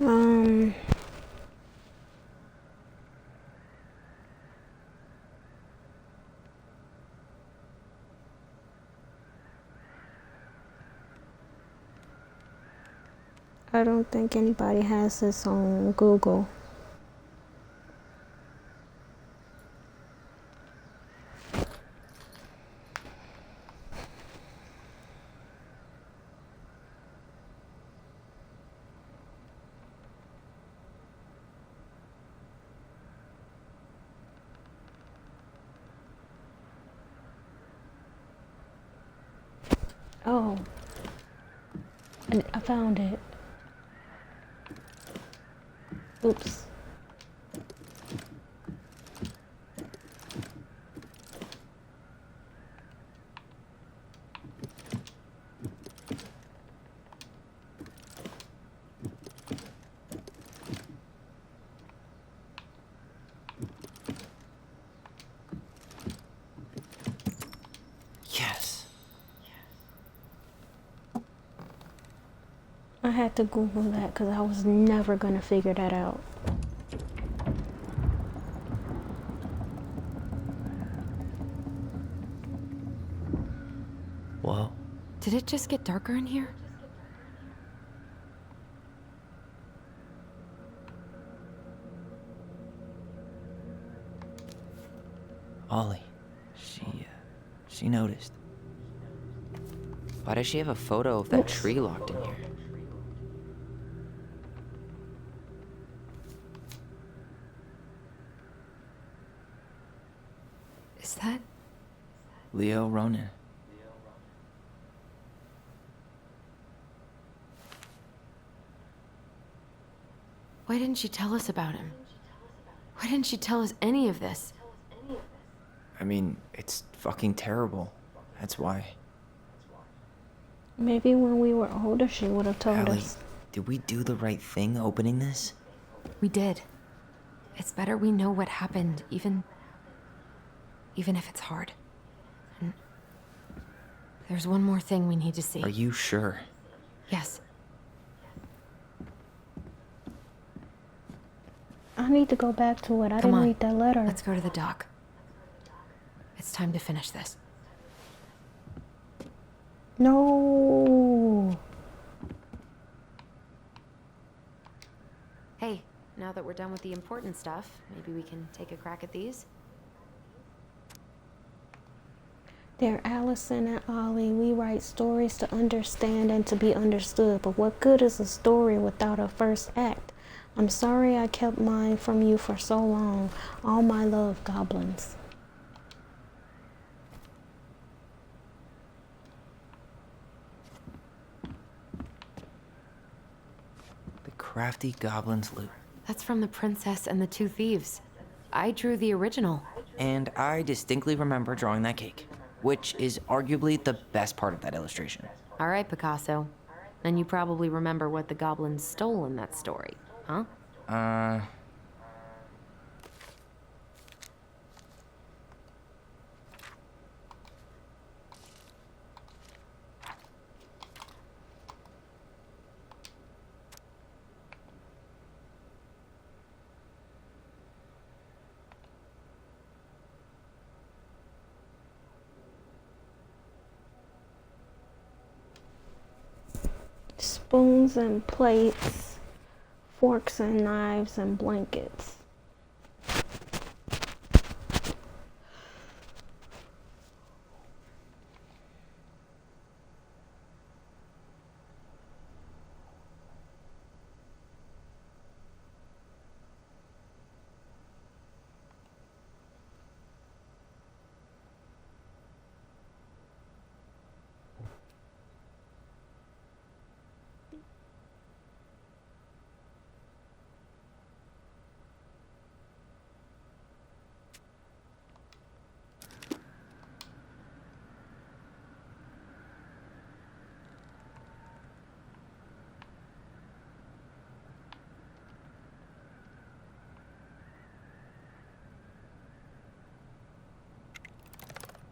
Um, I don't think anybody has this on Google. Oh, I found it. Oops. Yes. I had to Google that because I was never gonna figure that out. Whoa. Did it just get darker in here? Ollie. She noticed. Why does she have a photo of that tree locked in here? Is that? Leo Ronan. Why didn't she tell us about him? Why didn't she tell us any of this? I mean, it's fucking terrible. That's why. Maybe when we were older, she would have told Allie, us. did we do the right thing opening this? We did. It's better we know what happened, even if it's hard. And there's one more thing we need to see. Are you sure? Yes. I need to go back to it. I Come didn't on. read that letter. Let's go to the dock. It's time to finish this. No. Hey, now that we're done with the important stuff, maybe we can take a crack at these? Dear Allison and Ollie, we write stories to understand and to be understood, but what good is a story without a first act? I'm sorry I kept mine from you for so long. All my love, goblins. The crafty goblin's loot. That's from The Princess and the Two Thieves. I drew the original. And I distinctly remember drawing that cake, which is arguably the best part of that illustration. All right, Picasso. Then you probably remember what the goblins stole in that story, huh? Spoons and plates, forks and knives and blankets.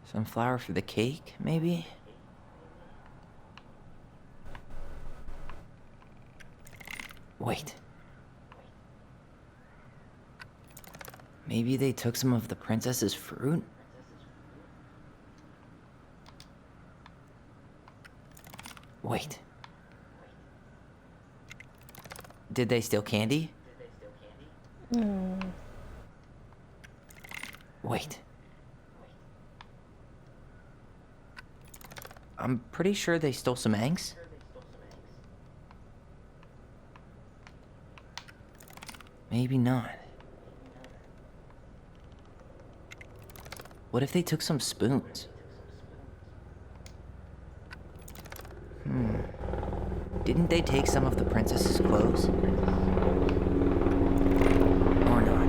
Some flour for the cake, maybe? Wait. Maybe they took some of the princess's fruit? Wait. Did they steal candy? Wait. I'm pretty sure they stole some eggs. Maybe not. What if they took some spoons? Did Didn't they take some of the princess's clothes? Or not?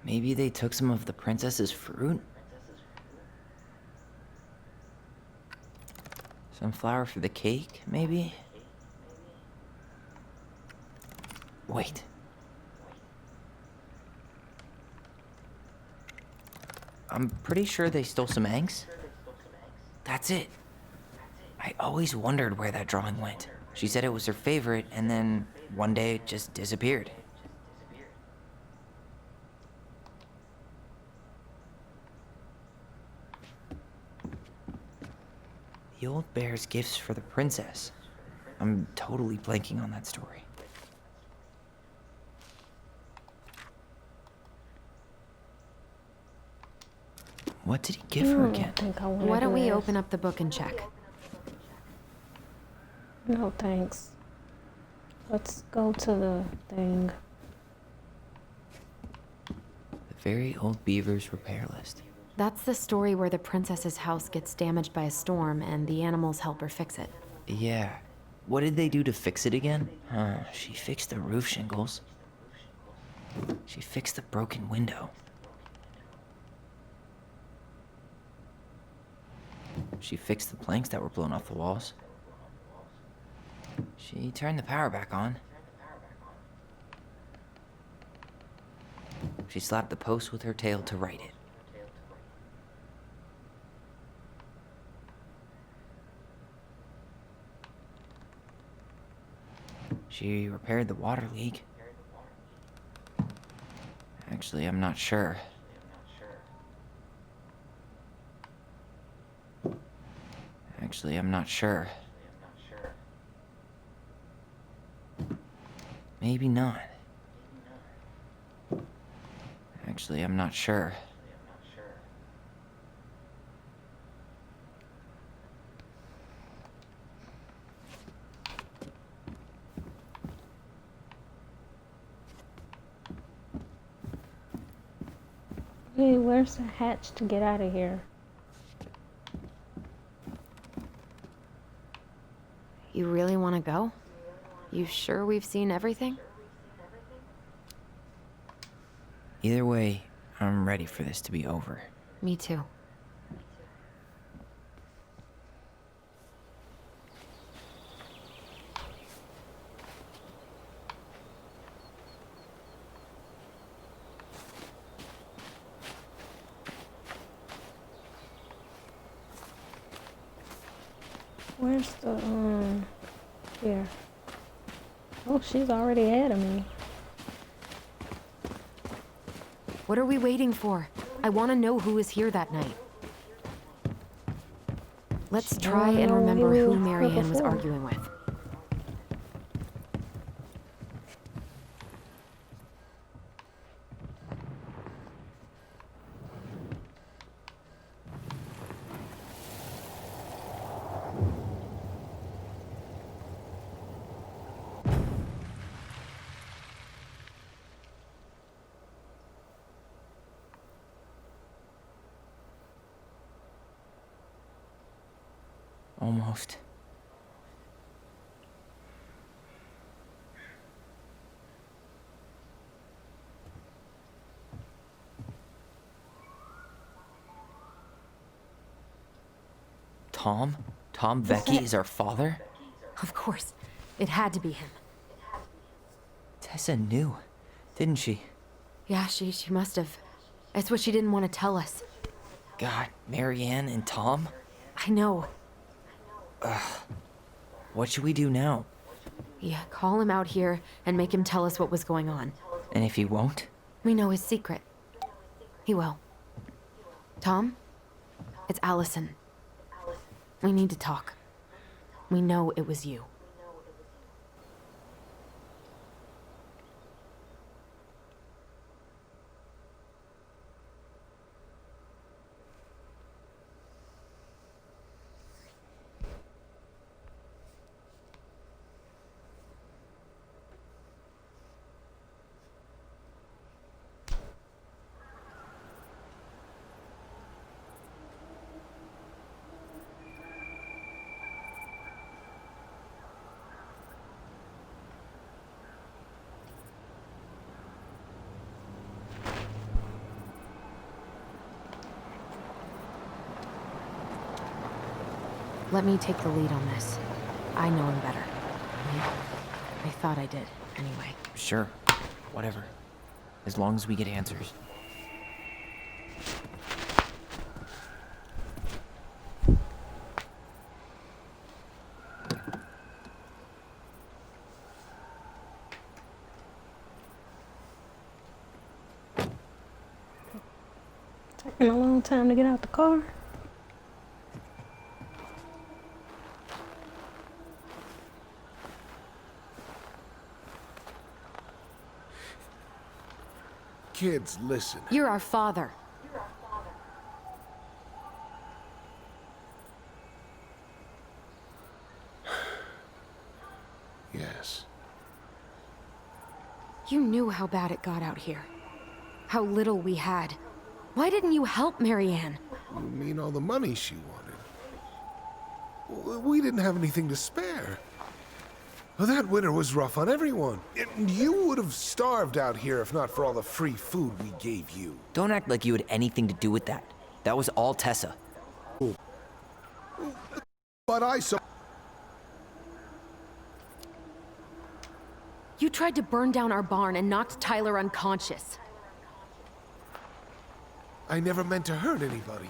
Maybe they took some of the princess's fruit? Some flour for the cake, maybe? Wait. I'm pretty sure they stole some eggs. That's it. I always wondered where that drawing went. She said it was her favorite, and then one day it just disappeared. The old bear's gifts for the princess. I'm totally blanking on that story. What did he give her again? Why don't we open up the book and check? No, thanks. Let's go to the thing. The Very Old Beaver's repair list. That's the story where the princess's house gets damaged by a storm and the animals help her fix it. Yeah. What did they do to fix it again? She fixed the roof shingles. She fixed the broken window. She fixed the planks that were blown off the walls. She turned the power back on. She slapped the post with her tail to right it. She repaired the water leak. Actually, I'm not sure. Actually, I'm not sure. Maybe not. Actually, I'm not sure. Hey, where's the hatch to get out of here? You really want to go? You sure we've seen everything? Either way, I'm ready for this to be over. Me too. Where's the, here. Oh, she's already ahead of me. What are we waiting for? I want to know who was here that night. Let's try and remember who Marianne was arguing with. Almost. Tom? Tom Vecchi is our father? Of course. It had to be him. Tessa knew, didn't she? Yeah, she must have. It's what she didn't want to tell us. God, Marianne and Tom? I know. What should we do now? Yeah, call him out here and make him tell us what was going on. And if he won't? We know his secret. He will. Tom? It's Allison. We need to talk. We know it was you. Let me take the lead on this. I know him better. I thought I did, anyway. Sure. Whatever. As long as we get answers. Taking a long time to get out the car. Kids, listen. You're our father. Yes. You knew how bad it got out here. How little we had. Why didn't you help Marianne? You mean all the money she wanted? We didn't have anything to spare. Well, that winter was rough on everyone. You would have starved out here if not for all the free food we gave you. Don't act like you had anything to do with that. That was all Tessa. But I saw... You tried to burn down our barn and knocked Tyler unconscious. I never meant to hurt anybody.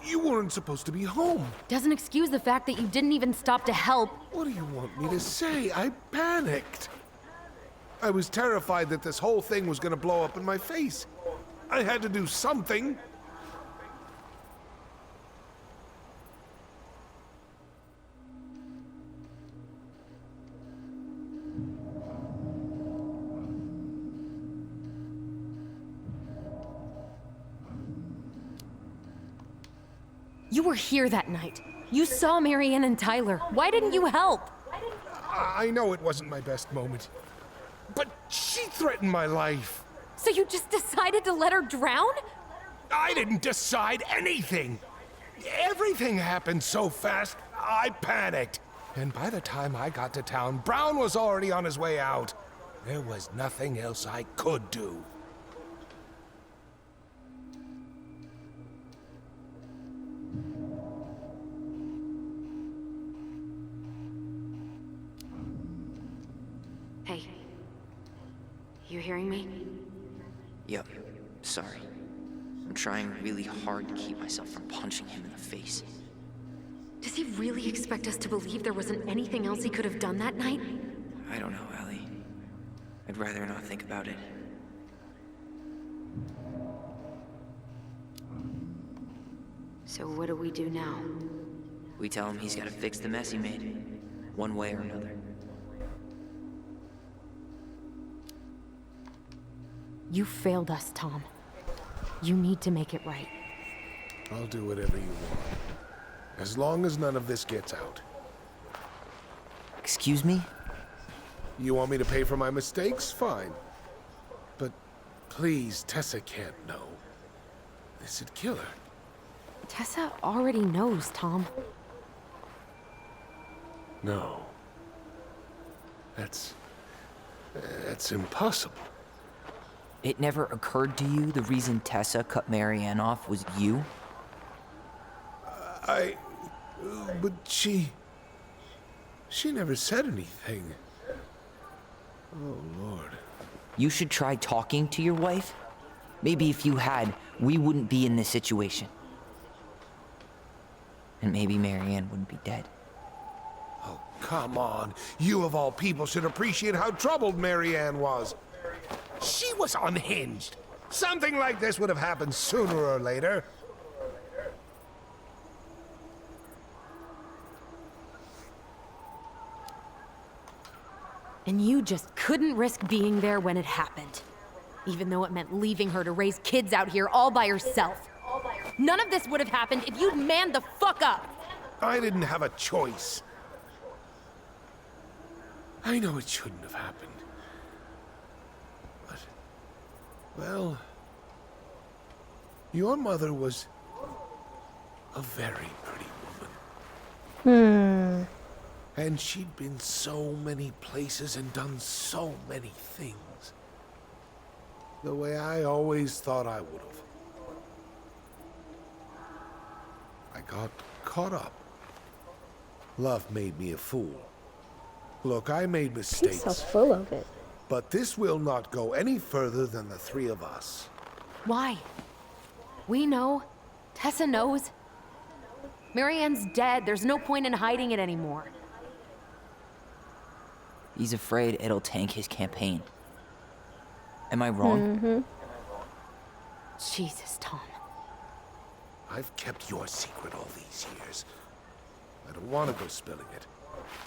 You weren't supposed to be home. Doesn't excuse the fact that you didn't even stop to help. What do you want me to say? I panicked. I was terrified that this whole thing was gonna blow up in my face. I had to do something. You were here that night. You saw Marianne and Tyler. Why didn't you help? I know it wasn't my best moment, but she threatened my life. So you just decided to let her drown? I didn't decide anything. Everything happened so fast, I panicked. And by the time I got to town, Brown was already on his way out. There was nothing else I could do. Hey. You hearing me? Yep. Sorry. I'm trying really hard to keep myself from punching him in the face. Does he really expect us to believe there wasn't anything else he could have done that night? I don't know, Ellie. I'd rather not think about it. So what do we do now? We tell him he's gotta fix the mess he made. One way or another. You failed us, Tom. You need to make it right. I'll do whatever you want. As long as none of this gets out. Excuse me? You want me to pay for my mistakes? Fine. But please, Tessa can't know. This'd kill her. Tessa already knows, Tom. No. That's impossible. It never occurred to you the reason Tessa cut Marianne off was you? But she never said anything. Oh, Lord. You should try talking to your wife. Maybe if you had, we wouldn't be in this situation. And maybe Marianne wouldn't be dead. Oh, come on. You of all people should appreciate how troubled Marianne was. She was unhinged. Something like this would have happened sooner or later. And you just couldn't risk being there when it happened. Even though it meant leaving her to raise kids out here all by herself. None of this would have happened if you'd manned the fuck up! I didn't have a choice. I know it shouldn't have happened. But, well, your mother was a very pretty woman. And she'd been so many places and done so many things. The way I always thought I would have. I got caught up. Love made me a fool. Look, I made mistakes. He's so full of it. But this will not go any further than the three of us. Why? We know. Tessa knows. Marianne's dead. There's no point in hiding it anymore. He's afraid it'll tank his campaign. Am I wrong? Jesus, Tom. I've kept your secret all these years. I don't want to go spilling it.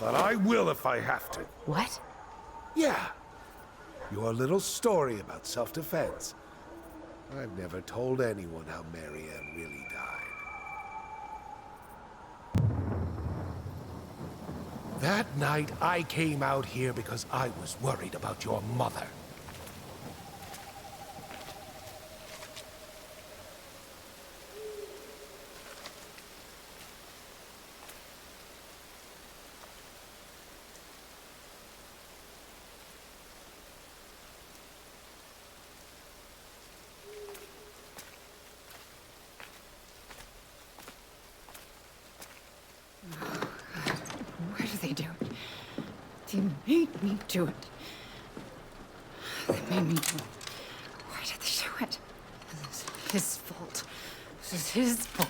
But I will if I have to. What? Yeah. Your little story about self-defense. I've never told anyone how Marianne really died. That night, I came out here because I was worried about your mother. Why do they do it? They made me do it. They made me do it. Why did they do it? This is his fault. This is his fault.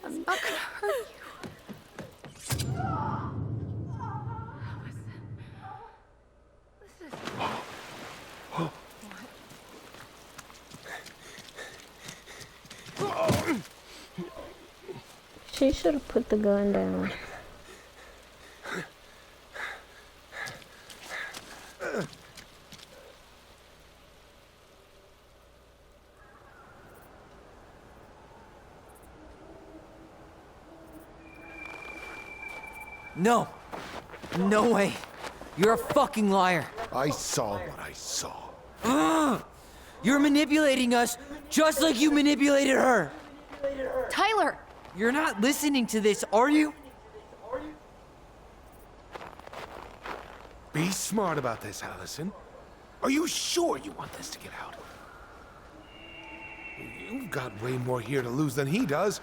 I'm not gonna hurt you. She should have put the gun down. No. No way. You're a fucking liar. I saw what I saw. You're manipulating us just like you manipulated her. Tyler! You're not listening to this, are you? Be smart about this, Allison. Are you sure you want this to get out? You've got way more here to lose than he does.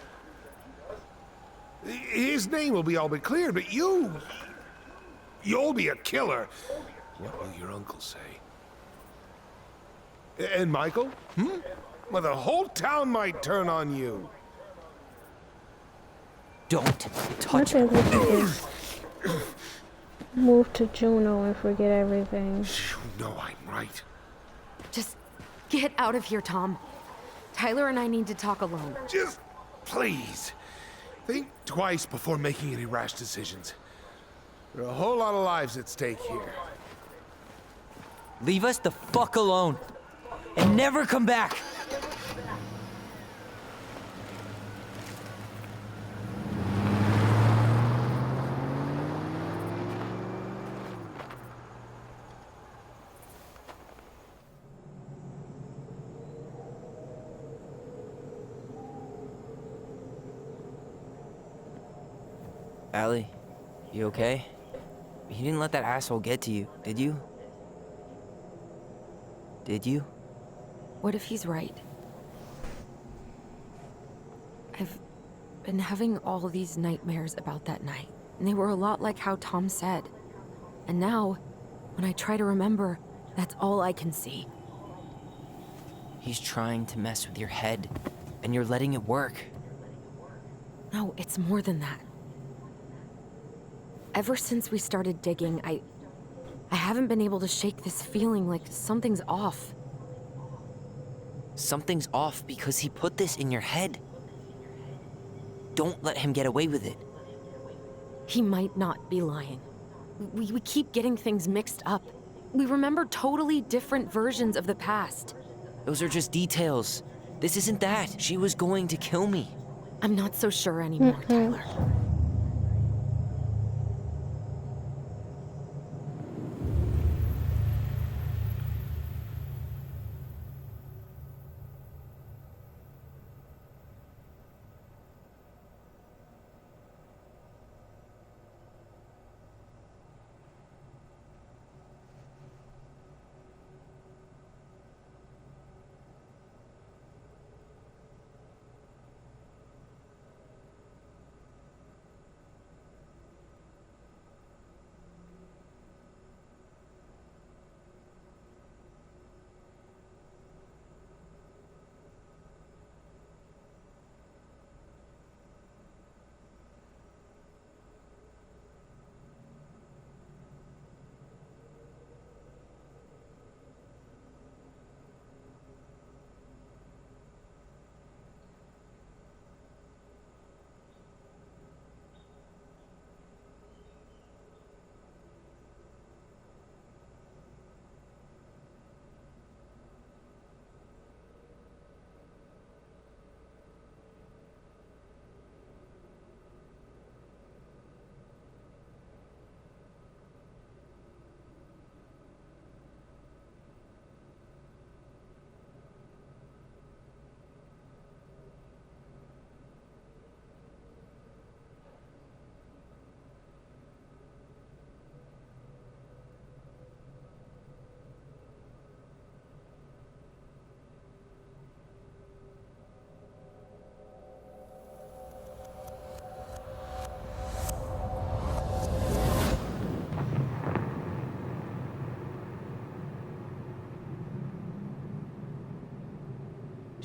His name will be all but cleared, but you'll be a killer. What will your uncle say? And Michael? Well, the whole town might turn on you. Don't I touch think we her. should just move to Juneau and forget everything. You know I'm right. Just get out of here, Tom. Tyler and I need to talk alone. Just please, think twice before making any rash decisions. There are a whole lot of lives at stake here. Leave us the fuck alone. And never come back. Allie, you okay? You didn't let that asshole get to you, did you? Did you? What if he's right? I've been having all these nightmares about that night, and they were a lot like how Tom said. And now, when I try to remember, that's all I can see. He's trying to mess with your head, and you're letting it work. No, it's more than that. Ever since we started digging, I haven't been able to shake this feeling like something's off. Something's off because he put this in your head. Don't let him get away with it. He might not be lying. We keep getting things mixed up. We remember totally different versions of the past. Those are just details. This isn't that. She was going to kill me. I'm not so sure anymore, Tyler.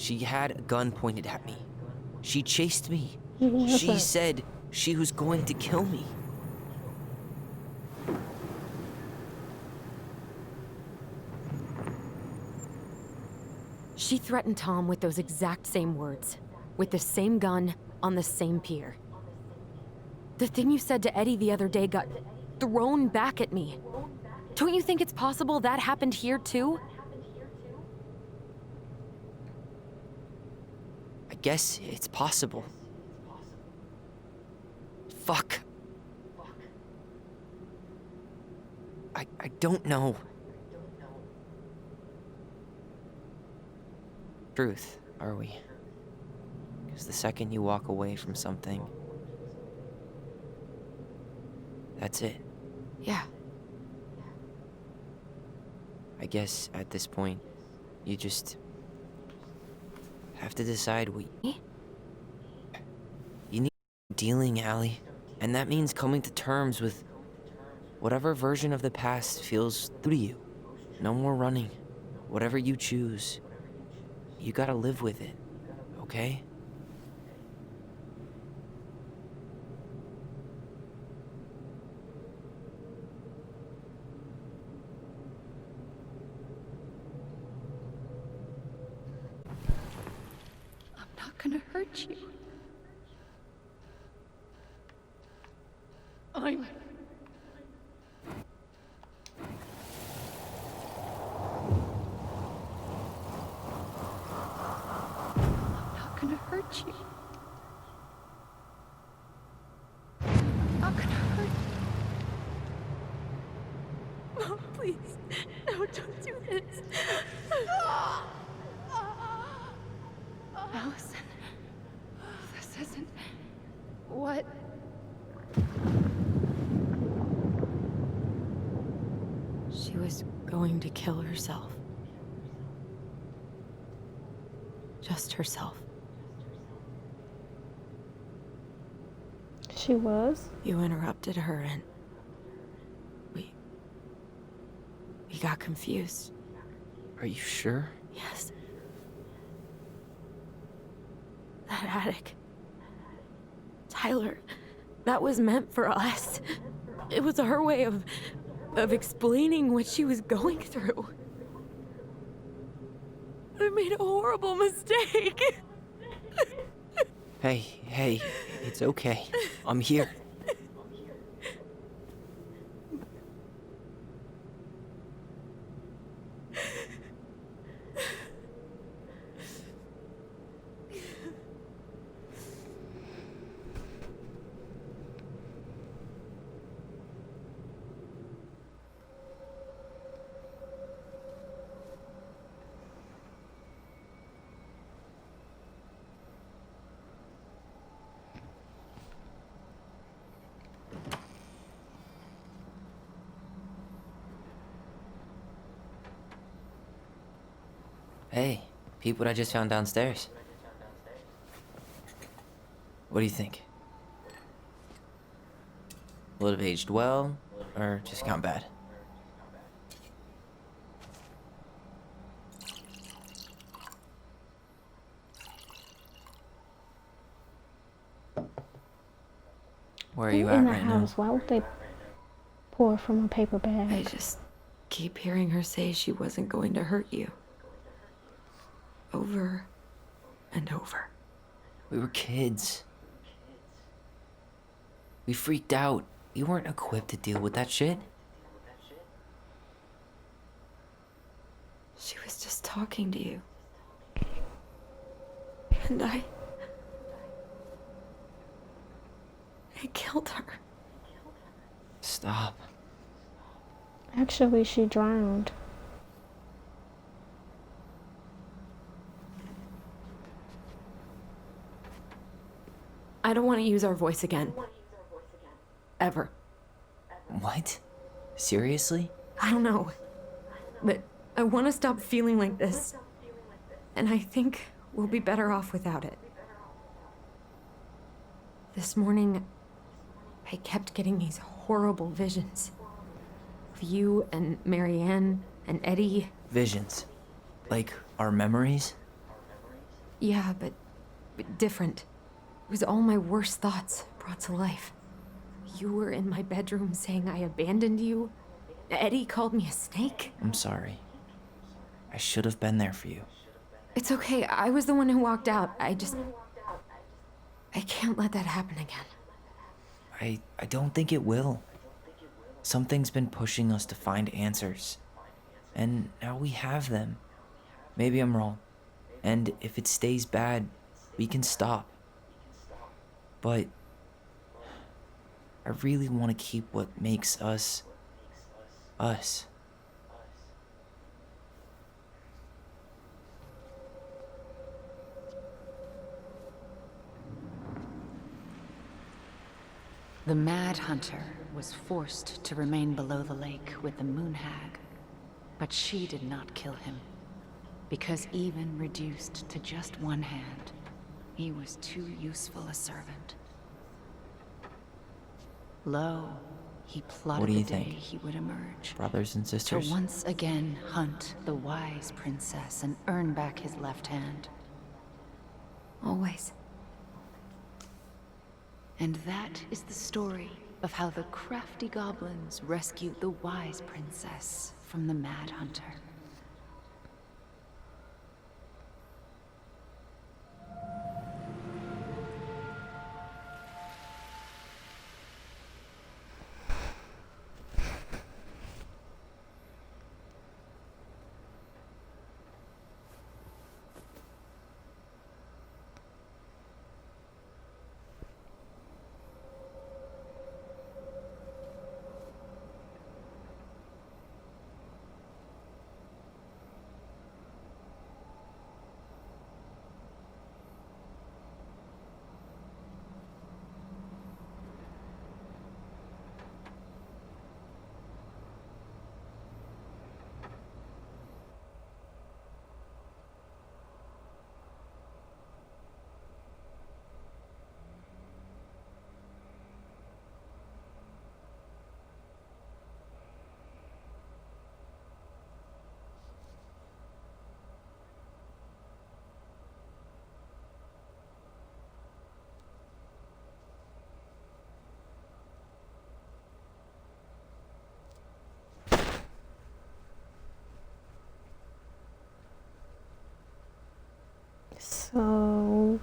She had a gun pointed at me. She chased me. What's She that? said she was going to kill me. She threatened Tom with those exact same words, with the same gun, on the same pier. The thing you said to Eddie the other day got thrown back at me. Don't you think it's possible that happened here too? I guess it's possible. Fuck. I don't know. Truth, are we? Because the second you walk away from something, that's it. Yeah. I guess at this point, you just have to decide what you need dealing, Allie. And that means coming to terms with whatever version of the past feels through you. No more running. Whatever you choose, you gotta live with it, okay? I'm not gonna hurt you. I'm Please. No, don't do this. Allison. This isn't... What? She was going to kill herself. Just herself. She was? You interrupted her and... We got confused. Are you sure? Yes. That attic. Tyler, that was meant for us. It was her way of explaining what she was going through. I made a horrible mistake. Hey, it's okay. I'm here. Hey, peep what I just found downstairs. What do you think? Will it have aged well, or just gone bad? Where are you at in the right now? house? Why would they pour from a paper I bag? just keep hearing her say she wasn't going to hurt you. Over and over. We were kids. We freaked out. We weren't equipped to deal with that shit. She was just talking to you. And I killed her. Stop. Actually, she drowned. I don't want to use our voice again. Ever. What? Seriously? I don't know. But I want to stop feeling like this. And I think we'll be better off without it. This morning, I kept getting these horrible visions. Of you and Marianne and Eddie. Visions. Like our memories? Yeah, but different. It was all my worst thoughts brought to life. You were in my bedroom saying I abandoned you. Eddie called me a snake. I'm sorry. I should have been there for you. It's okay. I was the one who walked out. I can't let that happen again. I don't think it will. Something's been pushing us to find answers. And now we have them. Maybe I'm wrong. And if it stays bad, we can stop. But I really want to keep what makes us us. The Mad Hunter was forced to remain below the lake with the Moon Hag, but she did not kill him, because even reduced to just one hand, he was too useful a servant. Lo, he plotted What do you the day think? he would emerge, Brothers and to sisters? once again hunt the wise princess and earn back his left hand. Always. And that is the story of how the crafty goblins rescued the wise princess from the Mad Hunter.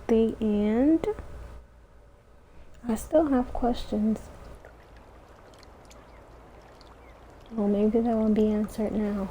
the end. I still have questions. Well, maybe that will be answered now.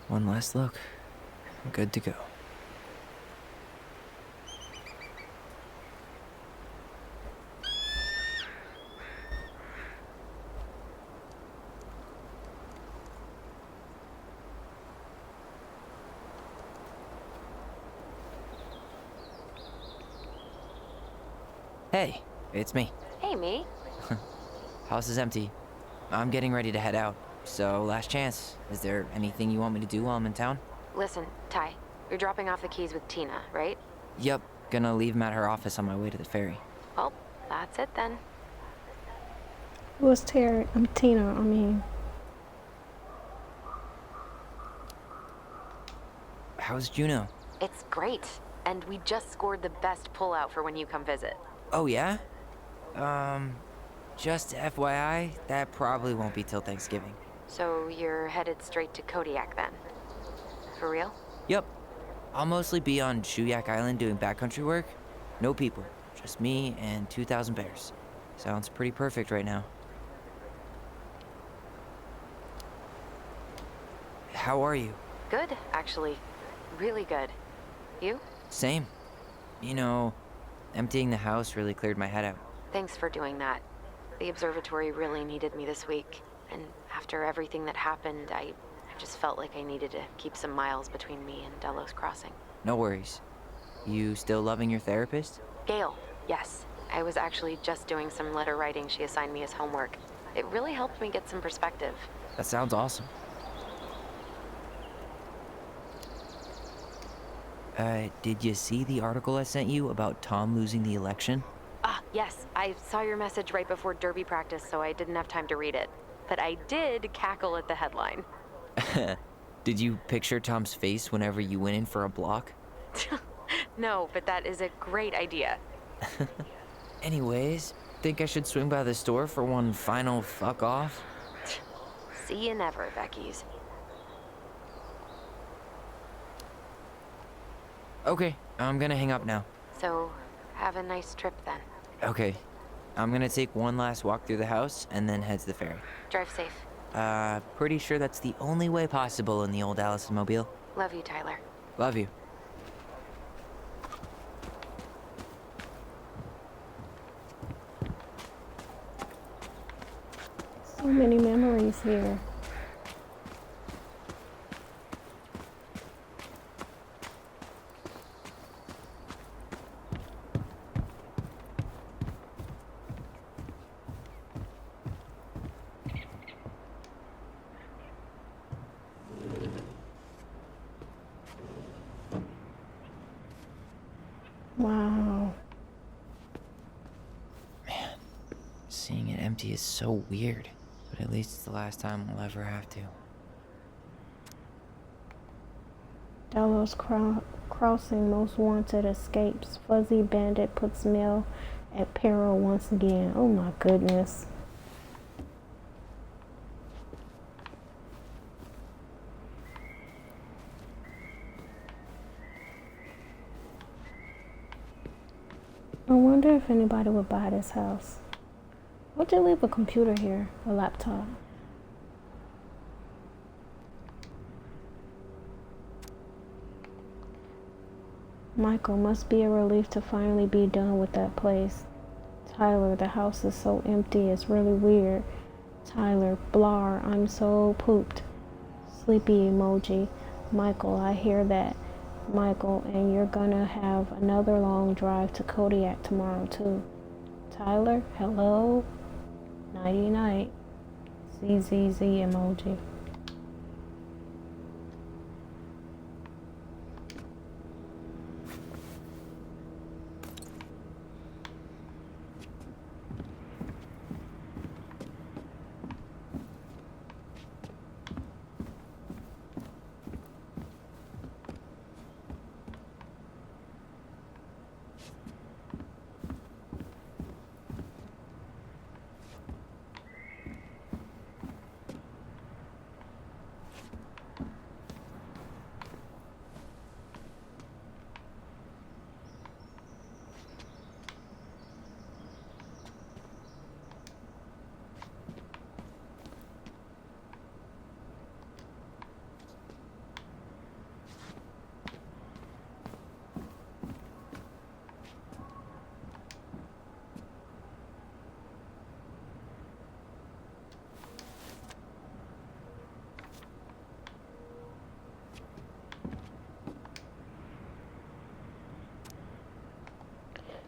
One last look. Good to go. Hey, it's me. Hey, me. House is empty. I'm getting ready to head out. So, last chance. Is there anything you want me to do while I'm in town? Listen, Ty, you're dropping off the keys with Tina, right? Yep, gonna leave 'em at her office on my way to the ferry. Well, that's it then. It was Terry. I'm Tina. I mean, How's Juno? It's great. And we just scored the best pullout for when you come visit. Oh, yeah? Just FYI, that probably won't be till Thanksgiving. So you're headed straight to Kodiak then? For real? Yep. I'll mostly be on Shuyak Island doing backcountry work. No people. Just me and 2,000 bears. Sounds pretty perfect right now. How are you? Good, actually. Really good. You? Same. You know, emptying the house really cleared my head out. Thanks for doing that. The observatory really needed me this week. And after everything that happened, I just felt like I needed to keep some miles between me and Delos Crossing. No worries. You still loving your therapist? Gail, yes. I was actually just doing some letter writing she assigned me as homework. It really helped me get some perspective. That sounds awesome. Did you see the article I sent you about Tom losing the election? Ah, yes. I saw your message right before derby practice, so I didn't have time to read it. But I did cackle at the headline. Did you picture Tom's face whenever you went in for a block? No, but that is a great idea. Anyways, think I should swing by the store for one final fuck off? See you never, Becky's. Okay, I'm gonna hang up now. So, have a nice trip then. Okay, I'm gonna take one last walk through the house and then head to the ferry. Drive safe. Pretty sure that's the only way possible in the old Allison Mobile. Love you, Tyler. Love you. so many memories here. Wow. Man, seeing it empty is so weird. But at least it's the last time I'll ever have to. Delos Crossing most wanted escapes. Fuzzy Bandit puts Mel at peril once again. Oh my goodness. I wonder if anybody would buy this house. Why'd you leave a computer here? A laptop? Michael, must be a relief to finally be done with that place. Tyler, the house is so empty, it's really weird. Tyler, blar, I'm so pooped. Sleepy emoji. Michael, I hear that. Michael, and you're gonna have another long drive to Kodiak tomorrow too. Tyler, hello? Nighty night. ZZZ emoji.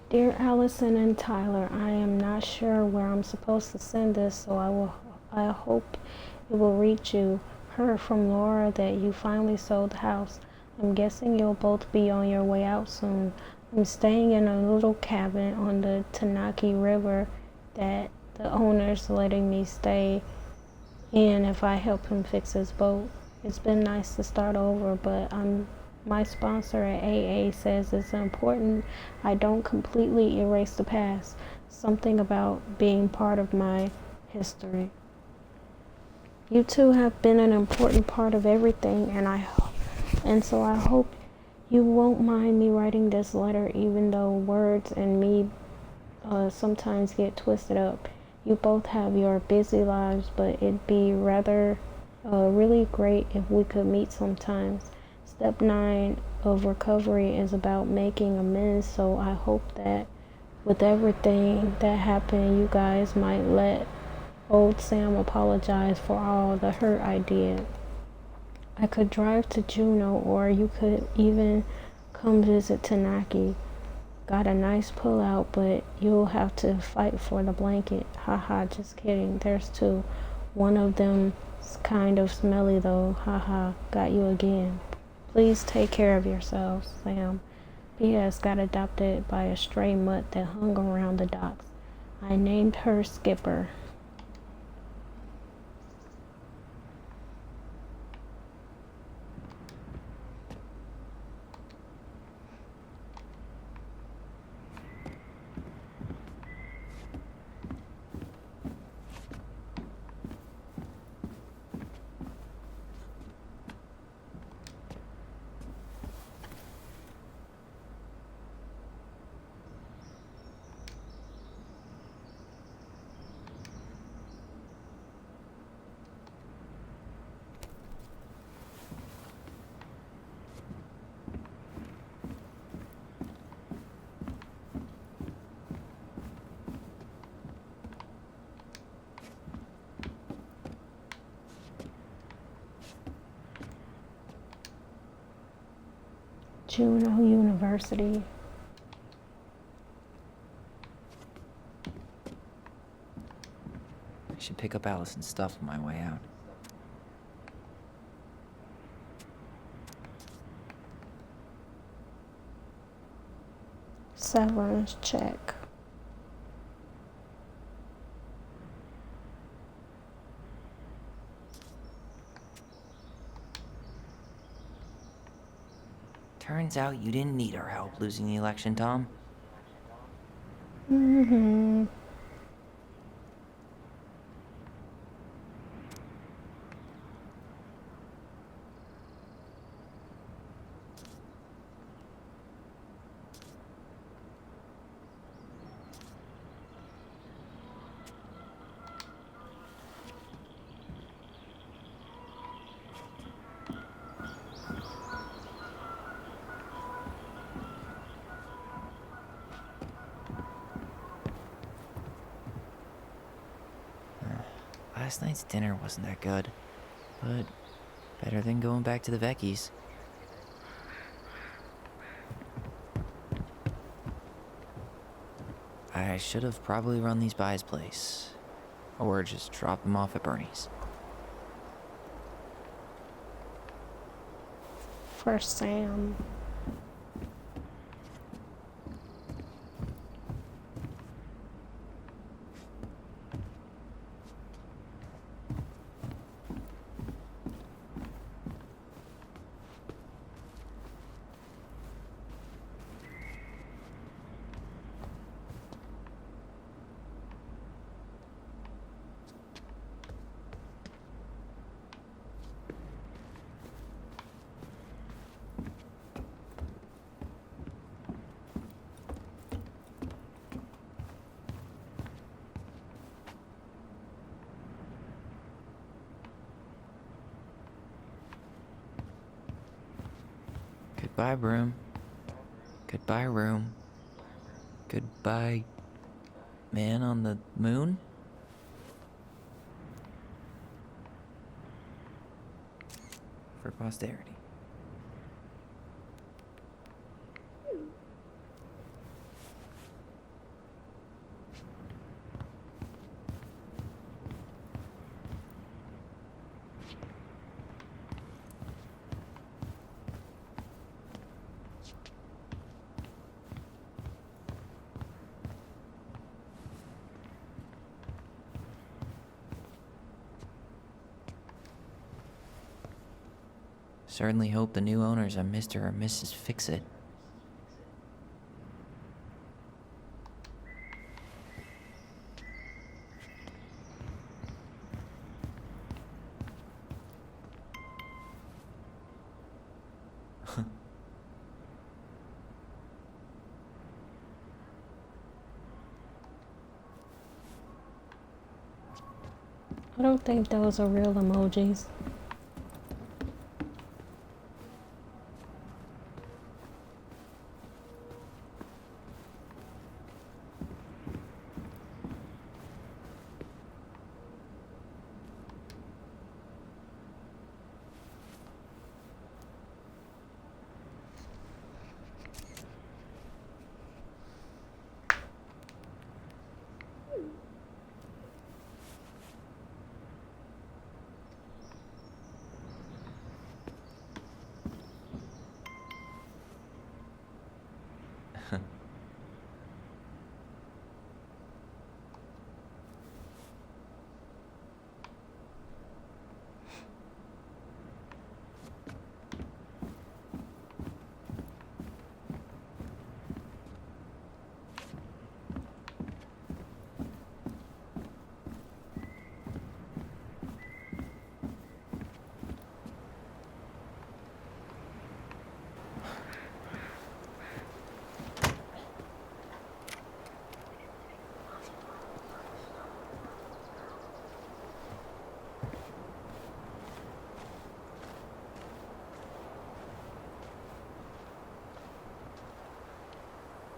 Dear Allison and Tyler, I am not sure where I'm supposed to send this, so I hope it will reach you. Heard from Laura that you finally sold the house. I'm guessing you'll both be on your way out soon. I'm staying in a little cabin on the Tanaki River that the owner's letting me stay in if I help him fix his boat. It's been nice to start over, but my sponsor at AA says it's important I don't completely erase the past. Something about being part of my history. You two have been an important part of everything, and so I hope you won't mind me writing this letter, even though words and me sometimes get twisted up. You both have your busy lives, but it'd be really great if we could meet sometimes. Step 9 of recovery is about making amends, so I hope that with everything that happened, you guys might let old Sam apologize for all the hurt I did. I could drive to Juneau, or you could even come visit Tanaki. Got a nice pullout, but you'll have to fight for the blanket. Haha, just kidding. There's 2. One of them's kind of smelly though. Haha, got you again. Please take care of yourselves, Sam. P.S. Got adopted by a stray mutt that hung around the docks. I named her Skipper. Juneau University. I should pick up Allison's stuff on my way out. Severance check. Turns out you didn't need our help losing the election, Tom. Mm-hmm. Last night's dinner wasn't that good, but better than going back to the Vecchies. I should have probably run these by his place, or just dropped them off at Bernie's. For Sam. Goodbye, broom. Goodbye, room. Goodbye, man on the moon? For posterity. Certainly hope the new owners are Mr. or Mrs. Fix-It. I don't think those are real emojis.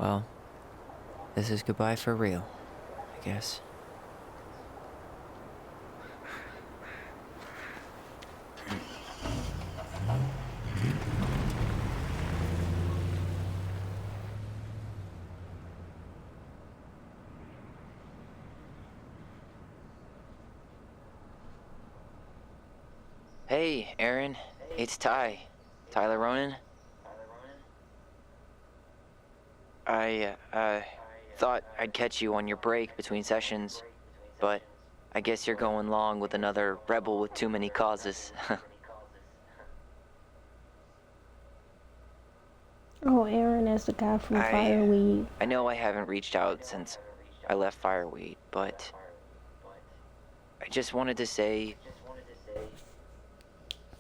Well, this is goodbye for real, I guess. Hey, Aaron. It's Ty. Tyler Ronan. I thought I'd catch you on your break between sessions, but I guess you're going long with another rebel with too many causes. Oh, Aaron, that's the guy from Fireweed. I know I haven't reached out since I left Fireweed, but I just wanted to say,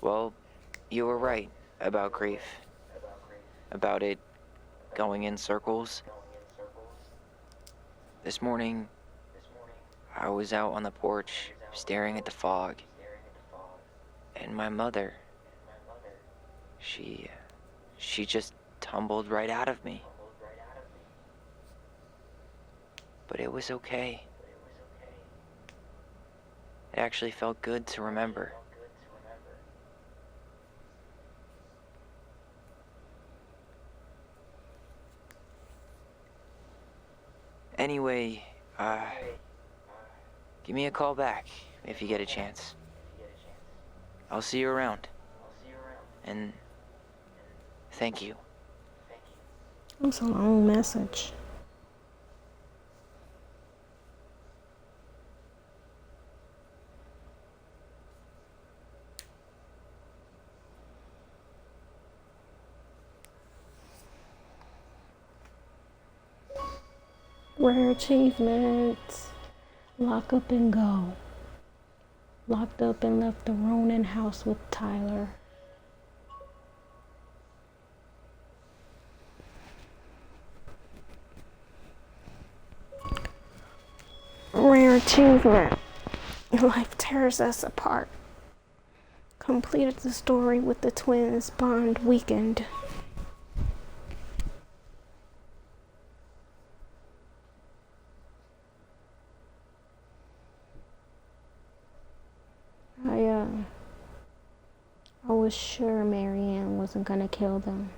well, you were right about grief. About it going in circles. This morning, I was out on the porch staring at the fog, and my mother, she just tumbled right out of me. But it was okay. It actually felt good to remember. Anyway, give me a call back if you get a chance. I'll see you around. And thank you. That's a long message. Rare achievements. Lock up and go. Locked up and left the Ronan house with Tyler. Rare achievement. Life tears us apart. Completed the story with the twins' bond weakened. I was sure Marianne wasn't gonna kill them.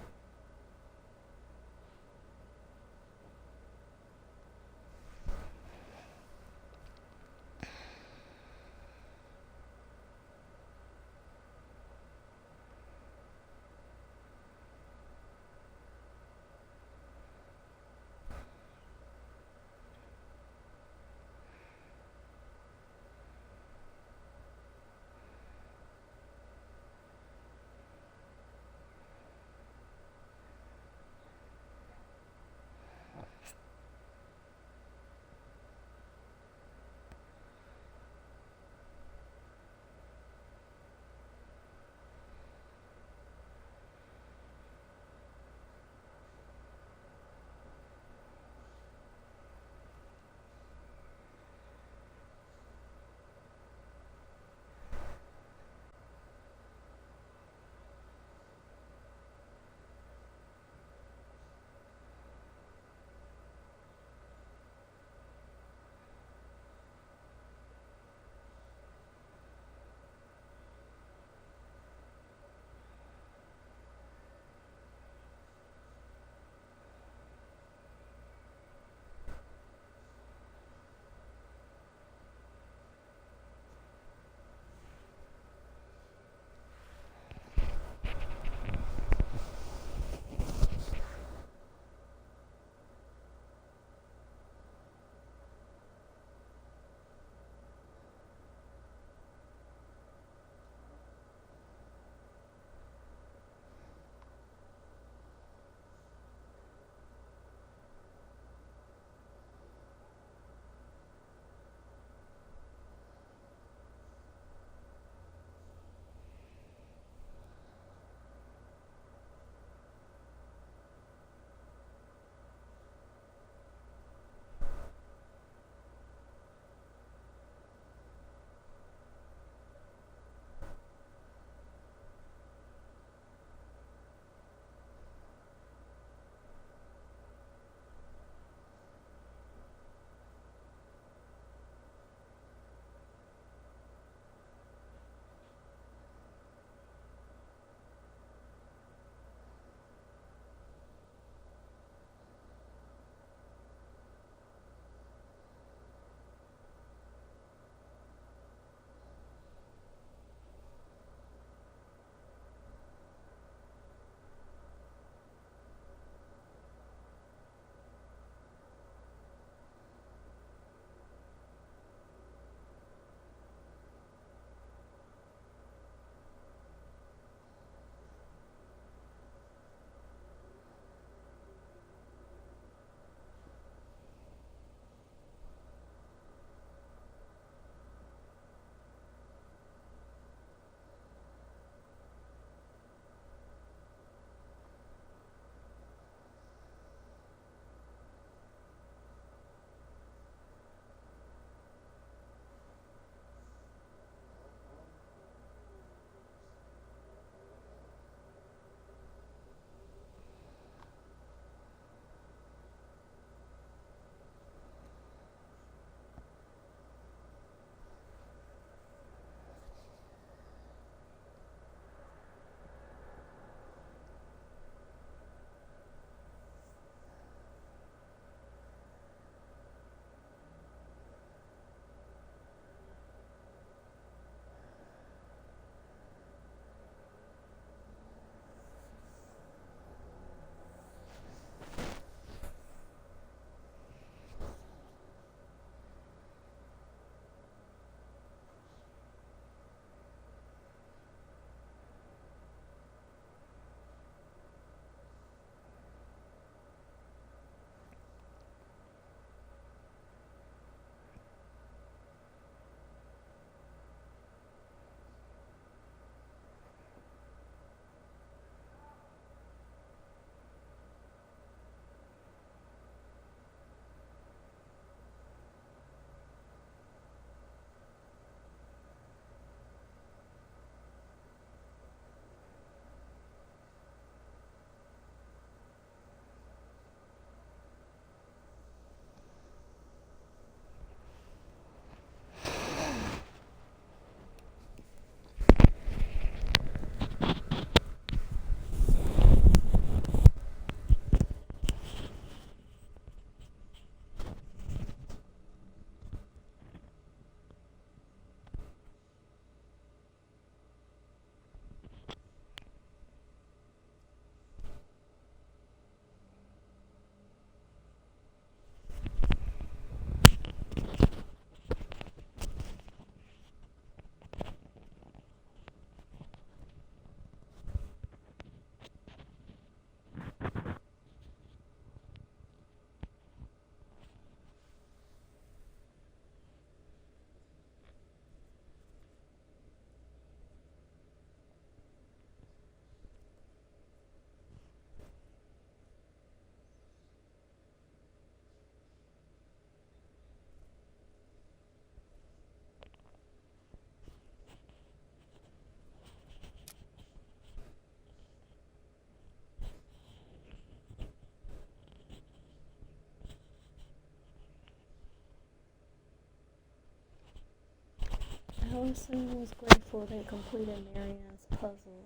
Allison was grateful they completed Marianne's puzzle.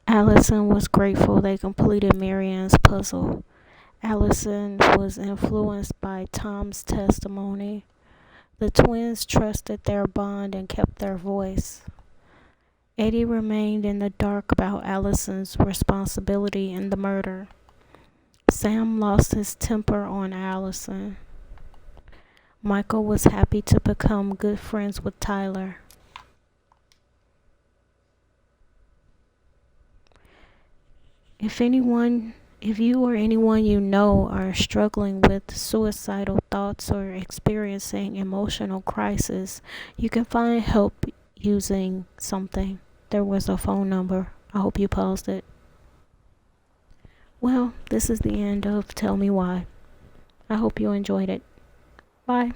Allison was grateful they completed Marianne's puzzle. Allison was influenced by Tom's testimony. The twins trusted their bond and kept their voice. Eddie remained in the dark about Allison's responsibility in the murder. Sam lost his temper on Allison. Michael was happy to become good friends with Tyler. If you or anyone you know are struggling with suicidal thoughts or experiencing emotional crisis, you can find help using something. There was a phone number. I hope you paused it. Well, this is the end of Tell Me Why. I hope you enjoyed it. Bye.